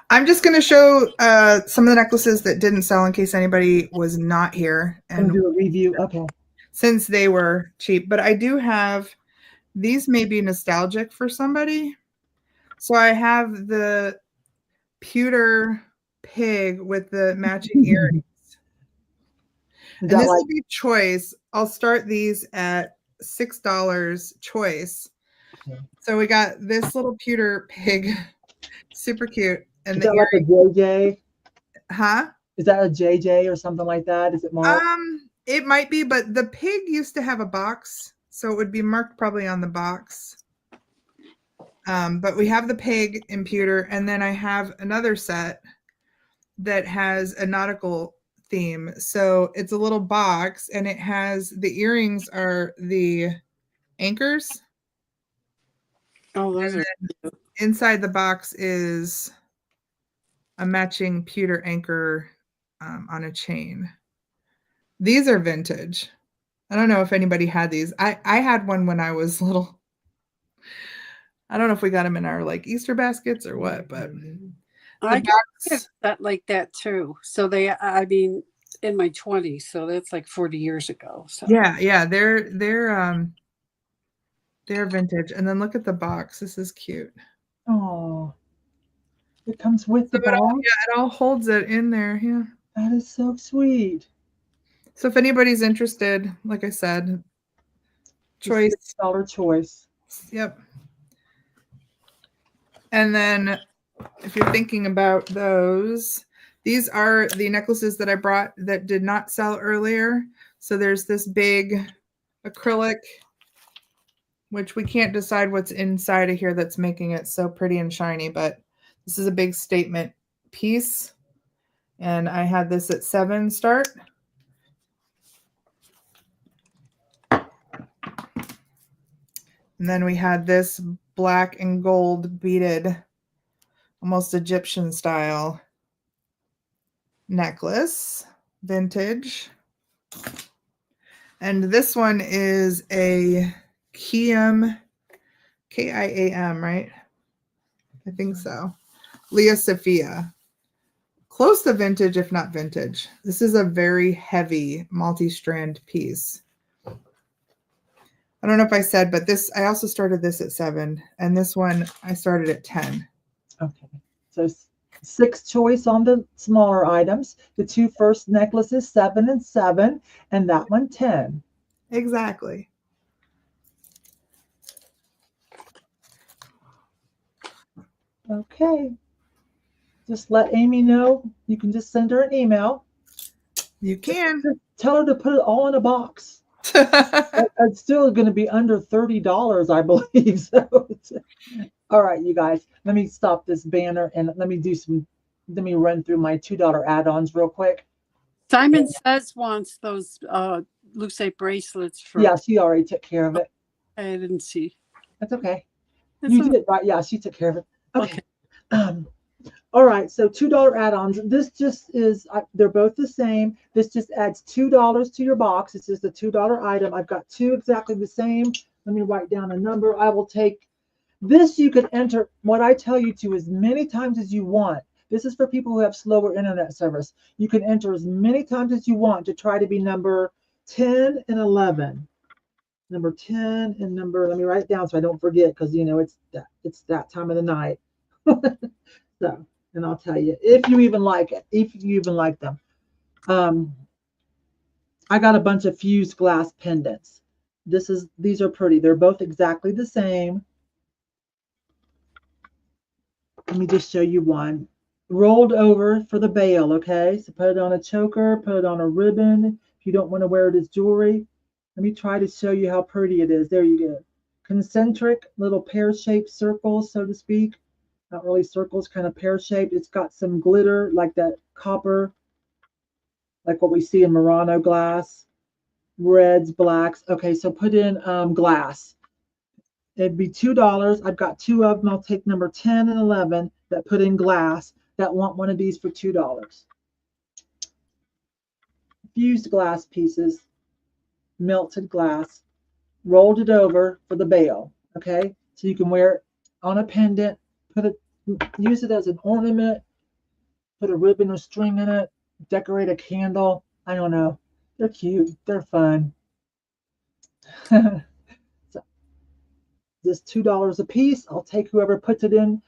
I'm just going to show some of the necklaces that didn't sell in case anybody was not here. And do a review. Okay. Since they were cheap, but I do have, these may be nostalgic for somebody. So I have the pewter pig with the matching earrings. And this will be choice. I'll start these at $6 choice. Okay. So we got this little pewter pig, super cute. And is that like a JJ? Huh? Is that a JJ or something like that? Is it marked? It might be, but the pig used to have a box, so it would be marked probably on the box. But we have the pig in pewter, and then I have another set that has a nautical theme. So it's a little box, and it has the earrings are the anchors. Oh, those are Inside the box is a matching pewter anchor on a chain. These are vintage. I don't know if anybody had these. I had one when I was little. I don't know if we got them in our like Easter baskets or what, but I the got box, that like that too. So they, I mean, in my 20s, so that's like 40 years ago. So yeah, they're vintage. And then look at the box. This is cute. Oh, it comes with the So box. it all holds it in there. Yeah. That is so sweet. So if anybody's interested, like I said, choice. $6 choice. Yep. And then if you're thinking about those, these are the necklaces that I brought that did not sell earlier. So there's this big acrylic, which we can't decide what's inside of here that's making it so pretty and shiny, but this is a big statement piece. And I had this at 7 start. And then we had this black and gold beaded, almost Egyptian style necklace, vintage. And this one is a Kiam, Kiam, right? I think so. Leah Sophia. Close to vintage, if not vintage. This is a very heavy multi-strand piece. I don't know if I said, but this, I also started this at 7, and this one I started at 10. Okay. So 6 choice on the smaller items. The 2 first necklaces, 7 and 7, and that one 10. Exactly. Okay. Just let Amy know. You can just send her an email. You can. Just tell her to put it all in a box. It's still going to be under $30, I believe. So, all right, you guys, let me stop this banner and let me run through my $2 add-ons real quick. Simon says wants those lucite bracelets for. Yeah, she already took care of it. I didn't see. That's okay. That's You okay. did, right? Yeah, she took care of it. Okay. All right, so $2 add-ons. This just is, they're both the same. This just adds $2 to your box. It's just a $2 item. I've got 2 exactly the same. Let me write down a number. I will take this. You can enter what I tell you to as many times as you want. This is for people who have slower internet service. You can enter as many times as you want to try to be number 10 and 11. Number 10 and number, let me write it down so I don't forget, because you know it's that time of the night. So, and I'll tell you if you even like it, if you even like them. I got a bunch of fused glass pendants. These are pretty. They're both exactly the same. Let me just show you one. Rolled over for the bail, okay? So put it on a choker, put it on a ribbon. If you don't want to wear it as jewelry, let me try to show you how pretty it is. There you go. Concentric little pear-shaped circles, so to speak. Not really circles, kind of pear-shaped. It's got some glitter like that copper, like what we see in Murano glass. Reds, blacks. Okay, so put in glass. It'd be $2. I've got 2 of them. I'll take number 10 and 11 that put in glass that want one of these for $2. Fused glass pieces, melted glass, rolled it over for the bail. Okay, so you can wear it on a pendant. Use it as an ornament, put a ribbon or string in it, decorate a candle. I don't know. They're cute. They're fun. So, this $2 a piece. I'll take whoever puts it in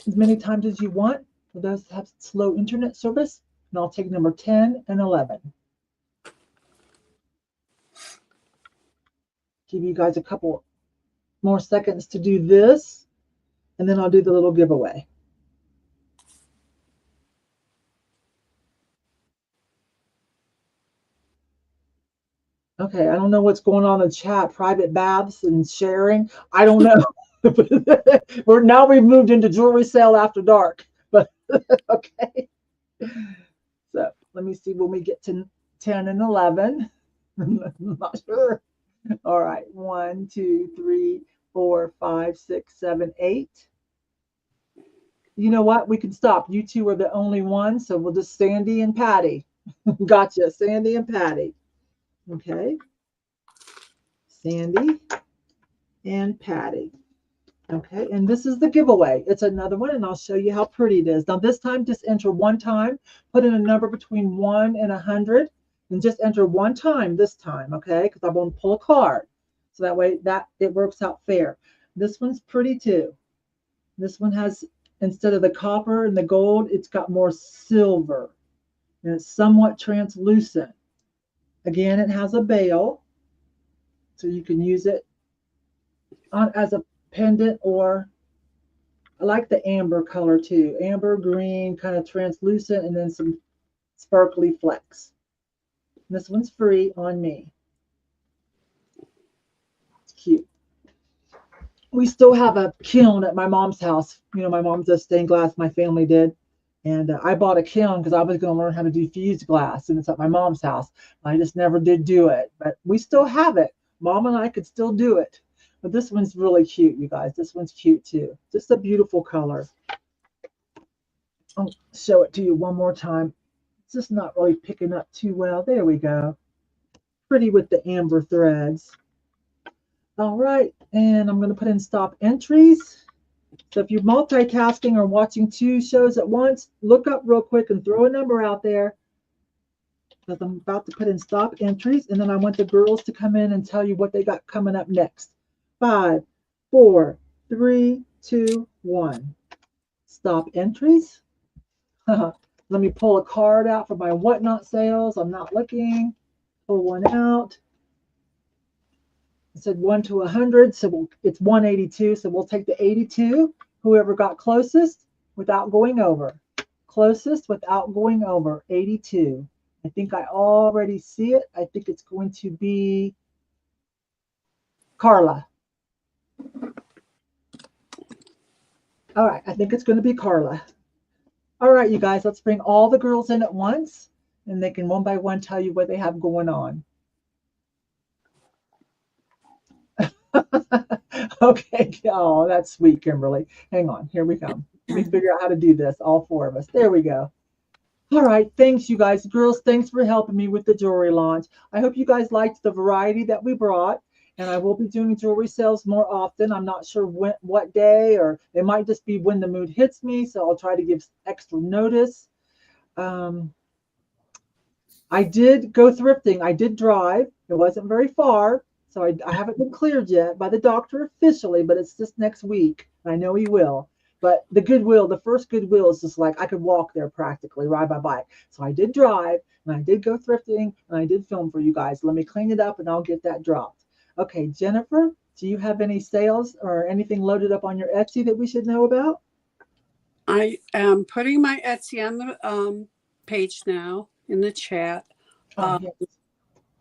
as many times as you want. For those that have slow internet service, and I'll take number 10 and 11. Give you guys a couple more seconds to do this, and then I'll do the little giveaway. Okay, I don't know what's going on in the chat, private baths and sharing. I don't know. We've moved into jewelry sale after dark, but Okay. So let me see when we get to 10 and 11. I'm not sure. All right. 1, 2, 3, 4, 5, 6, 7, 8. You know what? We can stop. You two are the only ones. So we'll just Sandy and Patty. Gotcha. Sandy and Patty. Okay. Sandy and Patty. Okay, and this is the giveaway. It's another one, and I'll show you how pretty it is. Now, this time, just enter one time. Put in a number between 1 and 100, and just enter one time this time, okay? Because I'm going to pull a card. So that way it works out fair. This one's pretty, too. This one has, instead of the copper and the gold, it's got more silver, and it's somewhat translucent. Again, it has a bail, so you can use it as a pendant, or I like the amber color too. Amber, green, kind of translucent, and then some sparkly flecks. This one's free on me. It's cute. We still have a kiln at my mom's house. You know, my mom does stained glass, my family did. And I bought a kiln because I was going to learn how to do fused glass, and it's at my mom's house. I just never did do it, but we still have it. Mom and I could still do it. But this one's really cute, you guys. This one's cute too. Just a beautiful color. I'll show it to you one more time. It's just not really picking up too well. There we go. Pretty with the amber threads. All right, and I'm going to put in stop entries. So if you're multitasking or watching 2 shows at once, look up real quick and throw a number out there. Because I'm about to put in stop entries, and then I want the girls to come in and tell you what they got coming up next. 5, 4, 3, 2, 1. Stop entries. Let me pull a card out for my whatnot sales. I'm not looking. Pull one out. It said 1 to 100, so it's 182. So we'll take the 82. Whoever got closest without going over. Closest without going over. 82. I think I already see it. I think it's going to be Carla. All right, I think it's going to be Carla. All right, you guys, let's bring all the girls in at once, and they can one by one tell you what they have going on. Okay, oh, that's sweet, Kimberly. Hang on, here we come. Let me figure out how to do this, all 4 of us. There we go. All right, thanks, you guys. Girls, thanks for helping me with the jewelry launch. I hope you guys liked the variety that we brought. And I will be doing jewelry sales more often. I'm not sure what day, or it might just be when the mood hits me. So I'll try to give extra notice. I did go thrifting. I did drive. It wasn't very far. So I haven't been cleared yet by the doctor officially, but it's just next week. I know he will. But the Goodwill, the first Goodwill is just like I could walk there practically, ride my bike. So I did drive, and I did go thrifting, and I did film for you guys. Let me clean it up, and I'll get that dropped. Okay, Jennifer, do you have any sales or anything loaded up on your Etsy that we should know about? I am putting my Etsy on the page now in the chat. Yes.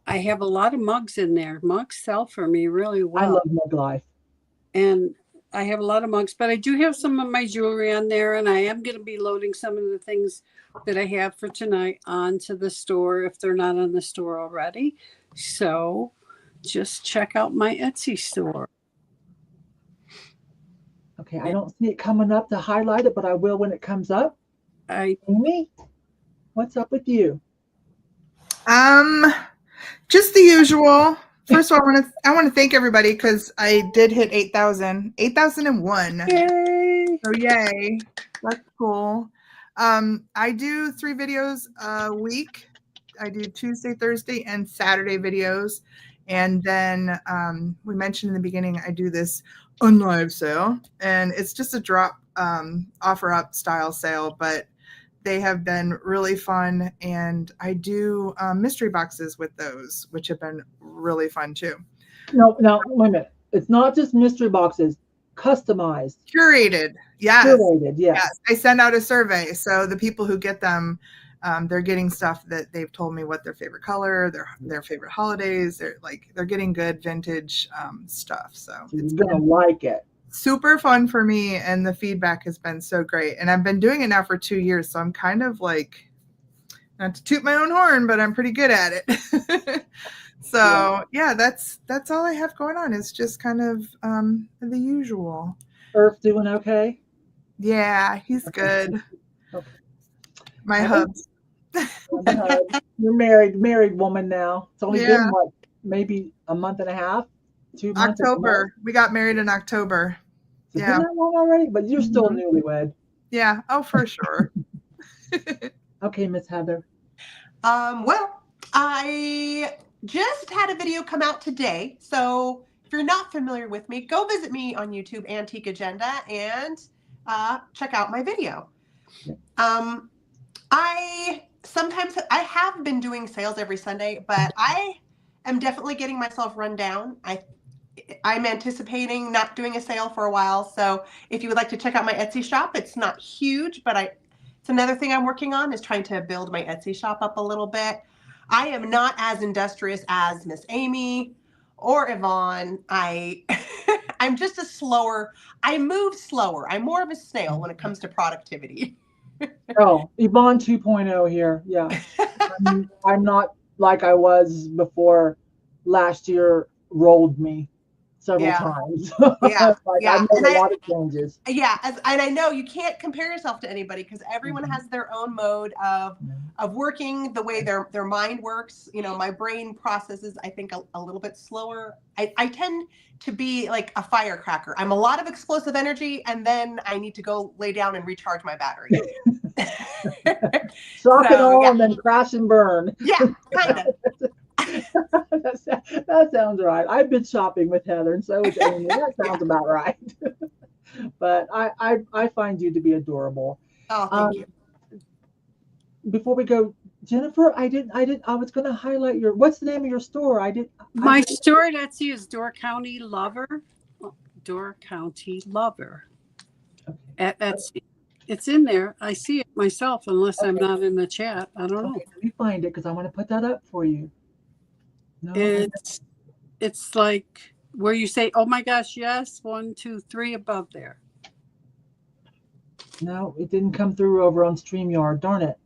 I have a lot of mugs in there. Mugs sell for me really well. I love Mug Life. And I have a lot of mugs, but I do have some of my jewelry on there, and I am going to be loading some of the things that I have for tonight onto the store if they're not on the store already. So just check out my Etsy store. Okay, I don't see it coming up to highlight it, but I will when it comes up. Amy, what's up with you? Just the usual. First of all, I want to thank everybody because I did hit 8,000, 8,001. Yay! So yay, that's cool. I do 3 videos a week. I do Tuesday, Thursday, and Saturday videos. And then we mentioned in the beginning, I do this unlive sale, and it's just a drop offer up style sale, but they have been really fun. And I do mystery boxes with those, which have been really fun too. No, wait a minute. It's not just mystery boxes, customized. Curated. Yes. Curated, yes. I send out a survey. So the people who get them, they're getting stuff that they've told me what their favorite color, their favorite holidays. They're getting good vintage stuff. So you're gonna like it. super fun for me, and the feedback has been so great. And I've been doing it now for 2 years, so I'm kind of like, not to toot my own horn, but I'm pretty good at it. So yeah, that's all I have going on. It's just kind of the usual. Earth doing okay? Yeah, he's good. Okay. My hubs. You're married woman now. It's only been what, maybe a month and a half, 2 months. October. We got married in October. So yeah. Been that long already? But you're still newlywed. Yeah. Oh, for sure. Okay, Miss Heather. Well, I just had a video come out today. So if you're not familiar with me, go visit me on YouTube, AntiqueAgenda, and check out my video. I have been doing sales every Sunday, but I am definitely getting myself run down. I'm anticipating not doing a sale for a while. So if you would like to check out my Etsy shop, it's not huge, but it's another thing I'm working on, is trying to build my Etsy shop up a little bit. I am not as industrious as Miss Amy or Yvon. I'm just I move slower. I'm more of a snail when it comes to productivity. Oh, Yvon 2.0 here. Yeah. I'm not like I was before last year rolled me several times. Yeah. I made a lot of changes. Yeah. And I know you can't compare yourself to anybody, because everyone has their own mode of working, the way their mind works. You know, my brain processes, I think, a little bit slower. I tend to be like a firecracker. I'm a lot of explosive energy, and then I need to go lay down and recharge my battery. Shock it all and then crash and burn. Yeah, kind of. That sounds right. I've been shopping with Heather, and so is Amy. That sounds about right. But I find you to be adorable. Oh, thank you. Before we go, Jennifer, I was going to highlight what's the name of your store? My store at Etsy is Door County Lover. Door County Lover at Etsy. It's in there. I see it myself, unless I'm not in the chat. I don't know. Let me find it, because I want to put that up for you. No, it's like where you say, "Oh my gosh, yes!" 1, 2, 3 above there. No, it didn't come through over on StreamYard. Darn it.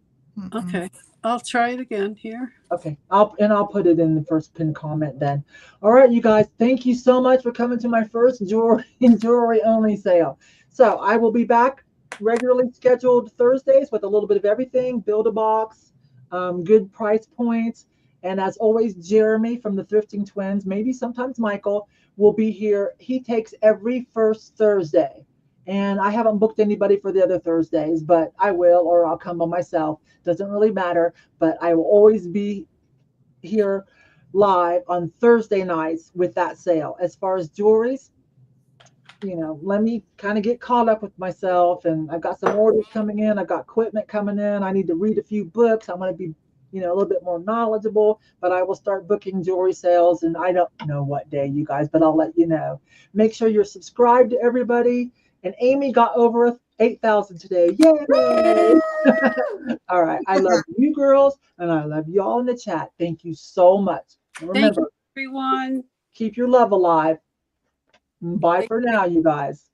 Okay, I'll try it again here. Okay, I'll put it in the first pinned comment then. All right, you guys, thank you so much for coming to my first jewelry only sale. So I will be back regularly scheduled Thursdays with a little bit of everything, build a box, good price points. And as always, Jeremy from the Thrifting Twins, maybe sometimes Michael, will be here. He takes every first Thursday. And I haven't booked anybody for the other Thursdays, but I will, or I'll come by myself. Doesn't really matter, but I will always be here live on Thursday nights with that sale. As far as jewelries, let me kind of get caught up with myself, and I've got some orders coming in. I've got equipment coming in. I need to read a few books. I want to be, a little bit more knowledgeable, but I will start booking jewelry sales, and I don't know what day, you guys, but I'll let you know. Make sure you're subscribed to everybody. And Amy got over 8,000 today. Yay! All right. I love you girls, and I love you all in the chat. Thank you so much. And remember, thank you, everyone. Keep your love alive. Bye for now, you guys.